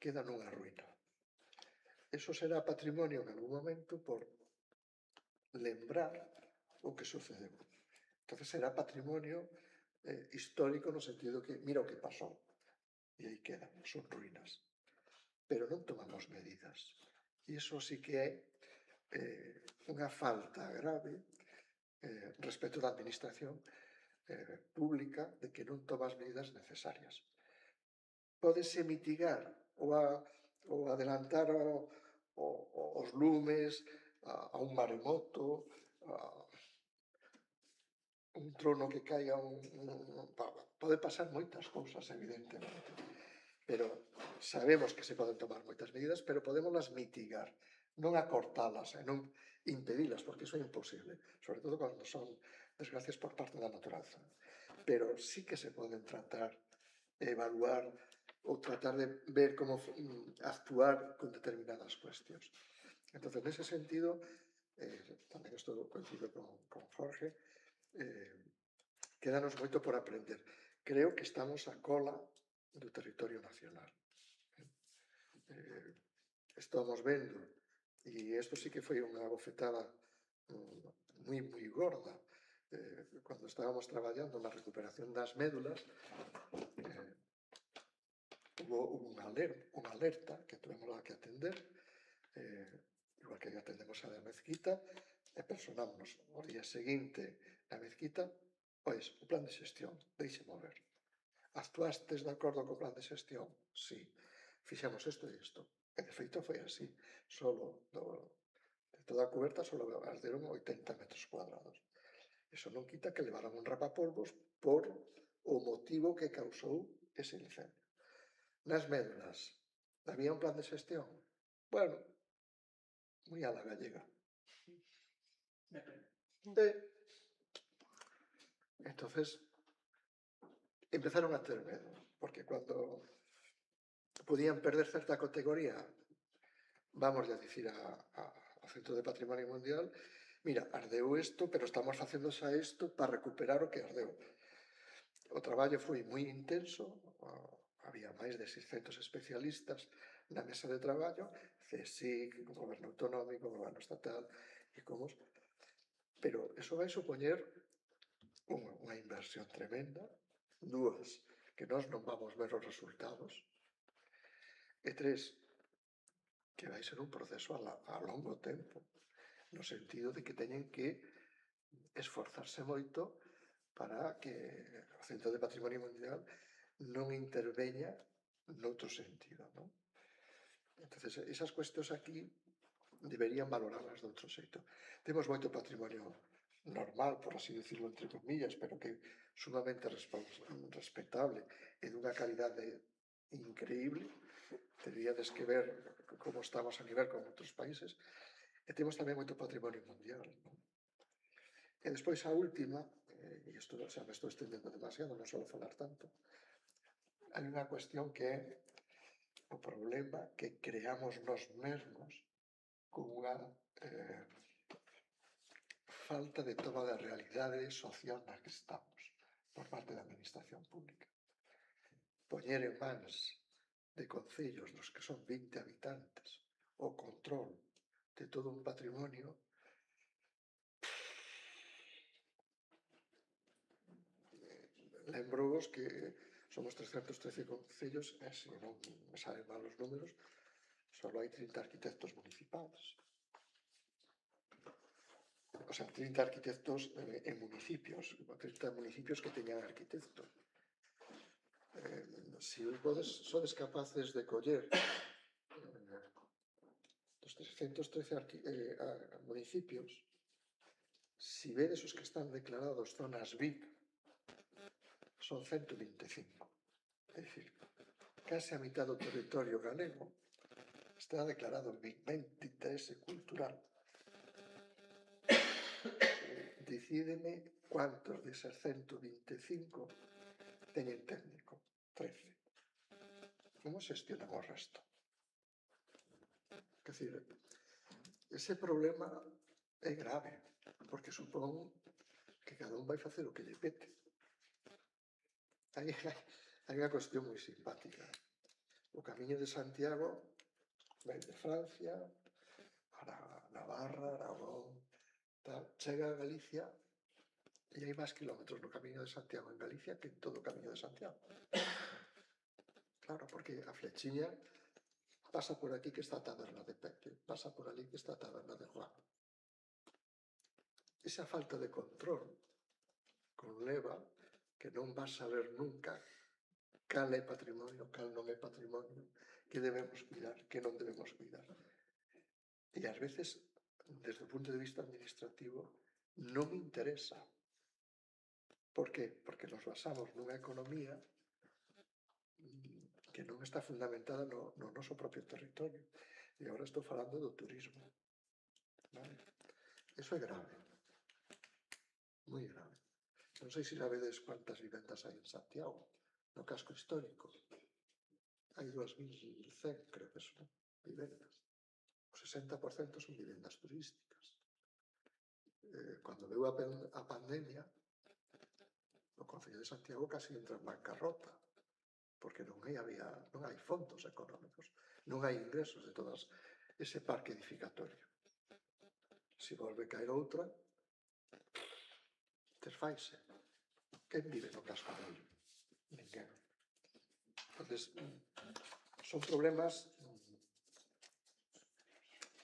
queda nunha ruína. Eso será patrimonio en algún momento por lembrar o que sucedeu. Entonces será patrimonio histórico no sentido que mira o que pasou e aí quedan, son ruínas. Pero non tomamos medidas. E iso sí que é unha falta grave respecto da administración pública de que non toma as medidas necesarias. Pódese mitigar ou adelantar os lumes a un maremoto, a un trono que caiga, pode pasar moitas cousas, evidentemente. Pero sabemos que se poden tomar moitas medidas, pero podémolas mitigar, non acortalas e non impedilas, porque iso é imposible, sobre todo cando son desgracias por parte da naturaleza. Pero sí que se poden tratar, evaluar ou tratar de ver como actuar con determinadas cuestións. Entón, nese sentido, tamén estou coincido con Jorge, quedanos moito por aprender. Creo que estamos a cola do territorio nacional. Estamos vendo, e isto sí que foi unha bofetada moi gorda, cando estábamos traballando na recuperación das médulas, hubo unha alerta que tuvemos que atender, igual que atendemos a da mezquita, e personámonos o día seguinte na mezquita, pois, o plan de xestión, deixe mover. Actuastes de acordo co plan de xestión? Sí. Fixemos isto e isto. E de feito foi así. Solo de toda a coberta solo arderon 80 metros cuadrados. Iso non quita que levaran un rapapolvos por o motivo que causou ese incendio. Nas médulas, había un plan de xestión? Bueno, moi a la gallega. Entonces, empezaron a ter medo, porque cando podían perder certa categoría, vamos a dicir ao Centro de Patrimonio Mundial, mira, ardeu isto, pero estamos facendo xa isto para recuperar o que ardeu. O traballo foi moi intenso, había máis de 600 especialistas na mesa de traballo, CSIC, Goberno Autonómico, Goberno Estatal, e como... Pero eso vai supoñer unha inversión tremenda, 2, que nós non vamos ver os resultados, e 3, que vai ser un proceso a longo tempo, no sentido de que teñen que esforzarse moito para que o Centro de Patrimonio Mundial non interveña noutro sentido, non? Entonces, esas cuestións aquí deberían valorarlas de outro xeito. Temos moito patrimonio normal, por así decirlo, entre comillas, pero que é sumamente respetable e dunha calidade increíble. Teríades que ver como estamos a nivel con outros países. E temos tamén moito patrimonio mundial, non? E despois a última, e isto xa me estou estendendo demasiado, non solo falar tanto, hai unha cuestión que é o problema que creamos nós mesmos con unha falta de toma da realidade social na que estamos por parte da administración pública. Poñer en mans de concellos dos que son 20 habitantes o control de todo un patrimonio en Brogos, que somos 313 concellos, e se non me saben mal os números, só hai 30 arquitectos municipais. O sea, 30 arquitectos en municipios, 30 municipios que teñan arquitecto. Se sodes capaces de coller dos 313 municipios, si vedes os que están declarados zonas VIP, son 125. É dicir, case a mitad do territorio galego está declarado VIP, 23 cultural. Decídeme cuántos desas 125 teñen técnico. 13. Como xestionan o resto? Quer dizer, ese problema é grave, porque supón que cada un vai facer o que lle pete. Hai unha cuestión moi simpática. O Camiño de Santiago ven de Francia, para Navarra, Aragón, tal, chega a Galicia e hai máis kilómetros no Camiño de Santiago en Galicia que en todo o Camiño de Santiago. Claro, porque a flechiña pasa por aquí que está a taberna de Pepe, pasa por ali que está a taberna de Juan. Esa falta de control conleva que non vas saber nunca cal é patrimonio, cal non é patrimonio, que debemos cuidar, que non debemos cuidar. E ás veces, desde o punto de vista administrativo, non me interesa. Por qué? Porque nos basamos nunha economía que non está fundamentada no noso propio territorio. E agora estou falando do turismo. Vale? Eso é grave. Moi grave. Non sei se sabedes cuántas vivendas hai en Santiago, no casco histórico. Hai 2.100, creo que son, vivendas. O 60% son vivendas turísticas. Cando veu a pandemia, o Concello de Santiago casi entra en bancarrota, porque non hai fondos económicos, non hai ingresos de todas ese parque edificatorio. Se volve caer outra, desfaise. Quen vive no casco vello? Ninguén. Entonces, son problemas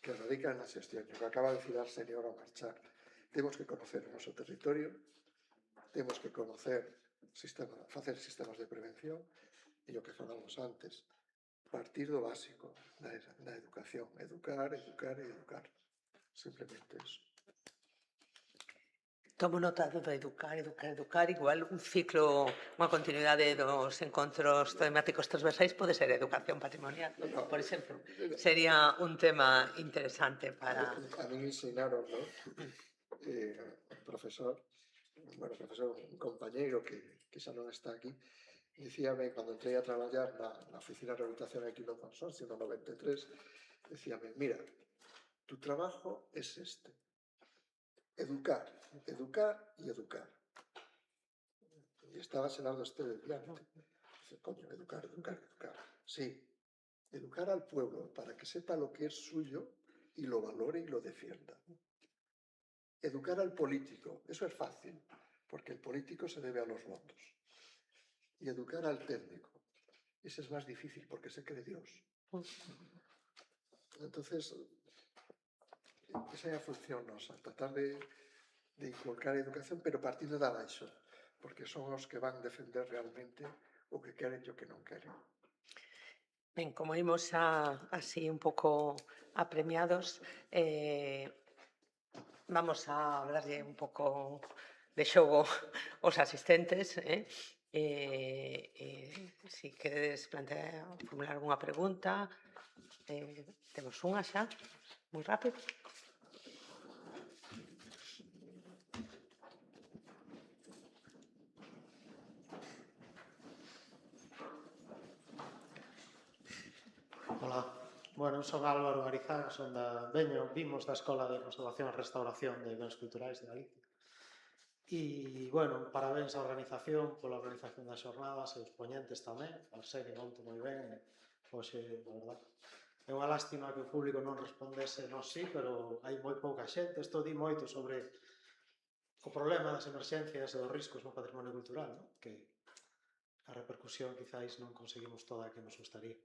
que radican na xestión. O que acaba de decir a señora ao marchar, temos que conocer o noso territorio, temos que conocer, facer sistemas de prevención, e o que falamos antes, partir do básico da educación, educar, educar e educar. Simplemente eso. Tomo nota do educar, educar, educar. Igual un ciclo, unha continuidade dos encontros temáticos transversais pode ser educación patrimonial, por exemplo. Sería un tema interesante para... A mí ensinaron, ¿no? Profesor, un compañeiro que xa non está aquí, dicíame, cando entrei a traballar na oficina de rehabilitación aquí no consorcio, no 93, dicíame, mira, tu trabajo es este, educar, educar y educar. Y estaba Senado Esteve diante. Dice, coño, educar, educar, educar. Sí, educar al pueblo para que sepa lo que es suyo y lo valore y lo defienda. Educar al político, eso es fácil, porque el político se debe a los votos. Y educar al técnico, ese es más difícil porque se cree Dios. Entonces, esa é a función nosa, tratar de inculcar a educación, pero partindo de abaixo, porque son os que van defender realmente o que queren e o que non queren. Ben, como imos así un pouco apremiados, vamos a hablarlle un pouco de xogo aos asistentes, se queredes formular algunha pregunta, temos unha xa, moi rápido. Ola, bueno, son Álvaro Garizán, vimos da Escola de Conservación e Restauración de Bens Culturais de Galicia. E, bueno, parabéns á organización pola organización das xornadas e os poñentes tamén, a serie monto moi ben, hoxe, a verdad. É unha lástima que o público non respondese, non sí, pero hai moi pouca xente, isto di moito sobre o problema das emerxencias e dos riscos no patrimonio cultural, non? Que a repercusión quizáis non conseguimos toda a que nos gustaría.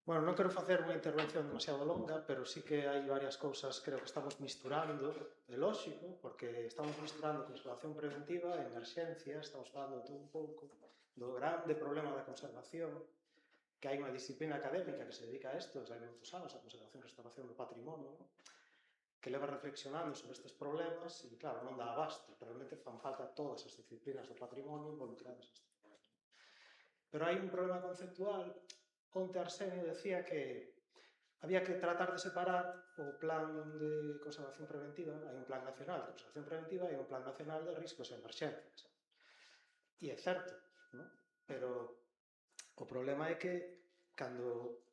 Bueno, non quero facer unha intervención demasiado longa, pero sí que hai varias cousas, creo que estamos misturando, é lógico, porque estamos misturando conservación preventiva e emerxencia, estamos falando de todo un pouco do grande problema da conservación, que hai unha disciplina académica que se dedica a isto, desde hai moitos anos, a conservación e restauración do patrimonio, ¿no? Que leva reflexionando sobre estes problemas e, claro, non dá abasto, realmente fan falta todas as disciplinas do patrimonio involucradas neste problema. Pero hai un problema conceptual. Onte Arsenio decía que había que tratar de separar o plan de conservación preventiva, hai un plan nacional de conservación preventiva e un plan nacional de riscos e emerxencias. E é certo, ¿no? Pero o problema é que cando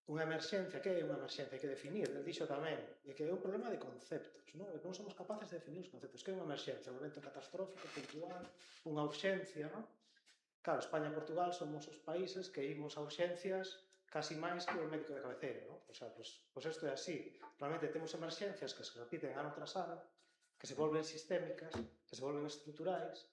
unha emerxencia, que é unha emerxencia? Hai que definir, el dixo tamén, é que é un problema de conceptos, non? Non somos capaces de definir os conceptos. Que é unha emerxencia? Un evento catastrófico, puntual, unha urxencia, non? Claro, España e Portugal somos os países que imos a urxencias casi máis que o médico de cabeceira, non? O sea, pues isto é así. Realmente temos emerxencias que se repiten ano tras ano, que se volven sistémicas, que se volven estruturais,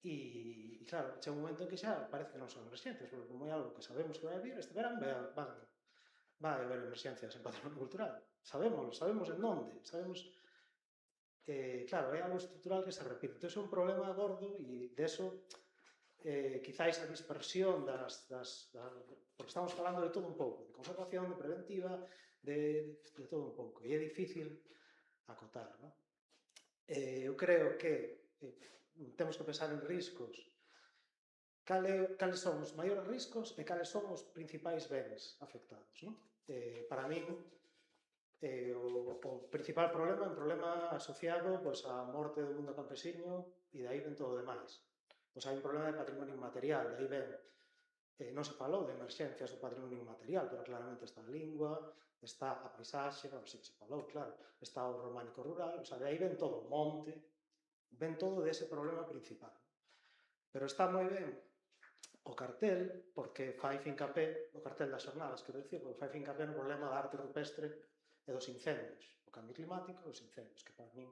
e claro, chega un momento en que xa parece que non son emerxencias, porque como é algo que sabemos que vai vir, este verán vai haber emerxencias en patrimonio cultural. Sabemos en onde, sabemos... claro, é algo estrutural que se repite. Entón, é un problema gordo e de eso... quizáis a dispersión porque estamos falando de todo un pouco, de conservación, de preventiva, de todo un pouco, e é difícil acotar, non? Eu creo que temos que pensar en riscos, cales son os maiores riscos e cales son os principais bens afectados, non? Para min, o principal problema é un problema asociado á morte do mundo campesiño e de aí ven todo o demais. Pois hai un problema de patrimonio inmaterial, de aí ven, non se falou de emerxencias do patrimonio inmaterial, pero claramente está a lingua, está a paisaxe, non sei que se falou, claro, está o románico rural, o sea, de aí ven todo, o monte, ven todo dese problema principal. Pero está moi ben o cartel, porque fai fincapé, o cartel das xornadas, quero dicir, porque fai fincapé no problema da arte rupestre e dos incendios, o cambio climático e os incendios, que para min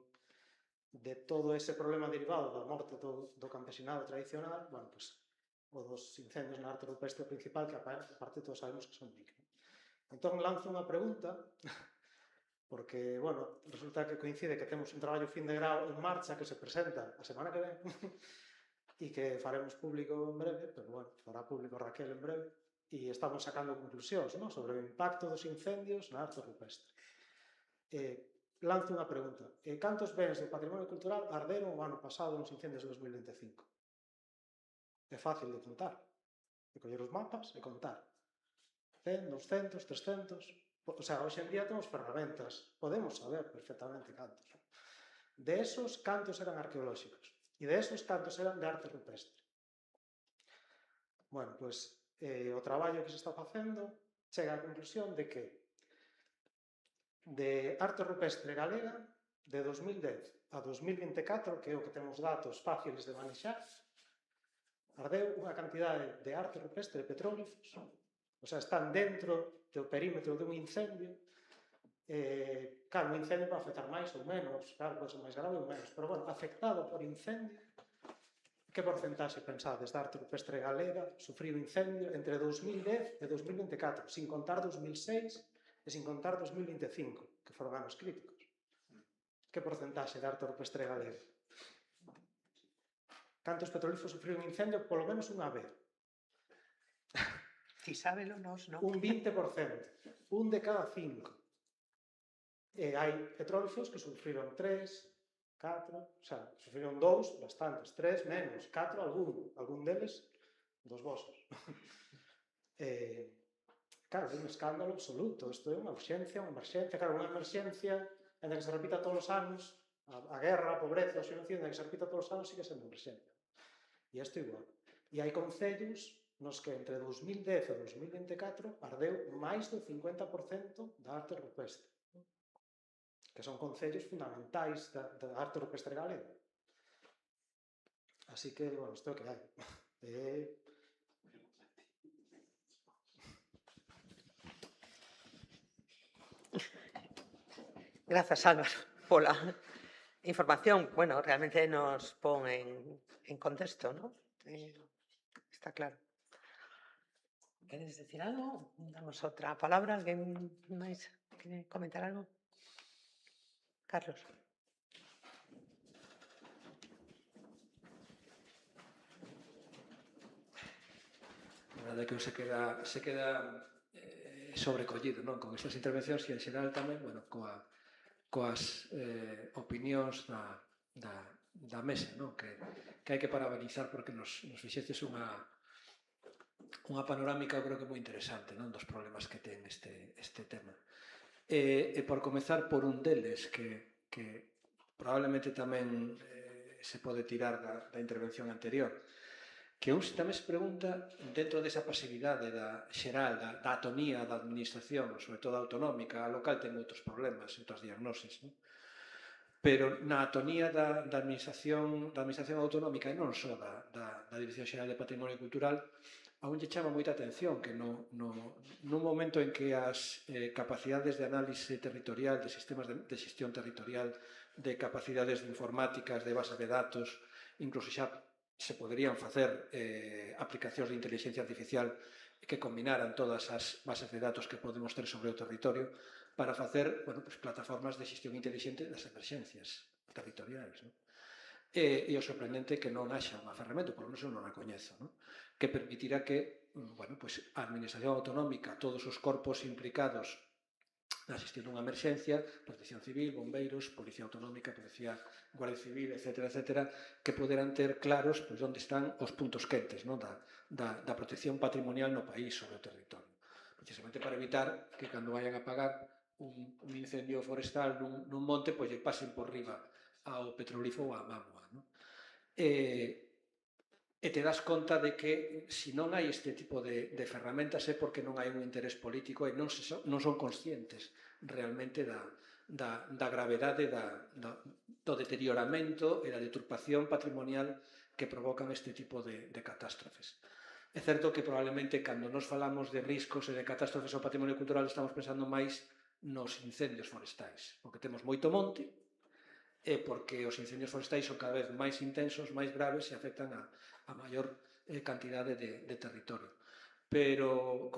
de todo ese problema derivado da morte do campesinado tradicional, bueno, pues, o dos incendios na arte rupestre principal, que aparte todos sabemos que son dignos. Entón, lanzo unha pregunta, porque, bueno, resulta que coincide que temos un traballo fin de grau en marcha que se presenta a semana que ven e que faremos público en breve, pero, bueno, fará público Raquel en breve, e estamos sacando conclusións, non? Sobre o impacto dos incendios na arte rupestre. Lanzo unha pregunta. Cantos bens do patrimonio cultural arderon o ano pasado nos incendios de 2025? É fácil de contar. De coller os mapas e contar. 100, 200, 300... O sea, hoxe en día temos ferramentas. Podemos saber perfectamente cantos. De esos, cantos eran arqueolóxicos. E de esos, cantos eran de arte rupestre. Bueno, pois, o traballo que se está facendo chega á conclusión de que de arte rupestre galega, de 2010 a 2024, que é o que temos datos fáciles de manexar, ardeu unha cantidade de arte rupestre de petróglifos, o sea, están dentro do perímetro dun incendio. Claro, un incendio pode afectar máis ou menos, claro, pode ser máis grave ou menos, pero, bueno, afectado por incendio, que porcentaxe pensades da arte rupestre galega sufriu incendio entre 2010 e 2024, sin contar 2006 e sin contar 2025, que foron anos críticos? Que porcentaxe de arte rupestre galega? Cantos petrolíferos sufriron incendio polo menos unha vez? Si sábelo nos, non? Un 20%, un de cada 5. E hai petróleos que sufriron 3, 4, o sea, sufriron 2, bastantes, 3, menos, 4, algún deles dos vosos. Claro, é un escándalo absoluto, isto é unha urxencia, unha emerxencia, claro, unha emerxencia en que se repita todos os anos, a guerra, a pobreza, a xenocidio, en que se repita todos os anos, sigue sendo emerxencia. E isto igual. E hai concellos nos que entre 2010 e 2024 ardeu máis do 50% da arte rupestre, que son concellos fundamentais da arte rupestre galega. Así que, bueno, isto é o que hai. Grazas, Álvaro, pola información. Bueno, realmente nos pon en contexto, ¿no? Está claro. ¿Queres decir algo? Damos outra palabra. Alguén máis quere comentar algo? Carlos. A verdade é que se queda sobrecollido, non? Con estas intervencións e en xeral tamén, bueno, coas opinións da mesa, non? Que hai que parabenizar porque nos fixeces unha panorámica, eu creo que moi interesante, non? Dos problemas que ten este tema. E por comezar por un deles que probablemente tamén se pode tirar da intervención anterior, que un tamén se pregunta, dentro desa pasividade xeral, da atonía da administración, sobre todo autonómica, a local ten outros problemas, outras diagnoses, non? Pero na atonía da administración autonómica e non só da Dirección Xeral de Patrimonio Cultural, a un lle chama moita atención que nun momento en que as capacidades de análise territorial, de sistemas de xestión territorial, de capacidades informáticas, de bases de datos, incluso xa se poderían facer aplicacións de inteligencia artificial que combinaran todas as bases de datos que podemos ter sobre o territorio para facer plataformas de xestión inteligente das emerxencias territoriais. E o sorprendente que non haxa unha ferramenta, por lo menos eu non a coñezo, que permitirá que a administración autonómica, todos os corpos implicados na xestión dunha emerxencia, Protección Civil, Bombeiros, Policía Autonómica, Policía Guardia Civil, etc., que poderán ter claros onde están os puntos quentes da protección patrimonial no país sobre o territorio. Precisamente para evitar que cando vayan a apagar un incendio forestal nun monte, lle pasen por riba ao petrolífero ou á mámoa. E te das conta de que se non hai este tipo de ferramentas é porque non hai un interés político e non son conscientes realmente da gravedade do deterioramento e da deturpación patrimonial que provocan este tipo de catástrofes. É certo que probablemente cando nos falamos de riscos e de catástrofes ao patrimonio cultural estamos pensando máis nos incendios forestais, porque temos moito monte e porque os incendios forestais son cada vez máis intensos, máis graves e afectan a maior cantidade de territorio. Pero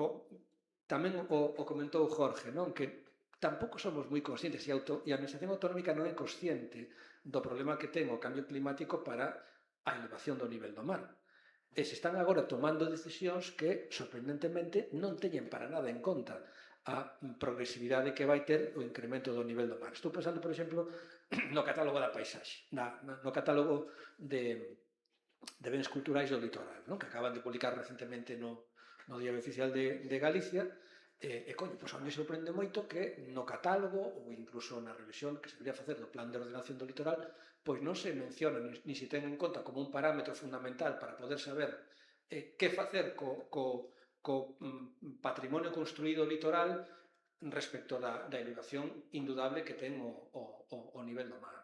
tamén o comentou Jorge, que tampouco somos moi conscientes e a administración autonómica non é consciente do problema que ten o cambio climático para a elevación do nivel do mar. E se están agora tomando decisións que, sorprendentemente, non teñen para nada en conta a progresividade que vai ter o incremento do nivel do mar. Estou pensando, por exemplo, no catálogo da paisaxe, no catálogo de bens culturais do litoral, que acaban de publicar recentemente no Diario Oficial de Galicia, e a mí sorprende moito que no catálogo ou incluso na revisión que se debería facer do Plan de Ordenación do Litoral, pois non se menciona ni se ten en conta como un parámetro fundamental para poder saber que facer co patrimonio construído litoral respecto da elevación indudable que ten o nivel do mar.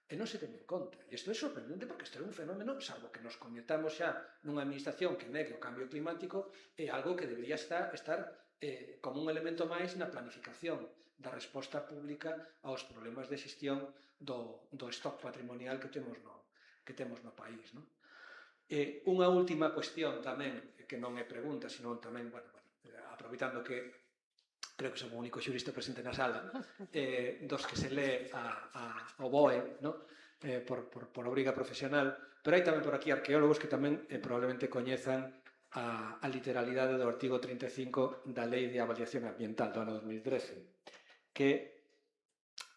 E non se ten en conta. E isto é sorprendente porque isto é un fenómeno, salvo que nos coñetamos xa nunha administración que negue o cambio climático, é algo que debería estar como un elemento máis na planificación da resposta pública aos problemas de xestión do stock patrimonial que temos no país. Unha última cuestión tamén, que non é pregunta, senón tamén, aproveitando que creo que son o único xurista presente na sala, dos que se lee o BOE, por obriga profesional, pero hai tamén por aquí arqueólogos que tamén probablemente coñezan a literalidade do artigo 35 da Lei de Avaliación Ambiental do ano 2013, que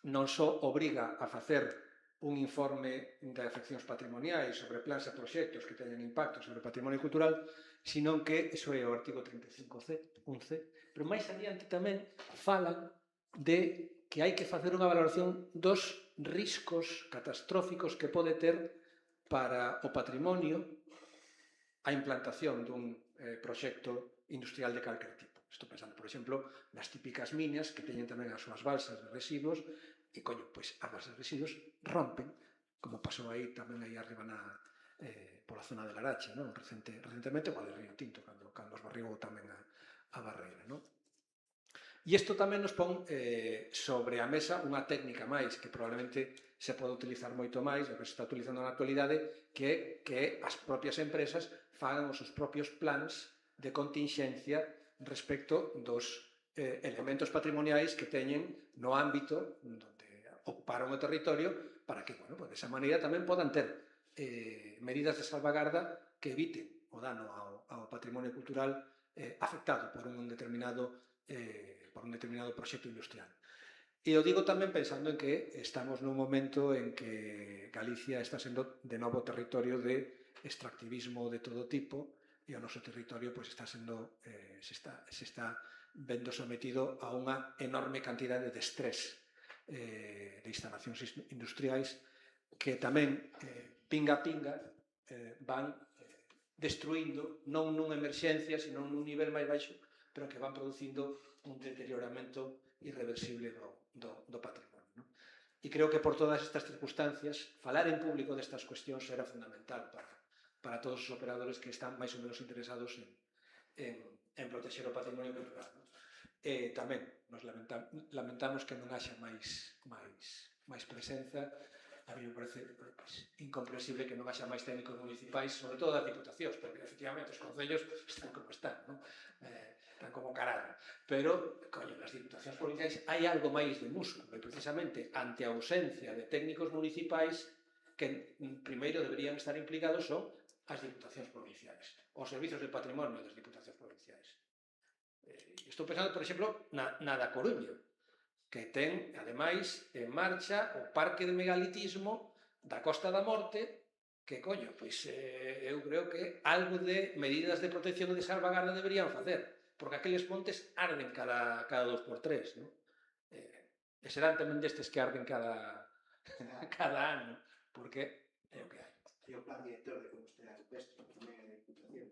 non só obriga a facer un informe de afeccións patrimoniais sobre plans e proxectos que teñen impacto sobre o patrimonio cultural, senón que, iso é o artigo 35C, pero máis adiante tamén falan de que hai que facer unha valoración dos riscos catastróficos que pode ter para o patrimonio a implantación dun proxecto industrial de calquer tipo. Estou pensando, por exemplo, nas típicas minas que teñen tamén as súas balsas de residuos e, as balsas de residuos rompen, como pasou aí tamén aí arriba pola zona de Larache, recentemente, o de Río Tinto, cando os barriu tamén a barreira. E isto tamén nos pon sobre a mesa unha técnica máis que probablemente se pode utilizar moito máis, o que se está utilizando na actualidade, que é que as propias empresas fagan os seus propios plans de continxencia respecto dos elementos patrimoniais que teñen no ámbito onde ocuparon o territorio para que, bueno, pues, desa maneira tamén podan ter medidas de salvagarda que eviten o dano ao patrimonio cultural afectado por un determinado proxecto industrial. E o digo tamén pensando en que estamos nun momento en que Galicia está sendo de novo territorio de extractivismo de todo tipo e o noso territorio pois, está sendo, se está vendo sometido a unha enorme cantidade de estrés de instalacións industriais que tamén pinga a pinga van destruindo non nunha emerxencia, sino nun nivel máis baixo, pero que van producindo un deterioramento irreversible do patrimonio. ¿No? E creo que por todas estas circunstancias, falar en público destas cuestións era fundamental para todos os operadores que están máis ou menos interesados en protexer o patrimonio cultural. ¿No? Tamén nos lamentamos que non haxa máis presenza. A mí me parece incomprensible que non haxa máis técnicos municipais, sobre todo das diputacións, porque efectivamente os concellos están como están, non? Están como caralho. Pero, coño, nas diputacións provinciais hai algo máis de músculo, e precisamente ante a ausencia de técnicos municipais que primeiro deberían estar implicados son as diputacións provinciais, os servizos de patrimonio das diputacións provinciais. Estou pensando, por exemplo, na da Coruña, que ten, ademais, en marcha o parque de megalitismo da Costa da Morte, que, coño, pois eu creo que algo de medidas de protección e de salvagarda deberían facer, porque aqueles montes arden cada 2x3, non? E serán tamén destes que arden cada ano, porque é o que hai. E o plan director de Compostela Rupestre tamén é de Diputación.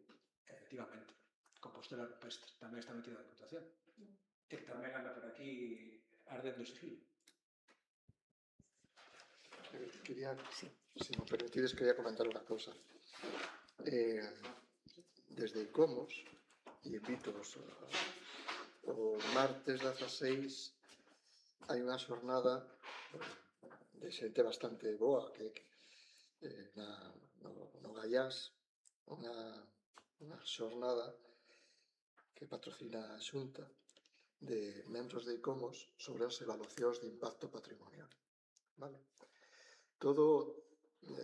Efectivamente, Compostela Rupestre tamén está metida na Diputación. E tamén anda por aquí ardendo ese filo. Quería, se me permitides, quería comentar unha cousa. Desde ICOMOS, e invito o martes 16 hai unha xornada de xente bastante boa que no Gaiás, unha xornada que patrocina a Xunta de membros de ICOMOS sobre as evaluacións de impacto patrimonial. Vale? Todo,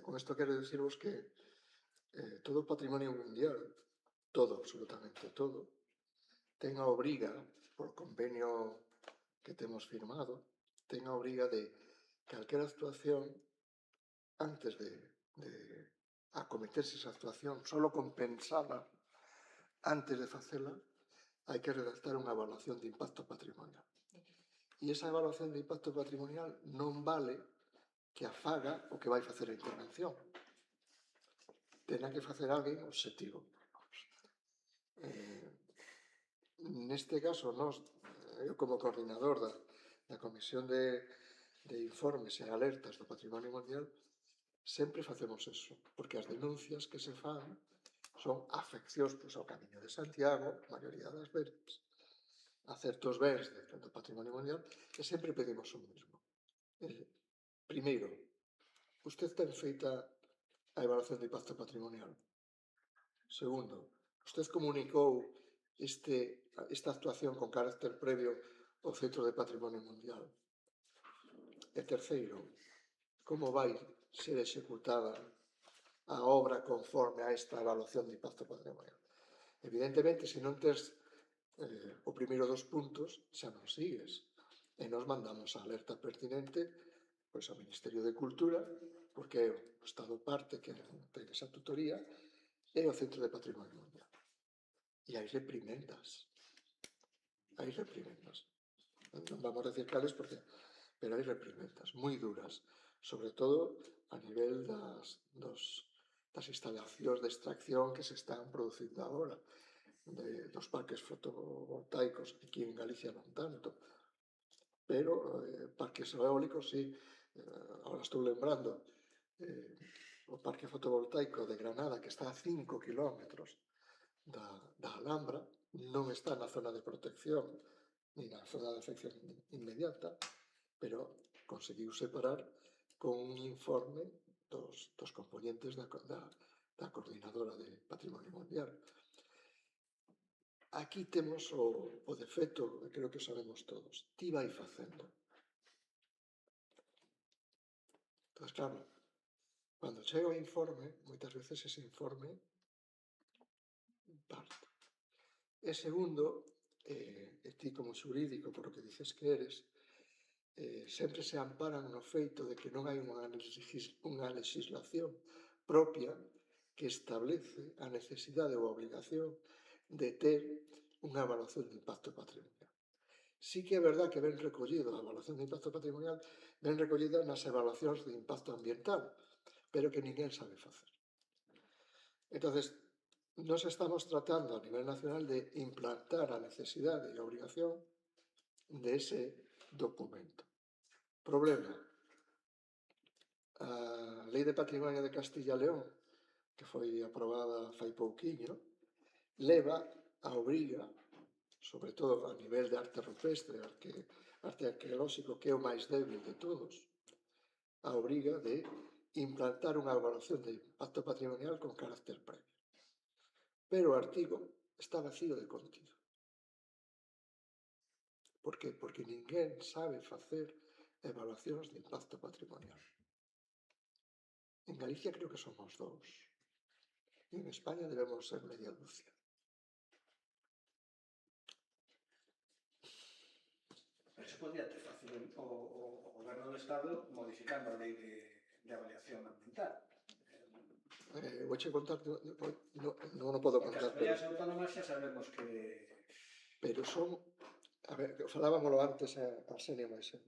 con isto quero dicirvos que todo o patrimonio mundial, todo, absolutamente todo, ten a obriga, por convenio que temos firmado, ten a obriga de calquera actuación, antes de acometerse esa actuación, solo con pensala, antes de facela, hai que redactar unha evaluación de impacto patrimonial. E esa evaluación de impacto patrimonial non vale que a faga o que vai facer a intervención. Terá que facer alguén obxectivo. Neste caso, eu como coordinador da Comisión de Informes e Alertas do Patrimonio Mundial, sempre facemos eso, porque as denuncias que se fan son afeccións ao Camiño de Santiago, a maioría das veces, a certos bens do patrimonio mundial, e sempre pedimos o mesmo. Primeiro, usted ten feita a evaluación de impacto patrimonial. Segundo, usted comunicou esta actuación con carácter previo ao Centro de Patrimonio Mundial. E terceiro, como vai ser executada a obra conforme a esta evaluación de impacto patrimonial. Evidentemente, se non tes o primeiro dos puntos, xa non sigues. E nos mandamos a alerta pertinente pois, ao Ministerio de Cultura, porque é o Estado parte que ten esa tutoría, e ao Centro de Patrimonio Mundial. E hai reprimendas. Hai reprimendas. Non vamos a decir cales, pero hai reprimendas moi duras, sobre todo a nivel das instalacións de extracción que se están producindo agora, dos parques fotovoltaicos, aquí en Galicia non tanto, pero parques eólicos, sí, agora estou lembrando, o parque fotovoltaico de Granada, que está a 5 kilómetros da Alhambra, non está na zona de protección nin na zona de afección inmediata, pero conseguiu separar con un informe dos componentes da Coordinadora de Patrimonio Mundial. Aquí temos o defecto, creo que sabemos todos, ti vai facendo. Entón, claro, cando chega o informe, moitas veces ese informe parte. E segundo, ti como xurídico, por o que dices que eres, sempre se amparan no feito de que non hai unha legislación propia que establece a necesidade ou a obligación de ter unha evaluación de impacto patrimonial. Sí que é verdad que ven recollido a evaluación de impacto patrimonial, ven recollida nas evaluacións de impacto ambiental, pero que ninguén sabe facer. Entonces, nos estamos tratando a nivel nacional de implantar a necesidade e a obrigación de ese documento. Problema. A Lei de Patrimonio de Castilla e León, que foi aprobada fai pouquiño, leva a obriga, sobre todo a nivel de arte rupestre, arte arqueolóxico, que é o máis débil de todos, a obriga de implantar unha evaluación de impacto patrimonial con carácter previo. Pero o artigo está vacío de contido. Por que? Porque ninguén sabe facer evaluacións de impacto patrimonial. En Galicia creo que somos 2. E en España debemos ser media dúcia. Pero se podía ter facer o Goberno do Estado modificando a lei de avaliación ambiental. Vouche contar, non podo Porque contar. as comunidades autónomas xa sabemos que... Pero son, a ver, falábamoslo antes a Arsenio Maisen.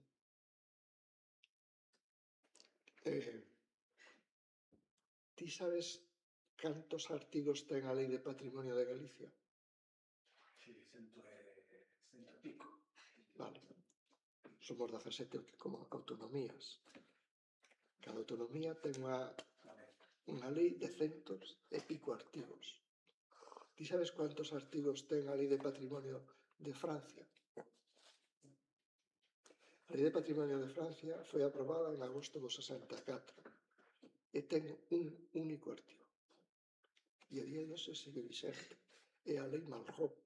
Ti sabes cantos artigos ten a Lei de Patrimonio de Galicia? Sí, cento e pico. Vale. Somos 17 como autonomías. Cada autonomía ten unha lei de centos e pico artigos. Ti sabes cuántos artigos ten a Lei de Patrimonio de Francia? A Lei de Patrimonio de Francia foi aprobada en agosto do 64 e ten un único artigo. E a día de hoxe sigue vixente. É a Lei Malraux.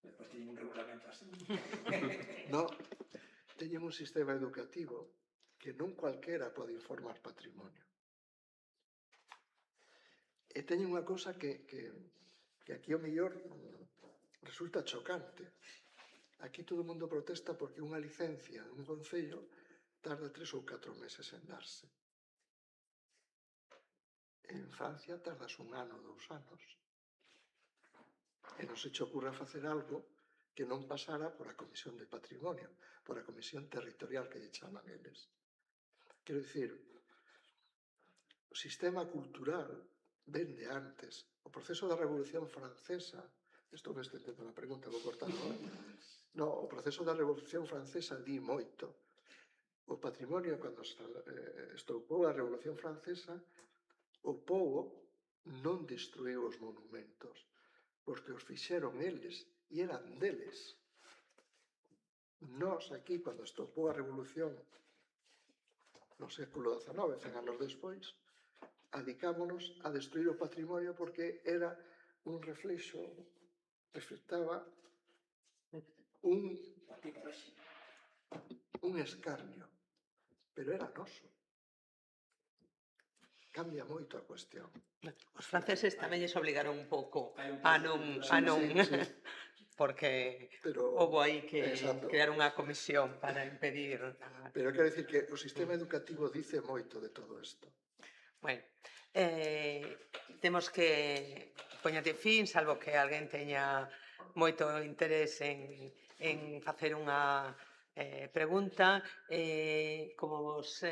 Depois tiñen un regulamento así. No, teñen un sistema educativo que non cualquera pode informar patrimonio. E teñen unha cousa que aquí o mellor resulta chocante. Aquí todo o mundo protesta porque unha licencia dun concello tarda 3 ou 4 meses en darse. En Francia tardas 1 ano, 2 anos. E non se che ocurra facer algo que non pasara por a Comisión de Patrimonio, por a Comisión Territorial que lle chaman eles. Quero dicir, o sistema cultural ven de antes. O proceso da Revolución Francesa, estou me estendendo na pregunta, vou cortar agora. No, o proceso da Revolución Francesa di moito. O patrimonio, cando estoupou a Revolución Francesa, o povo non destruiu os monumentos, porque os fixeron eles, e eran deles. Nós aquí, cando estoupou a Revolución no século XIX, 100 anos despois, adicámonos a destruir o patrimonio porque era un reflexo, reflectaba un escarnio, pero era noso. Cambia moito a cuestión. Os franceses tamén lles obligaron un pouco a non porque houve aí que crear unha comisión para impedir... Pero quero dicir que o sistema educativo dice moito de todo isto. Bueno, temos que poñerte fin, salvo que alguén teña moito interés en facer unha pregunta. Como vos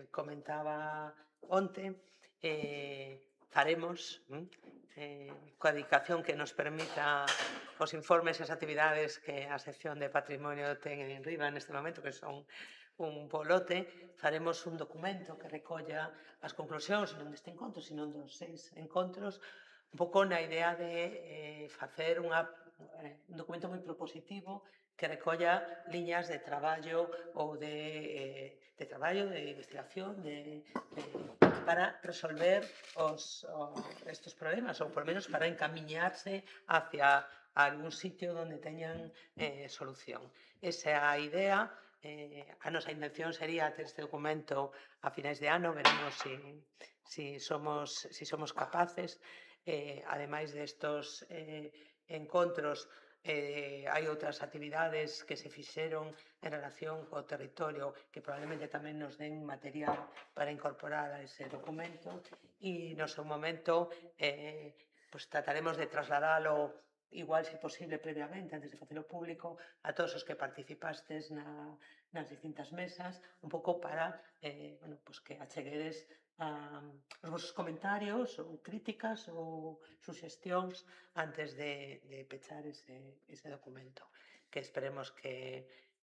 comentaba onte, faremos coa dedicación que nos permita os informes e as actividades que a sección de Patrimonio ten en riba neste momento, que son un polote, faremos un documento que recolla as conclusións non deste encontro, sino dos 6 encontros, un pouco na idea de facer unha un documento moi propositivo que recolla liñas de traballo ou de traballo, de investigación, para resolver estes problemas, ou por menos para encamiñarse hacia algún sitio donde teñan solución. Esa é a idea. A nosa intención sería ter este documento a finais de ano, veremos si somos capaces. Ademais destos encontros, hai outras actividades que se fixeron en relación co territorio que probablemente tamén nos den material para incorporar a ese documento e no seu momento trataremos de trasladalo igual se posible previamente antes de facelo público a todos os que participastes nas distintas mesas, un pouco para que acheguedes os vosos comentarios ou críticas ou suxestións antes de pechar ese documento, que esperemos que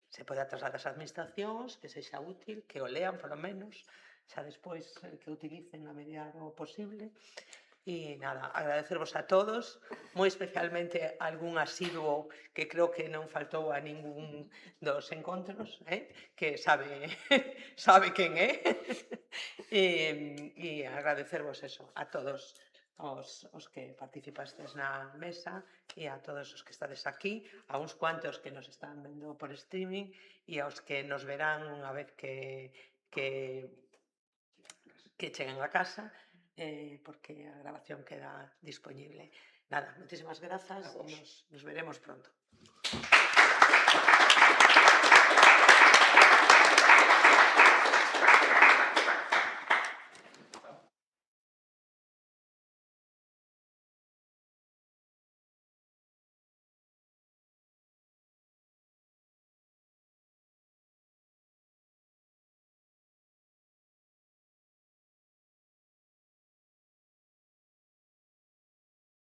se poda trasladar ás administracións, que sexa útil, que o lean polo menos, xa despois que o utilicen na medida do posible. E nada, agradecervos a todos, moi especialmente a algún asiduo que creo que non faltou a ningún dos encontros, que sabe quen é. E agradecervos eso a todos os que participastes na mesa e a todos os que estades aquí, a uns cuantos que nos están vendo por streaming e aos que nos verán unha vez que cheguen a casa, porque a grabación queda disponible. Nada, moitísimas grazas e nos veremos pronto.